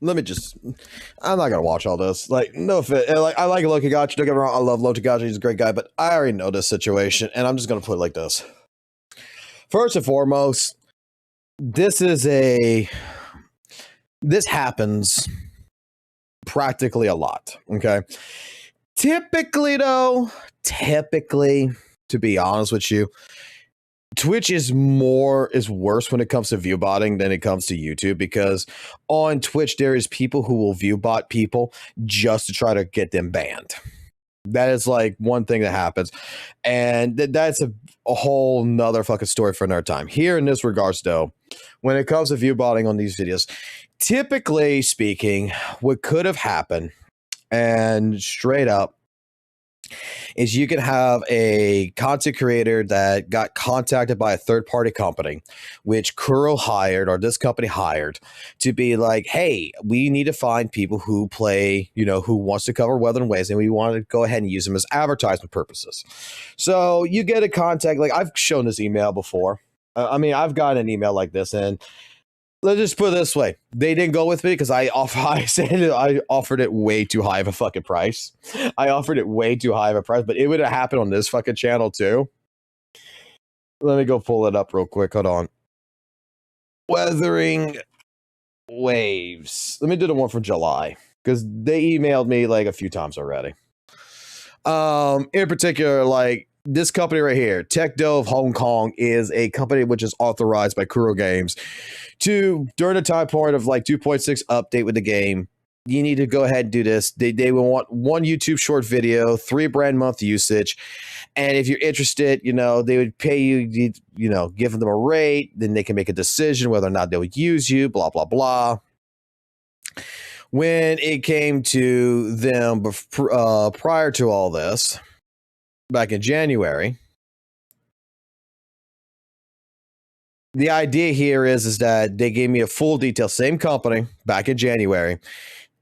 let me just. I'm not gonna watch all this. Like, no fit. Like, I like Loki Gotcha. Don't get me wrong. I love Loki Gotcha. He's a great guy, but I already know this situation, and I'm just gonna put it like this. First and foremost, this happens practically a lot. Okay. Typically, to be honest with you, Twitch is worse when it comes to view botting than it comes to YouTube, because on Twitch there is people who will view bot people just to try to get them banned. That is like one thing that happens, and that's a whole nother fucking story for another time. Here in this regards, though, when it comes to view botting on these videos, typically speaking, what could have happened, and straight up, is you can have a content creator that got contacted by a third-party company, which Kuro hired, or this company hired, to be like, hey, we need to find people who play, who wants to cover Weather and Waves, and we want to go ahead and use them as advertisement purposes. So you get a contact, like I've shown this email before. I've gotten an email like this, and let's just put it this way. They didn't go with me because I offered it way too high of a fucking price. I offered it way too high of a price, but it would have happened on this fucking channel too. Let me go pull it up real quick. Hold on. Weathering Waves. Let me do the one for July, because they emailed me like a few times already. In particular, like, this company right here, Tech Dove Hong Kong, is a company which is authorized by Kuro Games to, during the time point of like 2.6 update with the game, you need to go ahead and do this. They will want 1 YouTube short video, 3 brand month usage. And if you're interested, they would pay you, give them a rate, then they can make a decision whether or not they would use you, blah, blah, blah. When it came to them prior to all this, back in January, the idea here is that they gave me a full detail, same company back in January.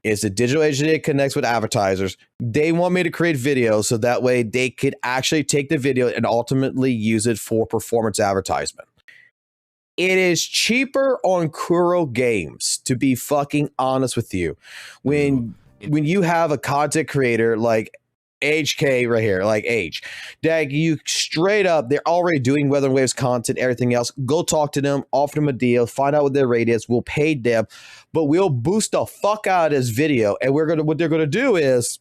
It's a digital agency that connects with advertisers. They want me to create videos so that way they could actually take the video and ultimately use it for performance advertisement. It is cheaper on Kuro Games, to be fucking honest with you. When you have a content creator like HK right here, like H, that you straight up, they're already doing Weather and Waves content, everything else. Go talk to them, offer them a deal, find out what their rate is. We'll pay them, but we'll boost the fuck out of this video. And what they're gonna do is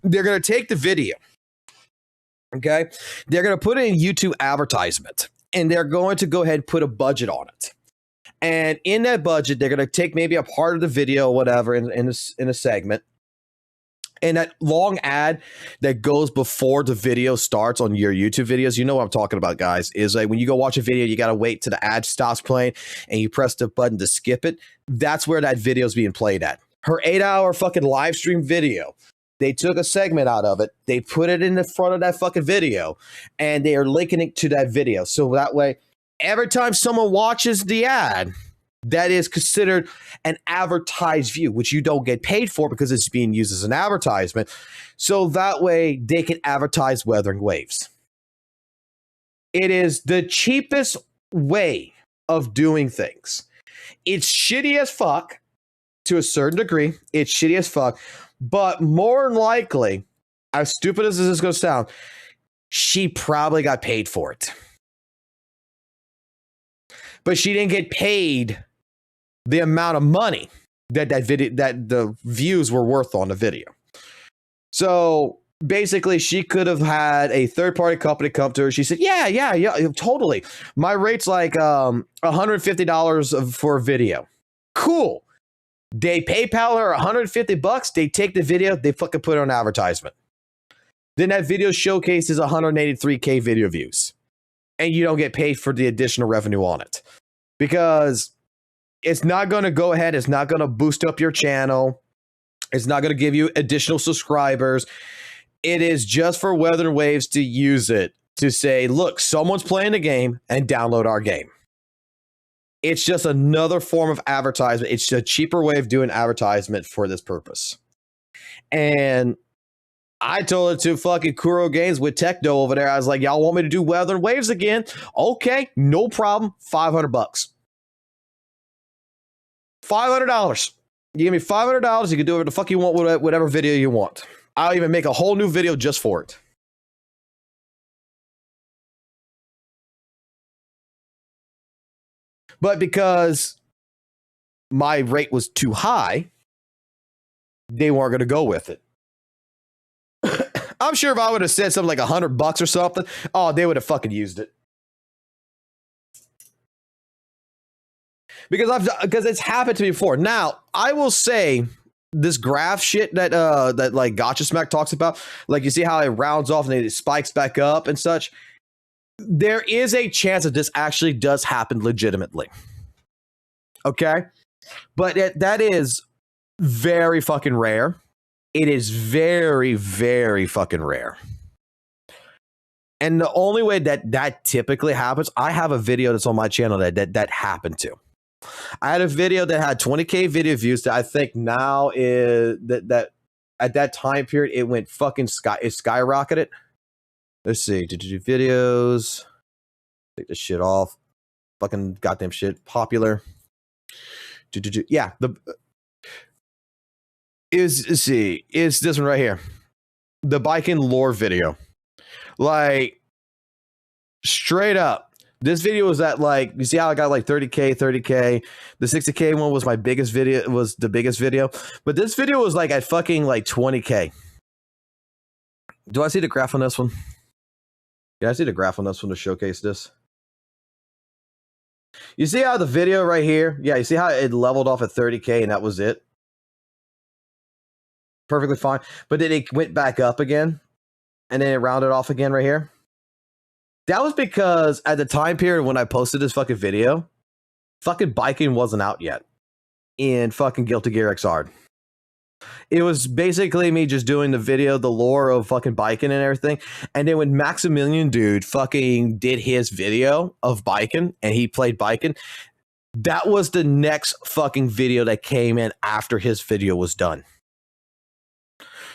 they're gonna take the video, okay? They're gonna put it in YouTube advertisement, and they're going to go ahead and put a budget on it. And in that budget, they're gonna take maybe a part of the video, whatever, in a segment. And that long ad that goes before the video starts on your YouTube videos, you know what I'm talking about, guys, is like when you go watch a video, you got to wait till the ad stops playing and you press the button to skip it. That's where that video is being played at. Her 8-hour fucking live stream video, they took a segment out of it. They put it in the front of that fucking video, and they are linking it to that video. So that way, every time someone watches the ad, that is considered an advertised view, which you don't get paid for because it's being used as an advertisement. So that way they can advertise Weathering Waves. It is the cheapest way of doing things. It's shitty as fuck to a certain degree. It's shitty as fuck. But more than likely, as stupid as this is going to sound, she probably got paid for it. But she didn't get paid the amount of money that the views were worth on the video. So basically, she could have had a third-party company come to her. She said, yeah, totally. My rate's like $150 for a video. Cool. They PayPal her $150. They take the video, they fucking put it on advertisement. Then that video showcases 183K video views. And you don't get paid for the additional revenue on it. Because it's not going to go ahead. It's not going to boost up your channel. It's not going to give you additional subscribers. It is just for Weather and Waves to use it to say, look, someone's playing the game and download our game. It's just another form of advertisement. It's a cheaper way of doing advertisement for this purpose. And I told it to fucking Kuro Games with Techno over there. I was like, y'all want me to do Weather and Waves again? Okay, no problem. $500. $500. You give me $500, you can do whatever the fuck you want with whatever video you want. I'll even make a whole new video just for it. But because my rate was too high, they weren't going to go with it. I'm sure if I would have said something like $100 or something, oh, they would have fucking used it. Because it's happened to me before. Now, I will say this graph shit that like Gotcha Smack talks about, like you see how it rounds off and it spikes back up and such. There is a chance that this actually does happen legitimately. Okay? But that is very fucking rare. It is very, very fucking rare. And the only way that typically happens, I have a video that's on my channel that happened to. I had a video that had 20K video views that I think now is that at that time period it went fucking it skyrocketed. Let's see, videos. Take this shit off. Fucking goddamn shit. Popular. Yeah, let's see, it's this one right here. The biking lore video. Like, straight up. This video was at like, you see how I got like 30K. The 60K one was my biggest video, it was the biggest video. But this video was like at fucking like 20K. Do I see the graph on this one? Yeah, I see the graph on this one to showcase this. You see how the video right here? Yeah, you see how it leveled off at 30K and that was it? Perfectly fine. But then it went back up again. And then it rounded off again right here. That was because at the time period when I posted this fucking video, fucking biking wasn't out yet in fucking Guilty Gear XR. It was basically me just doing the video, the lore of fucking biking and everything. And then when Maximilian dude fucking did his video of biking and he played biking, that was the next fucking video that came in after his video was done.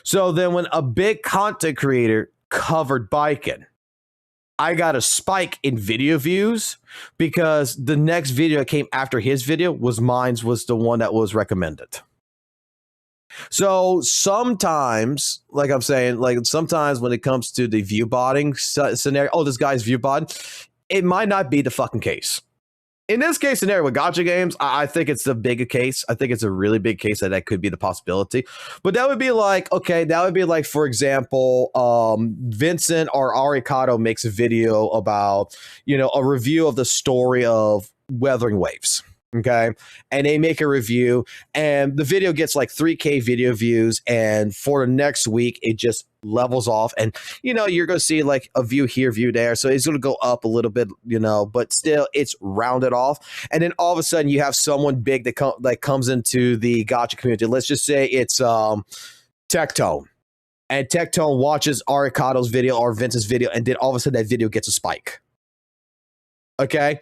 So then when a big content creator covered biking, I got a spike in video views because the next video that came after his video was the one that was recommended. So sometimes, like I'm saying, like sometimes when it comes to the view botting scenario, oh, this guy's view botting, it might not be the fucking case. In this case scenario with gacha games, I think it's a bigger case. I think it's a really big case that could be the possibility. But that would be like, okay, that would be like, for example, Vincent or Arikato makes a video about, you know, a review of the story of Weathering Waves. Okay. And they make a review and the video gets like 3K video views. And for the next week, it just levels off. And, you know, you're going to see like a view here, view there. So it's going to go up a little bit, you know, but still it's rounded off. And then all of a sudden you have someone big that comes into the gacha community. Let's just say it's Tectone. And Tectone watches Arikato's video or Vince's video. And then all of a sudden that video gets a spike. Okay.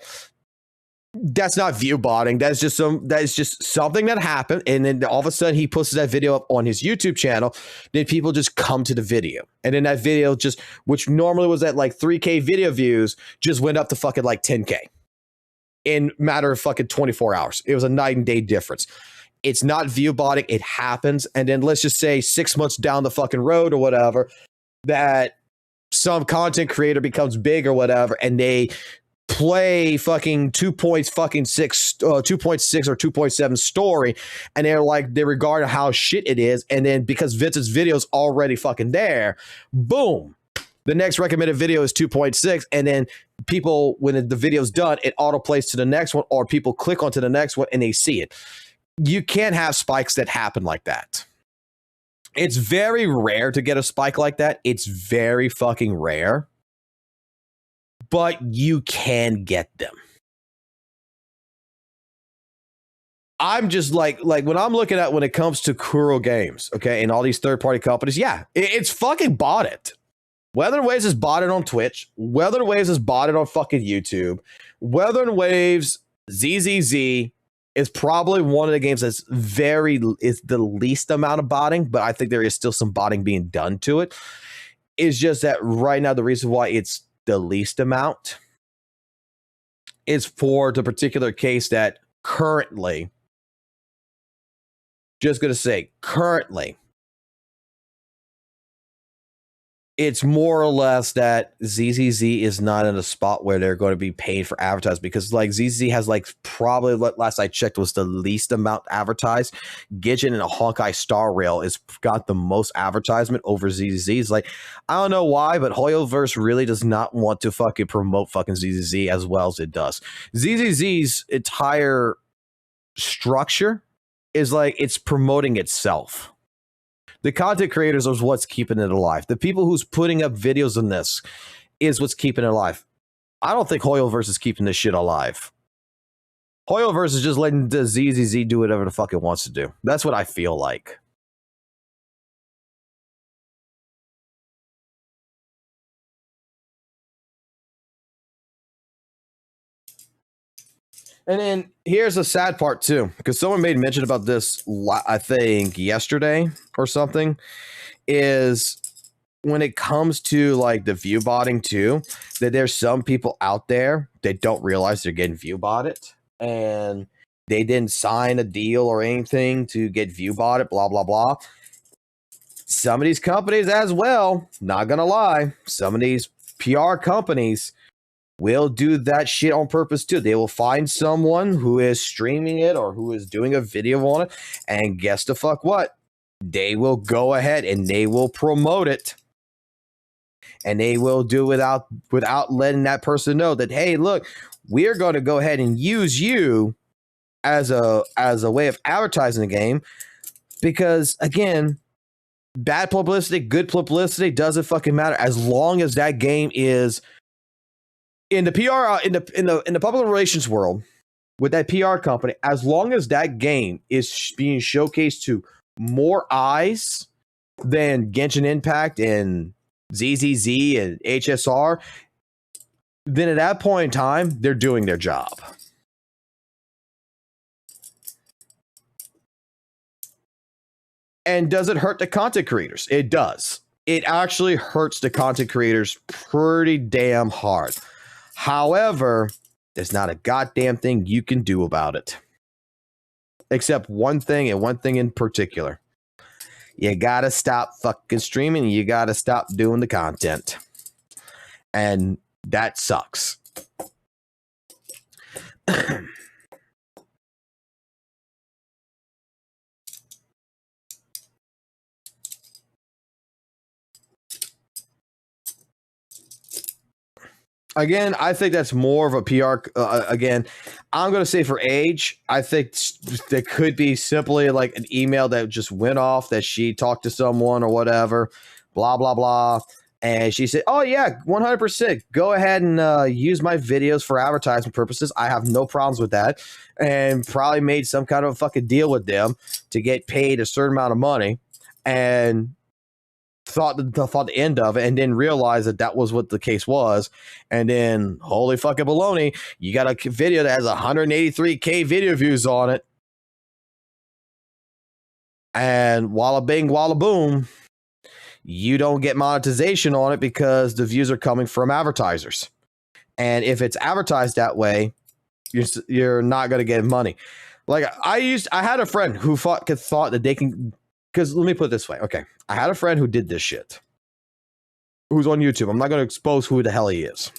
That's not view botting. That's just something that happened. And then all of a sudden he posts that video up on his YouTube channel. Then people just come to the video. And then that video just, which normally was at like 3K video views, just went up to fucking like 10K in matter of fucking 24 hours. It was a night and day difference. It's not view botting. It happens. And then let's just say 6 months down the fucking road or whatever, that some content creator becomes big or whatever, and they play fucking 2.6 or 2.7 story, and they regard how shit it is, and then because Vince's video is already fucking there, boom, the next recommended video is 2.6, and then people, when the video's done, it auto plays to the next one, or people click onto the next one and they see it. You can't have spikes that happen like that. It's very rare to get a spike like that. It's very fucking rare. But you can get them. I'm just like when I'm looking at when it comes to Kuro Games, okay, and all these third-party companies, yeah, it's fucking bought it. Weather and Waves is bought it on Twitch. Weather and Waves is bought it on fucking YouTube. Weather and Waves, ZZZ is probably one of the games is the least amount of botting, but I think there is still some botting being done to it. It's just that right now the reason why it's the least amount is for the particular case that currently just going to say currently, it's more or less that ZZZ is not in a spot where they're going to be paid for advertising, because like ZZZ has like probably, last I checked, was the least amount advertised. Gijin and a Honkai Star Rail is got the most advertisement over ZZZ. It's like, I don't know why, but Hoyoverse really does not want to fucking promote fucking ZZZ as well as it does. ZZZ's entire structure is like it's promoting itself. The content creators is what's keeping it alive. The people who's putting up videos on this is what's keeping it alive. I don't think Hoyoverse is keeping this shit alive. Hoyoverse is just letting the ZZZ do whatever the fuck it wants to do. That's what I feel like. And then here's the sad part too, because someone made mention about this, I think yesterday or something, is when it comes to like the view botting too, that there's some people out there that don't realize they're getting view botted and they didn't sign a deal or anything to get view botted, blah, blah, blah. Some of these companies as well, not gonna lie, some of these PR companies will do that shit on purpose too. They will find someone who is streaming it or who is doing a video on it, and guess the fuck what? They will go ahead and they will promote it. And they will do without letting that person know that, hey, look, we're going to go ahead and use you as a way of advertising the game, because again, bad publicity, good publicity doesn't fucking matter as long as that game is in the PR, in the public relations world, with that PR company. As long as that game is being showcased to more eyes than Genshin Impact and ZZZ and HSR, then at that point in time, they're doing their job. And does it hurt the content creators? It does. It actually hurts the content creators pretty damn hard. However, there's not a goddamn thing you can do about it. Except one thing, and one thing in particular. You gotta stop fucking streaming. You gotta stop doing the content. And that sucks. Again, I think that's more of a PR. Again, I'm going to say for age, I think there could be simply like an email that just went off that she talked to someone or whatever, blah, blah, blah. And she said, oh, yeah, 100%. Go ahead and use my videos for advertising purposes. I have no problems with that. And probably made some kind of a fucking deal with them to get paid a certain amount of money. And thought the end of it, and then realized that was what the case was. And then holy fucking baloney, you got a video that has 183k video views on it, and walla bing walla boom, you don't get monetization on it because the views are coming from advertisers. And if it's advertised that way, you're not going to get money. Like I had a friend who thought that they can, because let me put it this way. Okay, I had a friend who did this shit, who's on YouTube. I'm not going to expose who the hell he is,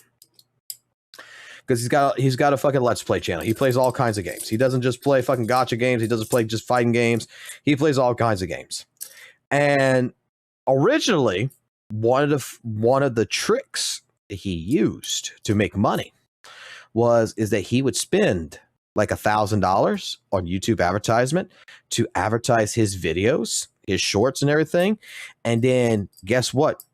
because he's got a fucking Let's Play channel. He plays all kinds of games. He doesn't just play fucking gacha games. He doesn't play just fighting games. He plays all kinds of games. And originally, one of the tricks that he used to make money is that he would spend like $1,000 on YouTube advertisement to advertise his videos, his shorts and everything. And then guess what?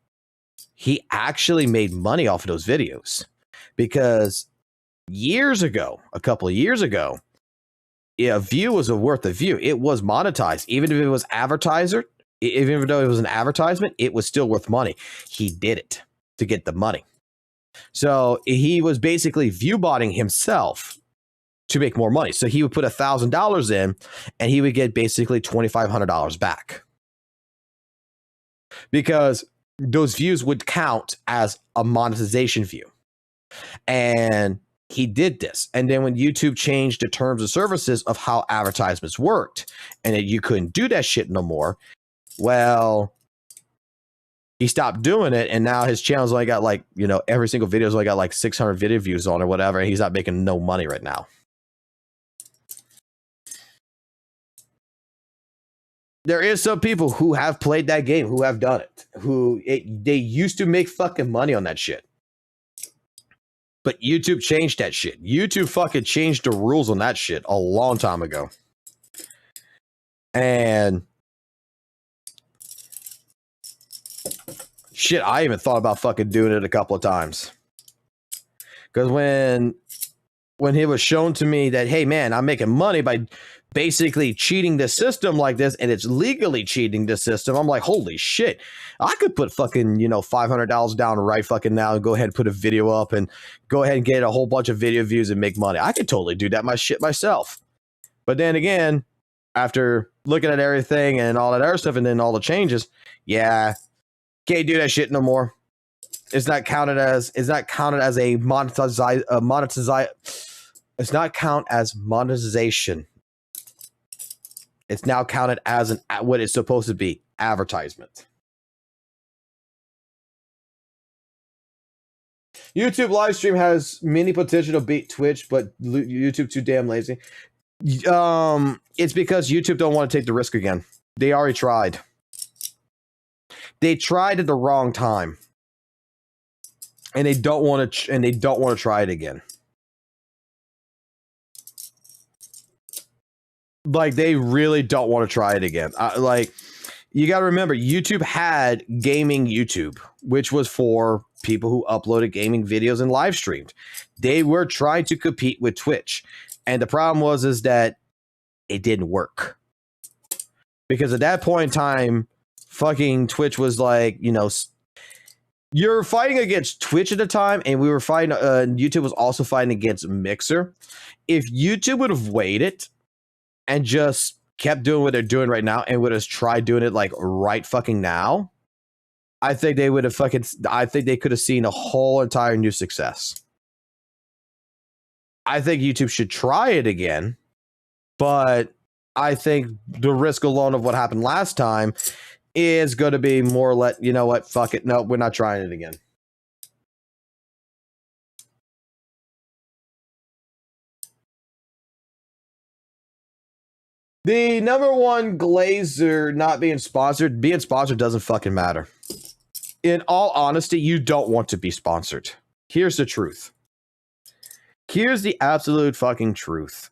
He actually made money off of those videos, because a couple of years ago, a view was worth a view. It was monetized. Even if it was even though it was an advertisement, it was still worth money. He did it to get the money. So he was basically view botting himself to make more money. So he would put $1,000 in and he would get basically $2,500 back, because those views would count as a monetization view. And he did this. And then when YouTube changed the terms of services of how advertisements worked and that you couldn't do that shit no more, well, he stopped doing it. And now his channel's only got like, you know, every single video's only got like 600 video views on or whatever. And he's not making no money right now. There is some people who have played that game, who have done it, they used to make fucking money on that shit. But YouTube changed that shit. YouTube fucking changed the rules on that shit a long time ago. And shit, I even thought about fucking doing it a couple of times. Because when it was shown to me that, hey man, I'm making money by basically cheating the system like this, and it's legally cheating the system, I'm like, holy shit, I could put fucking, you know, $500 down right fucking now and go ahead and put a video up and go ahead and get a whole bunch of video views and make money. I could totally do that myself. But then again, after looking at everything and all that other stuff and then all the changes, yeah, can't do that shit no more. It's not counted as a monetization. It's not count as monetization. It's now counted as what it's supposed to be, advertisement. YouTube live stream has many potential to beat Twitch, but YouTube too damn lazy. It's because YouTube don't want to take the risk again. They already tried. They tried at the wrong time, and they don't want to. And they don't want to try it again. Like, they really don't want to try it again. Like, you got to remember, YouTube had gaming YouTube, which was for people who uploaded gaming videos and live streamed. They were trying to compete with Twitch. And the problem is that it didn't work. Because at that point in time, fucking Twitch was like, you know, you're fighting against Twitch at the time, and we were fighting, YouTube was also fighting against Mixer. If YouTube would have waited and just kept doing what they're doing right now and would have tried doing it like right fucking now, I think they would have I think they could have seen a whole entire new success. I think YouTube should try it again, but I think the risk alone of what happened last time is going to be more you know what, fuck it. No, we're not trying it again. The number one Glazer not being sponsored doesn't fucking matter. In all honesty, you don't want to be sponsored. Here's the truth. Here's the absolute fucking truth.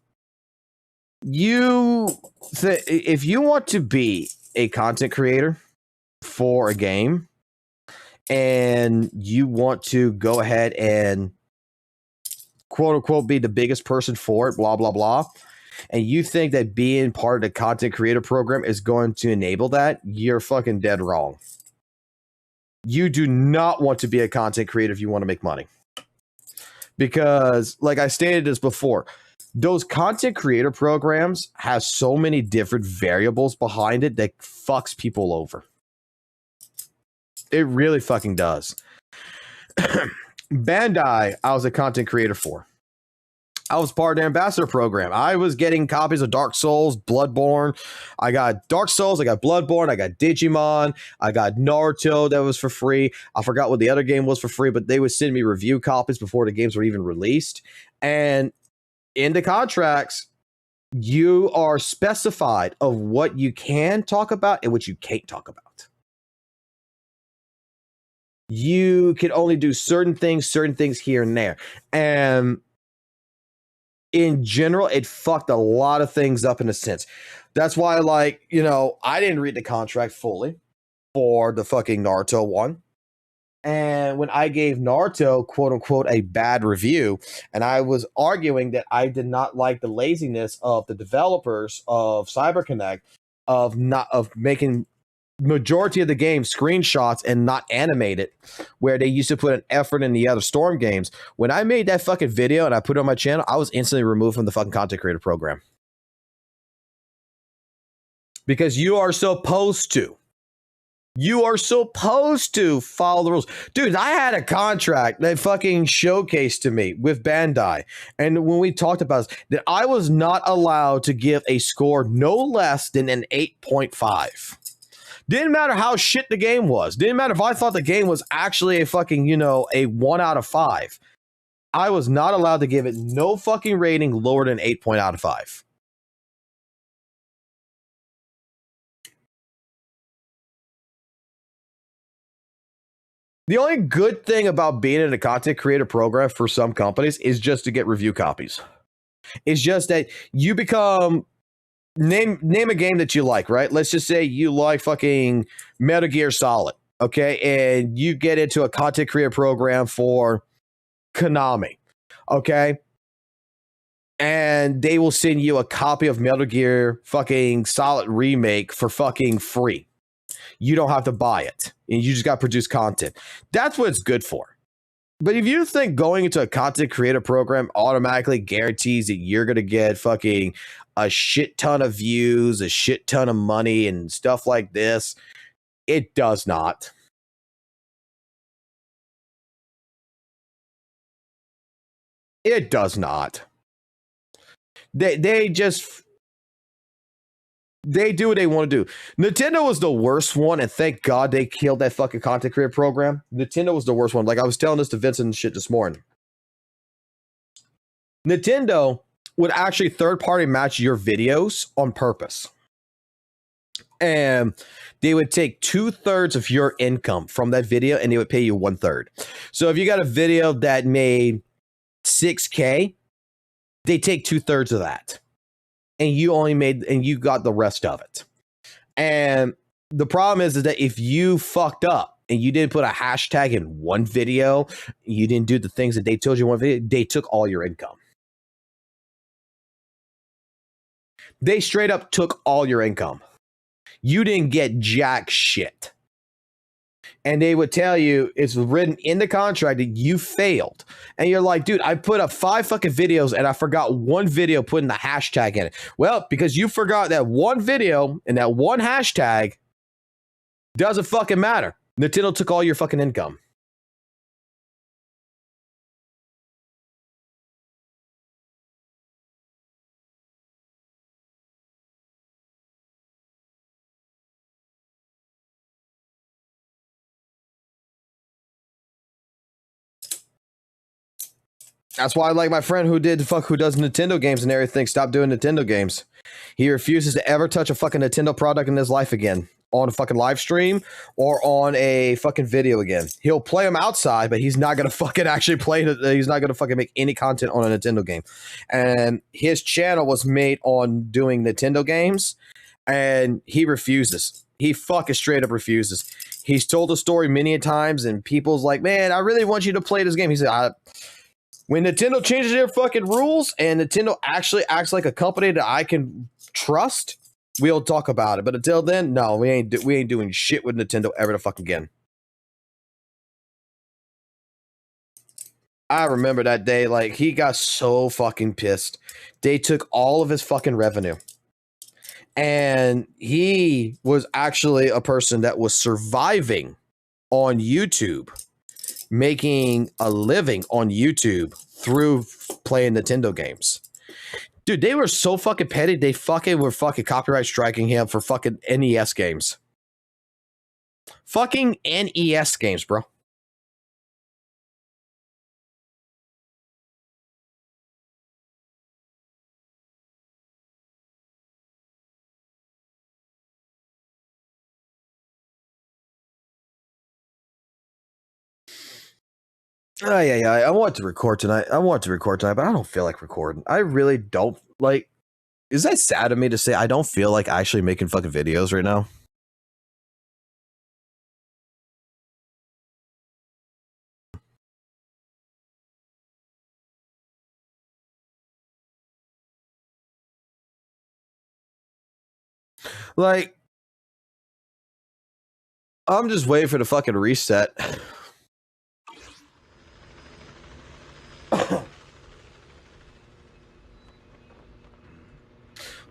If you want to be a content creator for a game and you want to go ahead and quote unquote be the biggest person for it, blah, blah, blah, and you think that being part of the content creator program is going to enable that, you're fucking dead wrong. You do not want to be a content creator if you want to make money. Because, like I stated this before, those content creator programs have so many different variables behind it that fucks people over. It really fucking does. Bandai, I was a content creator for. I was part of the ambassador program. I was getting copies of Dark Souls, Bloodborne. I got Dark Souls, I got Bloodborne, I got Digimon, I got Naruto that was for free. I forgot what the other game was for free, but they would send me review copies before the games were even released. And in the contracts, you are specified of what you can talk about and what you can't talk about. You can only do certain things here and there. And in general, it fucked a lot of things up in a sense. That's why, like, you know, I didn't read the contract fully for the fucking Naruto one. And when I gave Naruto, quote unquote, a bad review, and I was arguing that I did not like the laziness of the developers of CyberConnect of making majority of the game screenshots and not animate it, where they used to put an effort in the other Storm games. When I made that fucking video and I put it on my channel, I was instantly removed from the fucking content creator program. Because you are supposed to You are supposed to follow the rules. Dude, I had a contract that fucking showcased to me with Bandai. And when we talked about this, that I was not allowed to give a score no less than an 8.5. Didn't matter how shit the game was. Didn't matter if I thought the game was actually a fucking, you know, a 1 out of 5. I was not allowed to give it no fucking rating lower than 8 out of 5. The only good thing about being in a content creator program for some companies is just to get review copies. It's just that you become name a game that you like, right? Let's just say you like fucking Metal Gear Solid, okay? And you get into a content creator program for Konami, okay? And they will send you a copy of Metal Gear fucking Solid Remake for fucking free. You don't have to buy it. And you just got to produce content. That's what it's good for. But if you think going into a content creator program automatically guarantees that you're going to get fucking a shit ton of views, a shit ton of money, and stuff like this, it does not. It does not. They just... They do what they want to do. Nintendo was the worst one, and thank God they killed that fucking content creator program. Nintendo was the worst one. Like, I was telling this to Vincent and shit this morning. Nintendo would actually third-party match your videos on purpose. And they would take 2/3 of your income from that video, and they would pay you 1/3. So if you got a video that made $6K, they take 2/3 of that. And you got the rest of it. And the problem is that if you fucked up and you didn't put a hashtag in one video, you didn't do the things that they told you in one video, they took all your income. They straight up took all your income. You didn't get jack shit. And they would tell you, it's written in the contract that you failed. And you're like, dude, I put up 5 fucking videos and I forgot one video putting the hashtag in it. Well, because you forgot that one video and that one hashtag, doesn't fucking matter. Nintendo took all your fucking income. That's why, like, my friend who does Nintendo games and everything, stopped doing Nintendo games. He refuses to ever touch a fucking Nintendo product in his life again, on a fucking live stream or on a fucking video again. He'll play them outside, but he's not gonna fucking actually play. He's not gonna fucking make any content on a Nintendo game. And his channel was made on doing Nintendo games, and he refuses. He fucking straight up refuses. He's told the story many times, and people's like, "Man, I really want you to play this game." He said, when Nintendo changes their fucking rules and Nintendo actually acts like a company that I can trust, we'll talk about it. But until then, no, we ain't doing shit with Nintendo ever the fuck again. I remember that day, like, he got so fucking pissed. They took all of his fucking revenue. And he was actually a person that was surviving on YouTube, making a living on YouTube through playing Nintendo games. Dude, they were so fucking petty. They fucking were fucking copyright striking him for fucking NES games. Fucking NES games, bro. Oh, yeah. I want to record tonight. But I don't feel like recording. I really don't. Like, is that sad of me to say I don't feel like actually making fucking videos right now? Like, I'm just waiting for the fucking reset.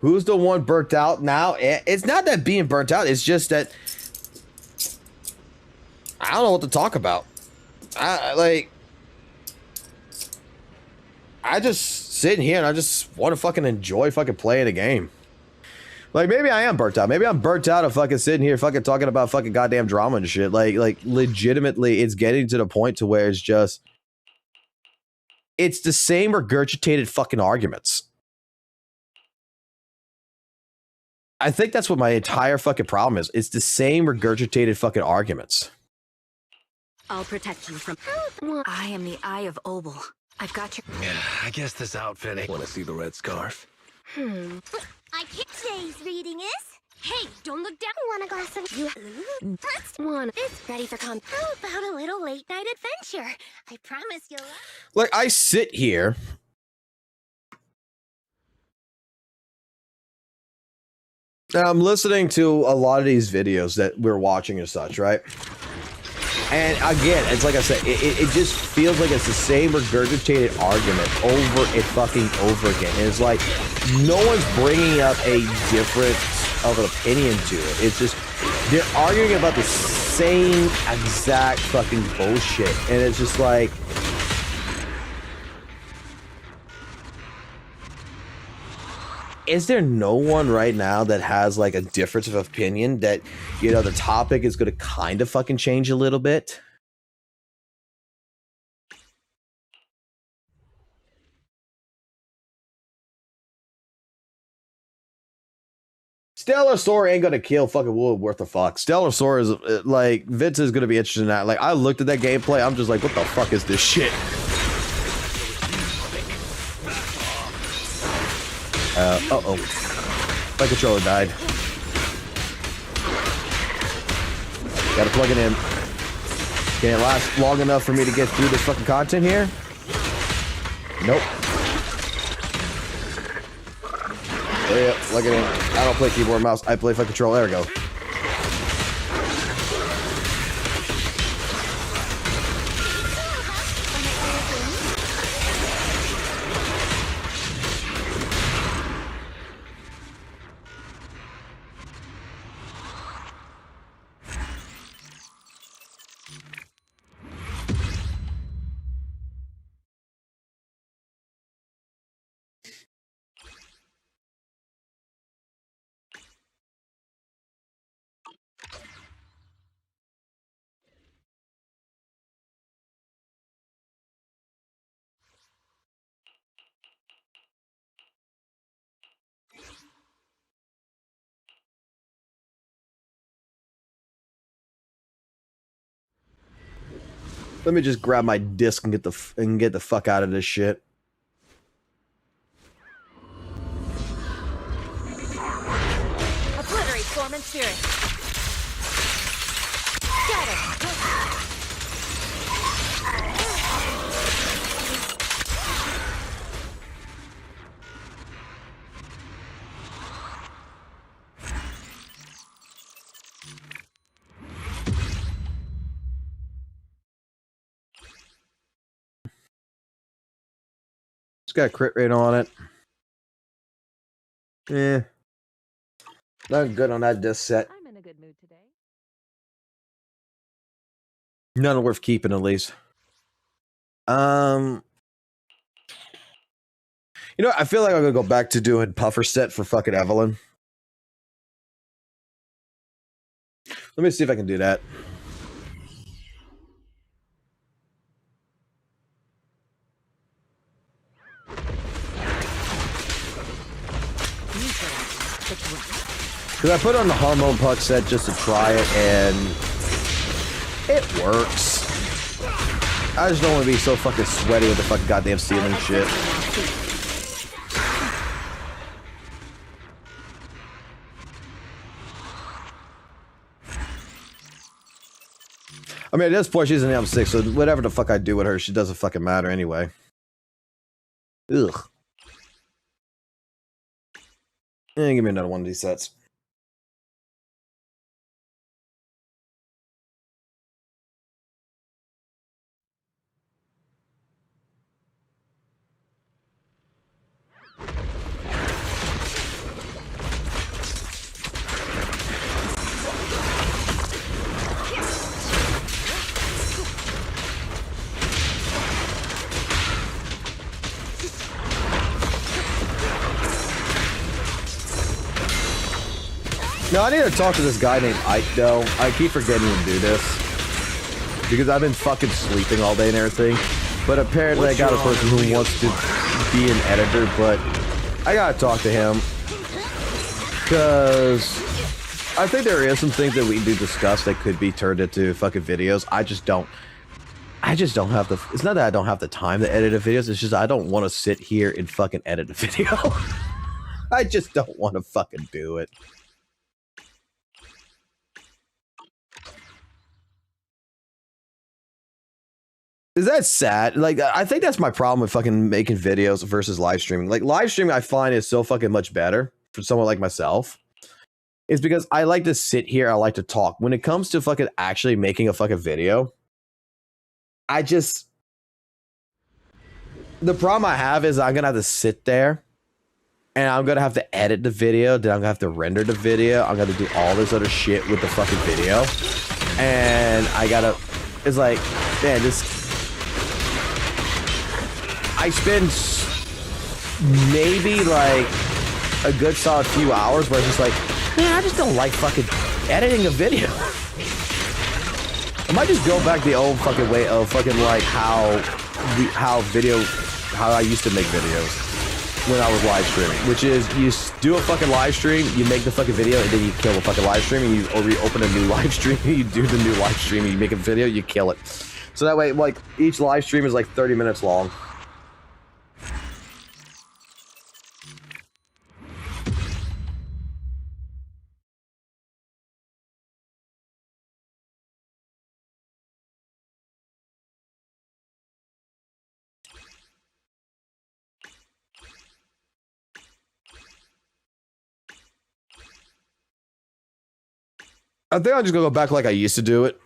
Who's the one burnt out now? It's not that being burnt out. It's just that I don't know what to talk about. I just sitting here and I just want to fucking enjoy fucking playing a game. Like, maybe I am burnt out. Maybe I'm burnt out of fucking sitting here fucking talking about fucking goddamn drama and shit. Like legitimately, it's getting to the point to where it's just, it's the same regurgitated fucking arguments. I think that's what my entire fucking problem is. It's the same regurgitated fucking arguments. I'll protect you from. I am the Eye of Obel. I've got your. Yeah, I guess this outfit ain't. Want to see the red scarf? I can't. Today's reading is. Hey, don't look down. Want a glass of you? Let's one. It's ready for How about a little late night adventure? I promise you'll. Like, I sit here. And I'm listening to a lot of these videos that we're watching and such, right? And again, it's like I said, it just feels like it's the same regurgitated argument over and fucking over again. And it's like, no one's bringing up a difference of an opinion to it. It's just, they're arguing about the same exact fucking bullshit. And it's just like, is there no one right now that has like a difference of opinion that, you know, the topic is going to kind of fucking change a little bit? Stellar Story ain't gonna kill fucking WUWA worth a fuck. Stellar Story is like, Vince is gonna be interested in that. Like, I looked at that gameplay, I'm just like, what the fuck is this shit? Uh-oh. My controller died. Gotta plug it in. Can it last long enough for me to get through this fucking content here? Nope. There you go. Plug it in. I don't play keyboard and mouse. I play fucking controller. There we go. Let me just grab my disc and get the fuck out of this shit. Obliterate form and spirit. Scatter. Got a crit rate on it. Yeah. Nothing good on that disc set. I'm in a good mood today. None worth keeping, at least. You know, I feel like I'm gonna go back to doing puffer set for fucking Evelyn. Let me see if I can do that. Because I put on the hormone puck set just to try it, and it works. I just don't want to be so fucking sweaty with the fucking goddamn ceiling shit. I mean, at this point, she's in the M6, so whatever the fuck I do with her, she doesn't fucking matter anyway. Ugh. Give me another one of these sets. No, I need to talk to this guy named Ike, though. I keep forgetting to do this. Because I've been fucking sleeping all day and everything. But apparently I got a person who wants to be an editor, but I gotta talk to him. Because I think there is some things that we do discuss that could be turned into fucking videos. I just don't have the, it's not that I don't have the time to edit the videos, it's just I don't want to sit here and fucking edit a video. I just don't want to fucking do it. Is that sad? Like, I think that's my problem with fucking making videos versus live streaming. Like, live streaming I find is so fucking much better for someone like myself. It's because I like to sit here, I like to talk. When it comes to fucking actually making a fucking video, the problem I have is I'm gonna have to sit there and I'm gonna have to edit the video, then I'm gonna have to render the video, I'm gonna do all this other shit with the fucking video. And it's like, man, I spend maybe like a good solid few hours where it's just like, man, I just don't like fucking editing a video. I might just go back the old fucking way of fucking like how I used to make videos when I was live streaming, which is you do a fucking live stream, you make the fucking video, and then you kill the fucking live stream, and you open a new live stream, you do the new live stream, and you make a video, you kill it. So that way, like, each live stream is like 30 minutes long. I think I'm just gonna go back like I used to do it.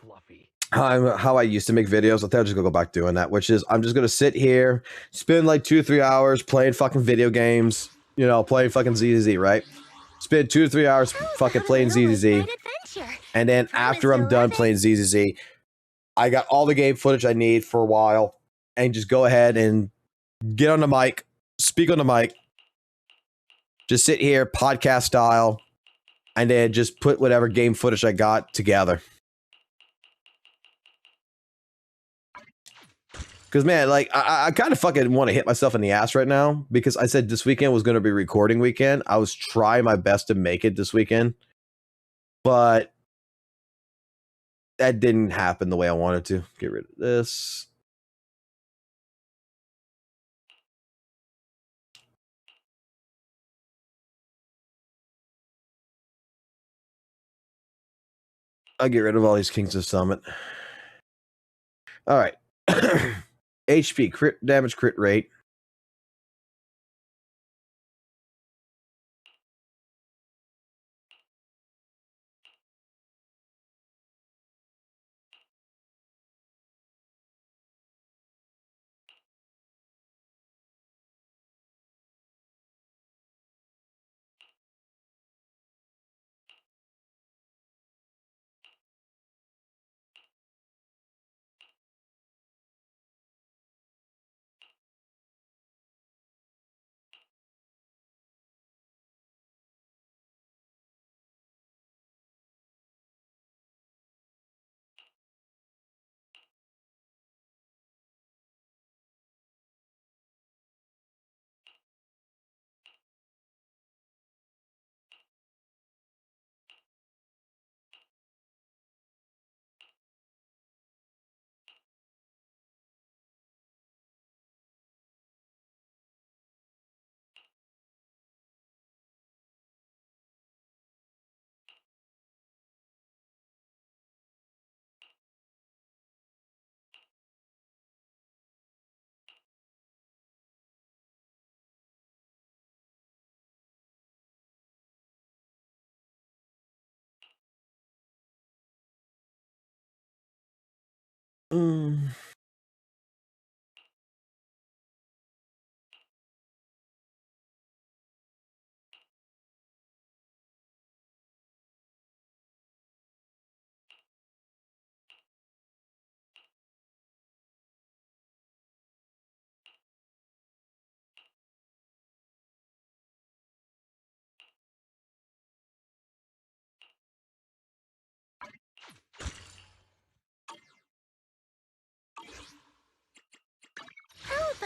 How I used to make videos. I think I'm just gonna go back doing that, which is I'm just gonna sit here, spend like 2 or 3 hours playing fucking video games, you know, playing fucking ZZZ, right? Spend 2 to 3 hours fucking playing ZZZ. And then after I'm done playing ZZZ, I got all the game footage I need for a while, and just go ahead and get on the mic, speak on the mic, just sit here, podcast style, and then just put whatever game footage I got together. Because, man, like, I kind of fucking want to hit myself in the ass right now because I said this weekend was going to be recording weekend. I was trying my best to make it this weekend, but that didn't happen the way I wanted to. Get rid of this. I'll get rid of all these Kings of Summit. All right. HP, crit damage, crit rate.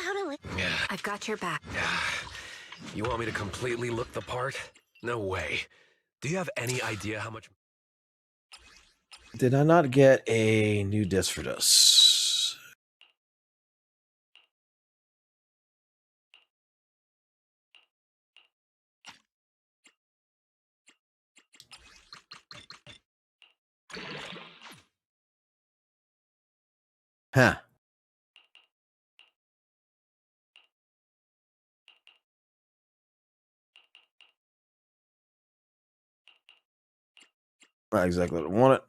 about it? Yeah, I've got your back. yeah. You want me to completely look the part? No way. Do you have any idea how much... Did I not get a new disc for this? Huh. Not exactly what I wanted.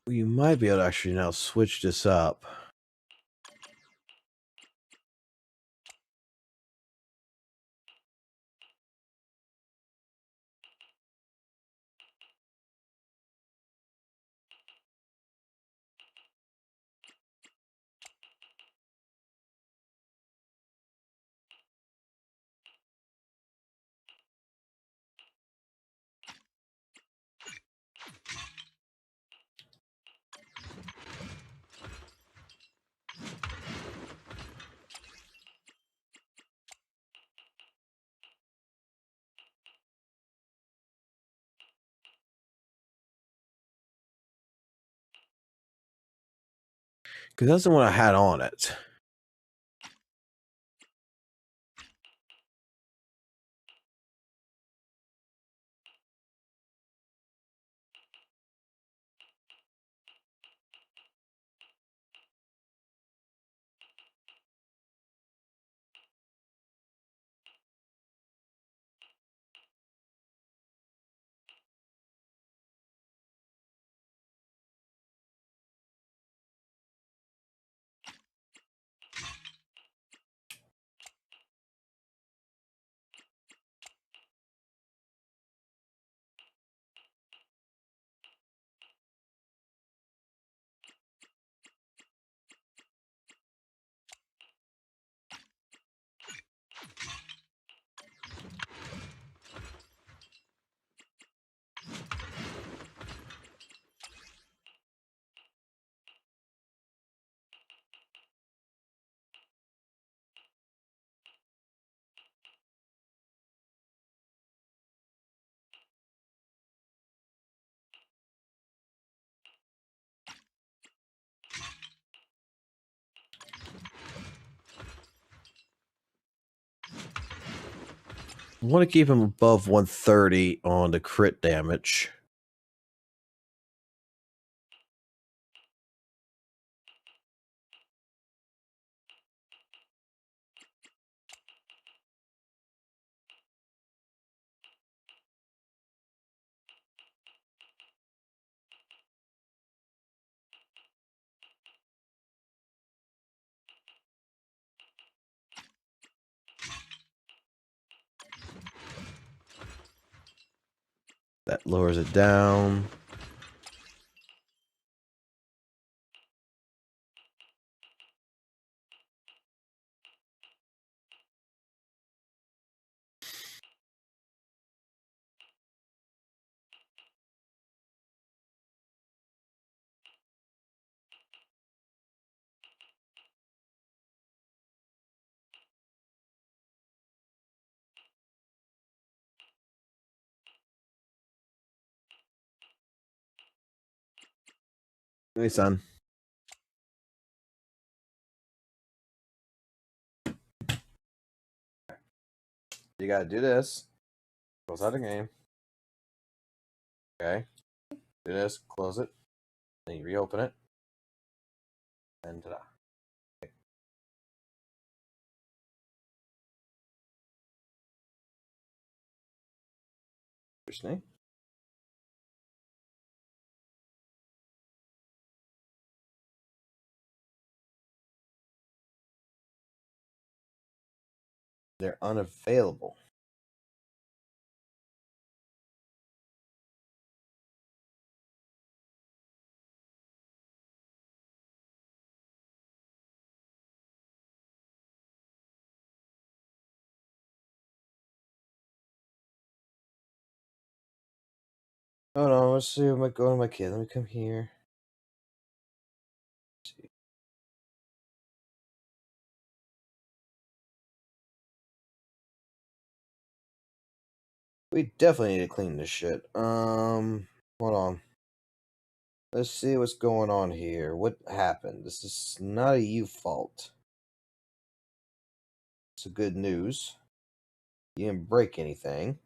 We might be able to actually now switch this up. Because that's the one I had on it. I want to keep him above 130 on the crit damage. That lowers it down. Hey, son. You gotta do this. Close out the game. Okay. Do this. Close it. Then you reopen it. And ta-da. Interesting. They're unavailable. Hold on, let's see. I'm going to my kid. Let me come here. We definitely need to clean this shit. Hold on. Let's see what's going on here. What happened? This is not a you fault. It's a good news. You didn't break anything.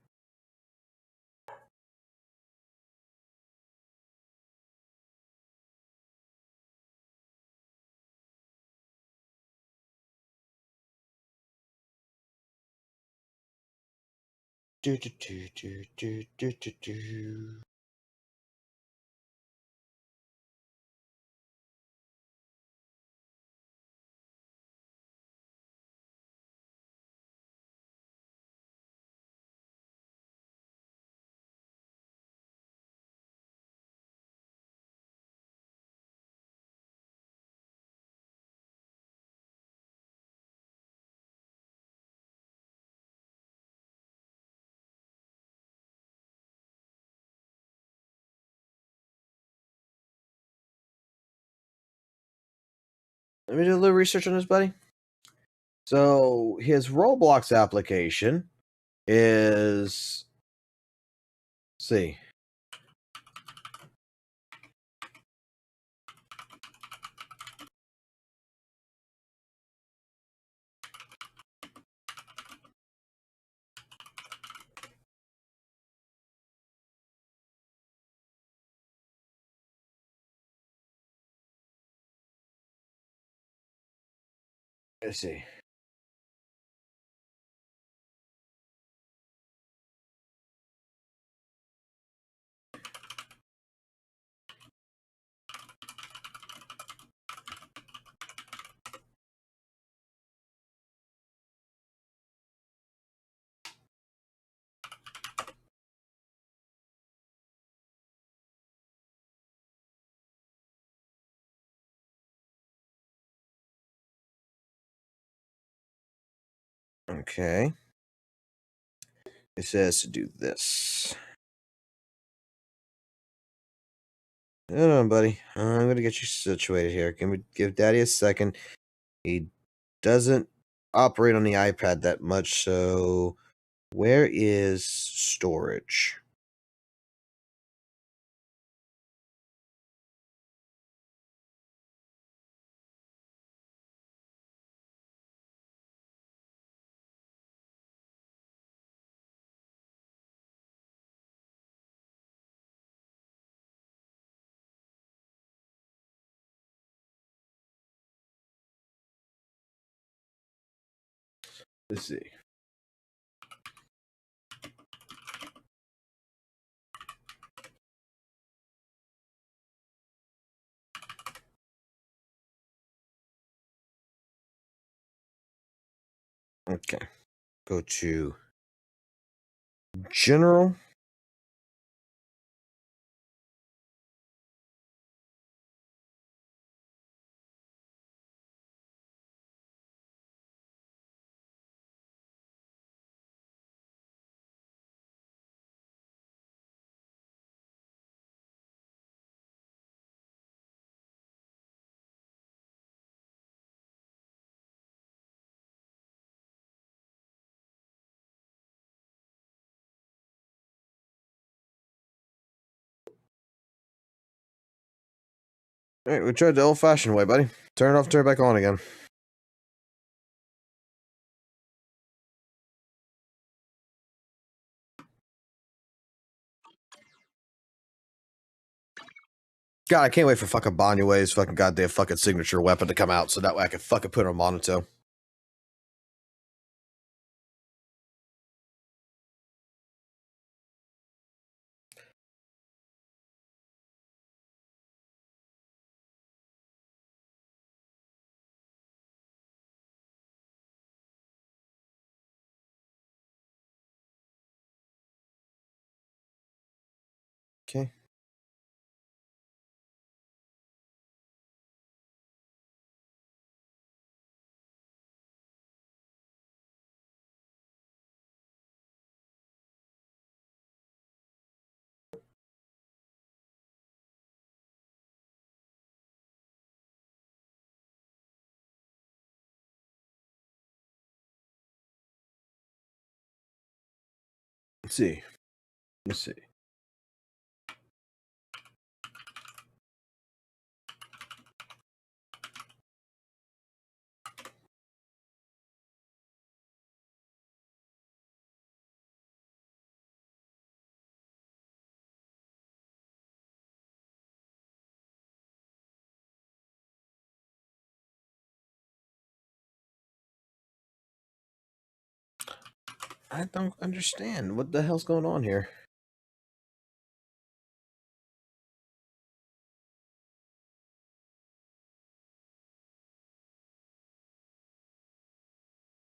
Do, do, do, do, do, do, do, do. Let me do a little research on this, buddy. So his Roblox application is, let's see. Let's see. Okay. It says to do this. Hold on, buddy. I'm gonna get you situated here. Can we give Daddy a second? He doesn't operate on the iPad that much, so where is storage? Let's see. Okay. Go to General. All right, we tried the old-fashioned way, buddy. Turn it off, turn it back on again. God, I can't wait for fucking Banyue's fucking goddamn fucking signature weapon to come out so that way I can fucking put it on Manato. Okay. Let's see. Let's see. I don't understand. What the hell's going on here?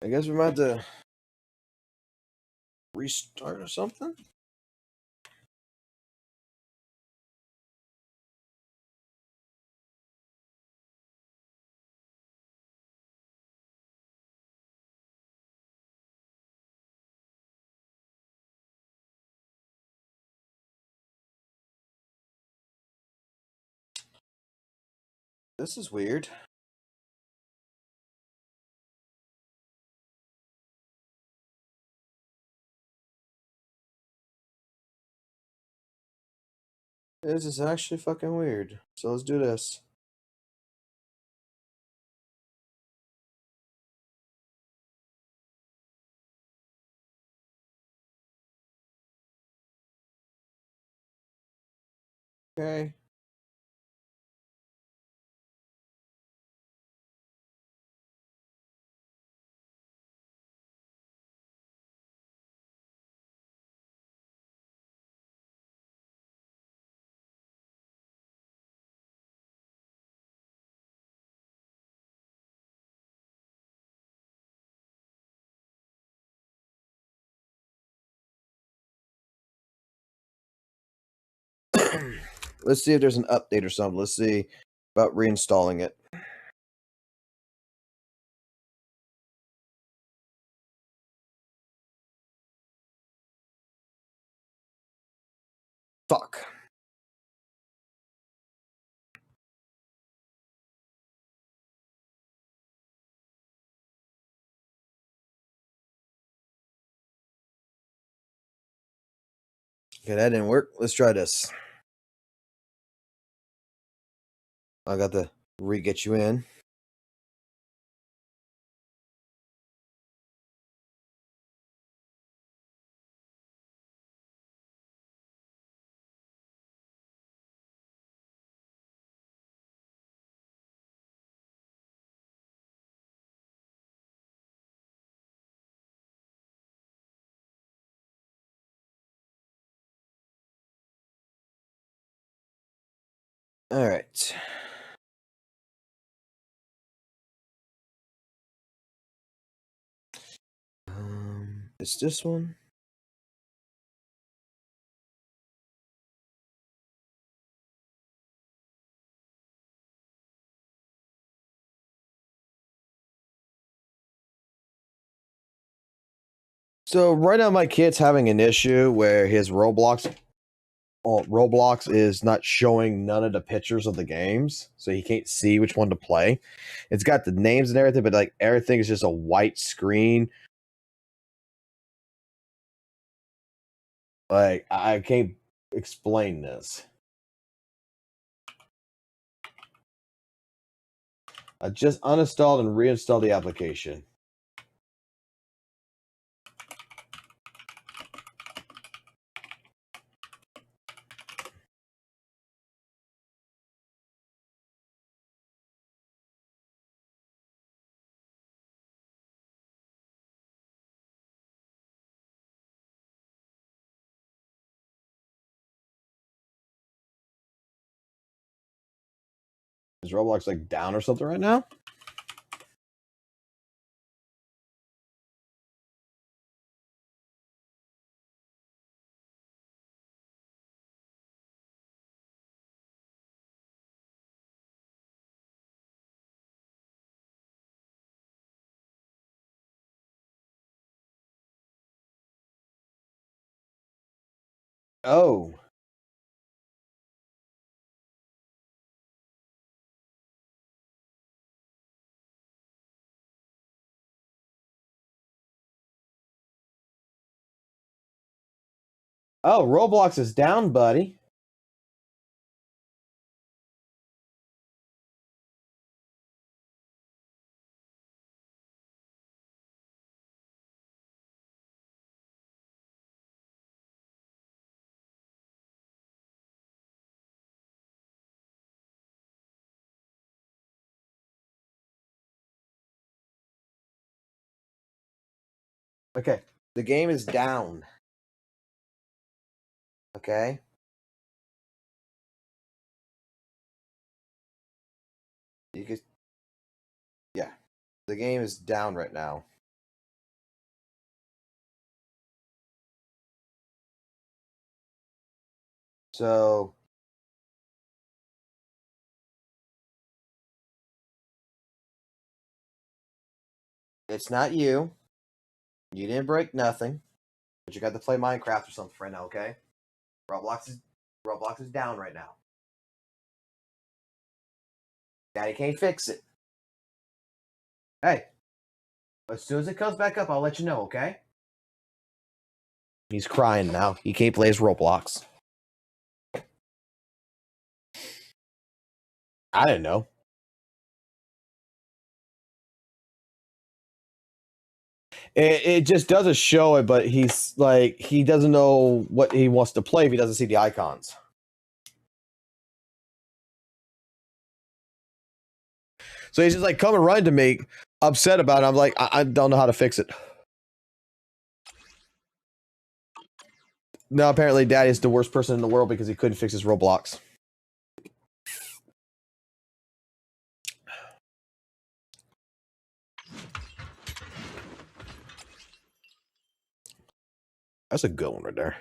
I guess we're about to restart or something? This is weird. This is actually fucking weird. So let's do this. Okay. Let's see if there's an update or something. Let's see about reinstalling it. Fuck. Okay, that didn't work. Let's try this. I got to re-get you in. All right. It's this one. So right now my kid's having an issue where his Roblox is not showing none of the pictures of the games, so he can't see which one to play. It's got the names and everything, but like everything is just a white screen. Like I can't explain this. I just uninstalled and reinstalled the application. Is Roblox like down or something right now? Oh. Oh, Roblox is down, buddy. Okay, the game is down. Okay. You can, yeah, the game is down right now. So it's not you. You didn't break nothing, but you got to play Minecraft or something right now. Okay. Roblox is down right now. Daddy can't fix it. Hey, as soon as it comes back up, I'll let you know, okay? He's crying now. He can't play his Roblox. I didn't know. It just doesn't show it, but he's like, he doesn't know what he wants to play if he doesn't see the icons. So he's just like coming running to me, upset about it. I'm like, I don't know how to fix it. No, apparently Daddy is the worst person in the world because he couldn't fix his Roblox. That's a good one right there.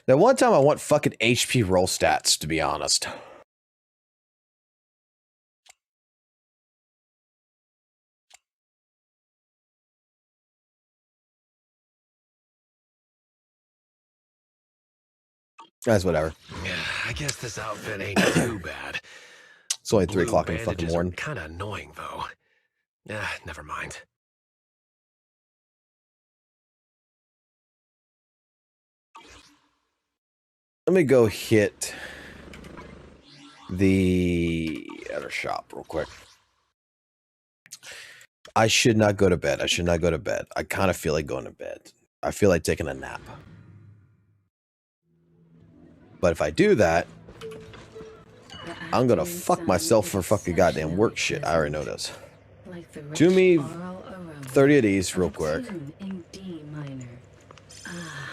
That one time I want fucking HP roll stats, to be honest. That's whatever. Yeah, I guess this outfit ain't too bad. It's only 3 o'clock in the fucking morning. Kind of annoying, though. Never mind. Let me go hit the other shop real quick. I should not go to bed. I should not go to bed. I kind of feel like going to bed. I feel like taking a nap. But if I do that, I'm going to fuck myself for fucking goddamn work shit. I already know this. Do me 30 of these real quick. In D minor. Ah,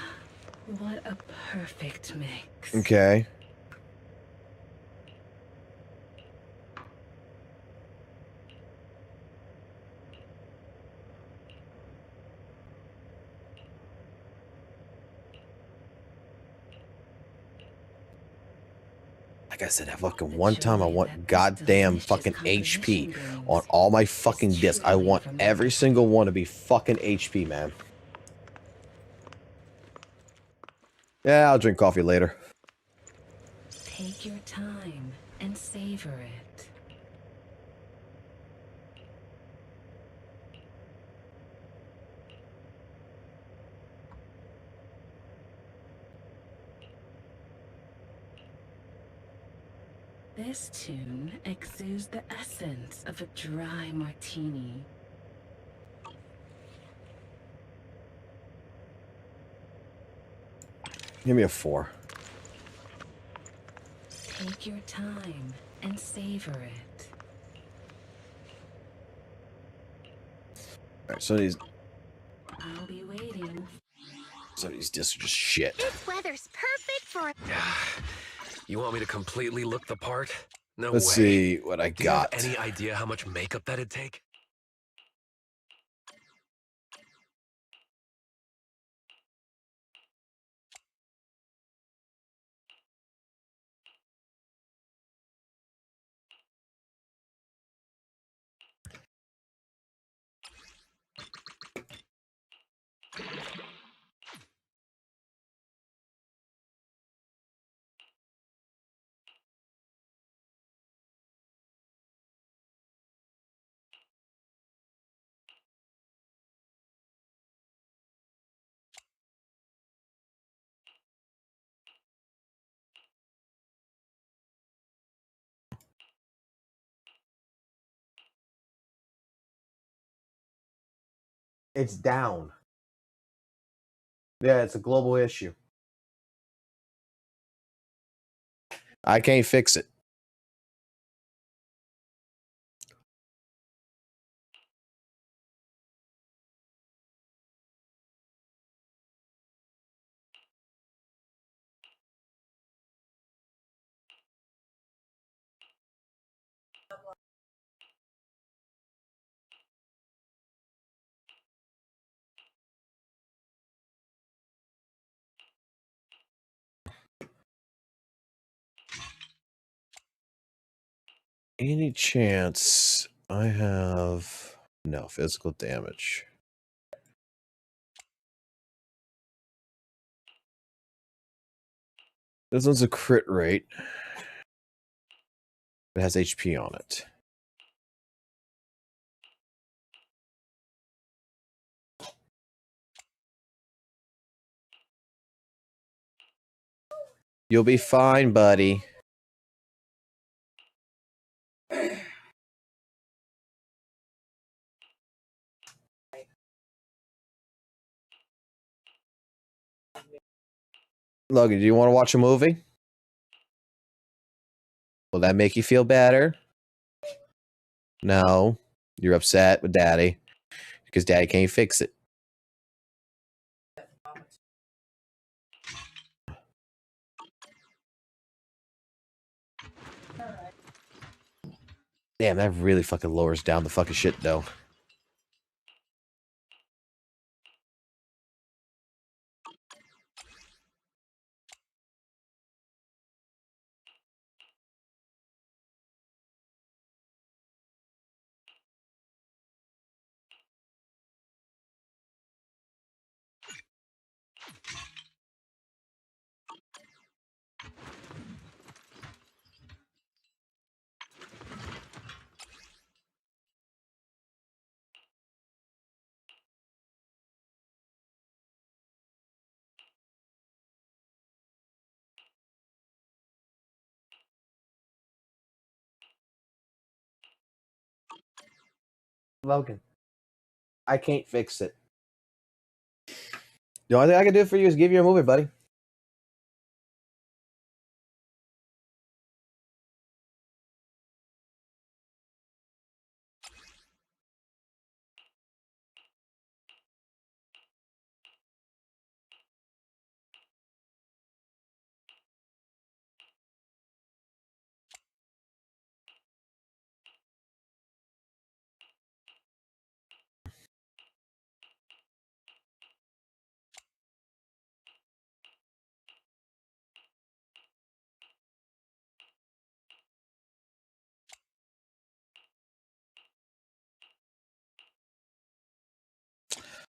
what a perfect mix. Okay. Like I said, that fucking one time I want goddamn fucking HP on all my fucking discs. I want every single one to be fucking HP, man. Yeah, I'll drink coffee later. Take your time and savor it. This tune exudes the essence of a dry martini. Give me a 4. Take your time and savor it. All right, so these I'll be waiting. discs are just shit. This weather's perfect for You want me to completely look the part? No Let's way. see what I Do you have got. any idea how much makeup that'd take? It's down. Yeah, it's a global issue. I can't fix it. Any chance I have no physical damage? This one's a crit rate. It has HP on it. You'll be fine, buddy. Logan, do you want to watch a movie? Will that make you feel better? No. You're upset with Daddy because Daddy can't fix it. Damn, that really fucking lowers down the fucking shit, though. Logan, I can't fix it. The only thing I can do for you is give you a movie, buddy.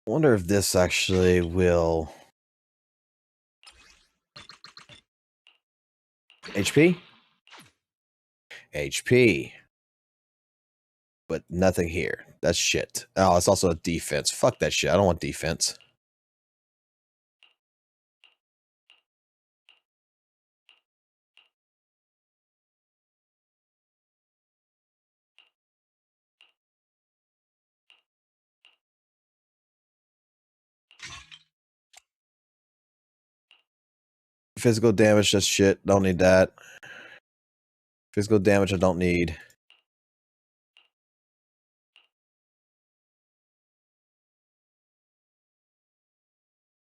I wonder if this actually will... HP? HP. But nothing here. That's shit. Oh, it's also a defense. Fuck that shit. I don't want defense. Physical damage, just shit. Don't need that. Physical damage, I don't need.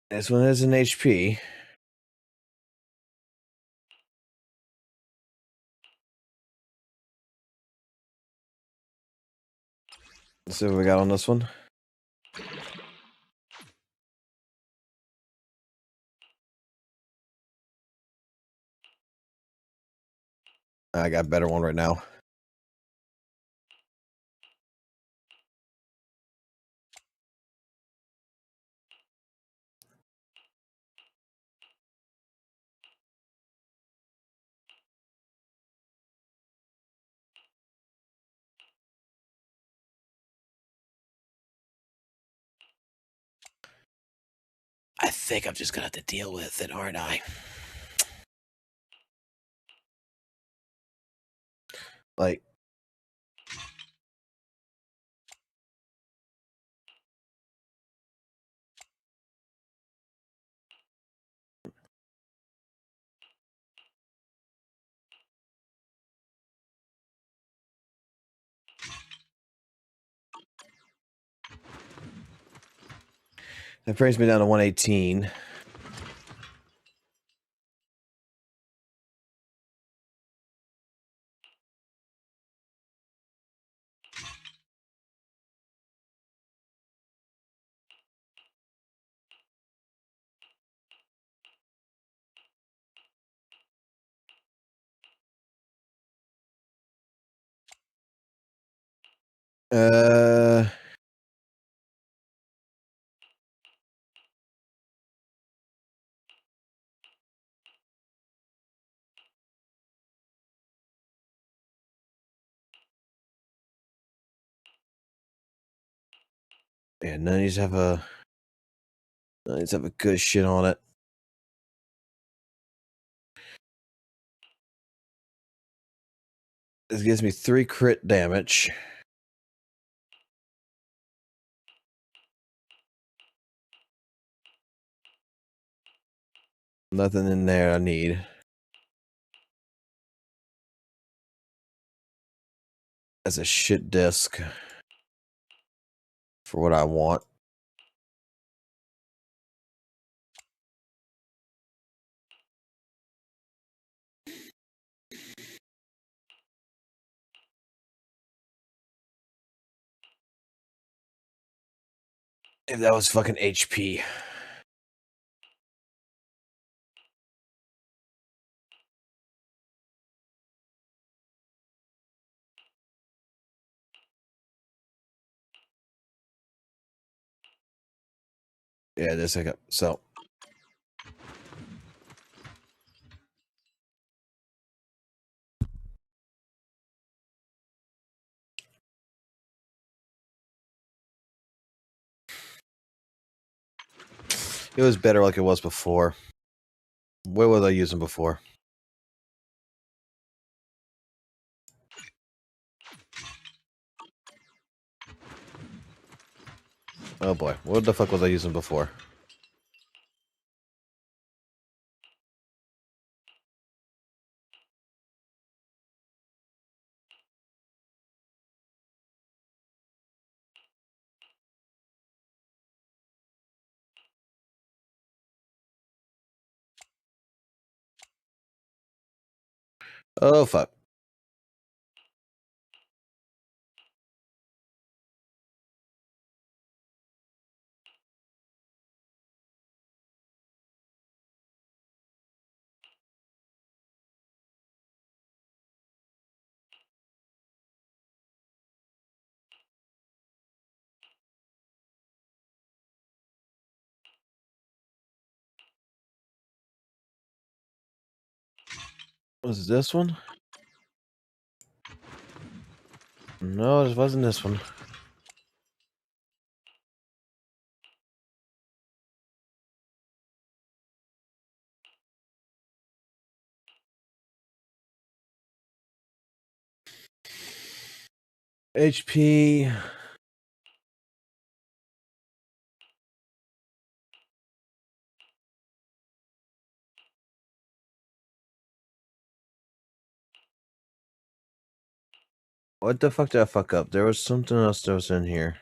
This one is an HP. Let's see what we got on this one. I got a better one right now. I think I'm just gonna have to deal with it, aren't I? Like, that brings me down to 118. Uh, yeah, none of these have a good shit on it. This gives me 3 crit damage. Nothing in there I need. That's a shit disc for what I want. If that was fucking HP. Yeah, this I got. So it was better like it was before. What was I using before? Oh boy, what the fuck was I using before? Oh fuck. Was this one? No, it wasn't this one. HP. What the fuck did I fuck up? There was something else that was in here.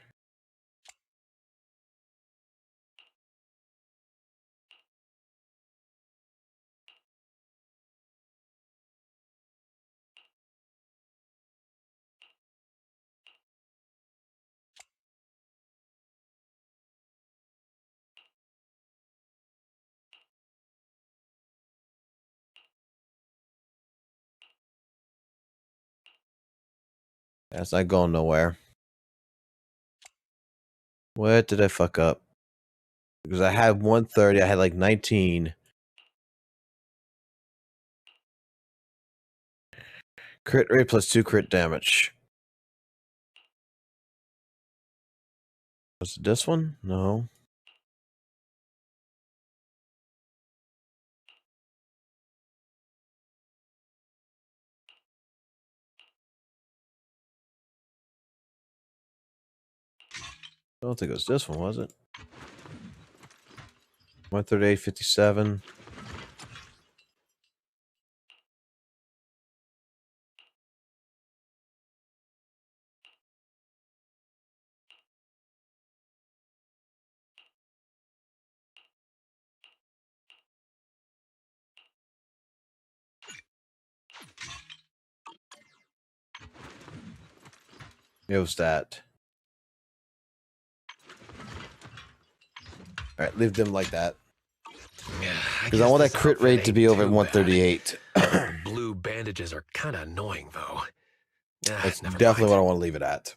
That's not going nowhere. What did I fuck up? Because I had 130, I had like 19. Crit rate plus 2 crit damage. Was it this one? No. I don't think it was this one, was it? 138, 57. It was that. Alright, leave them like that. Because I want that crit rate to be over at 138. Blue bandages are kind of annoying, though. That's Never definitely mind. what I want to leave it at.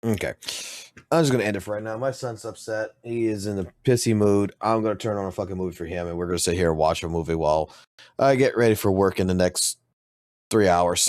Okay. I'm just going to end it for right now. My son's upset. He is in a pissy mood. I'm going to turn on a fucking movie for him, and we're going to sit here and watch a movie while I get ready for work in the next 3 hours.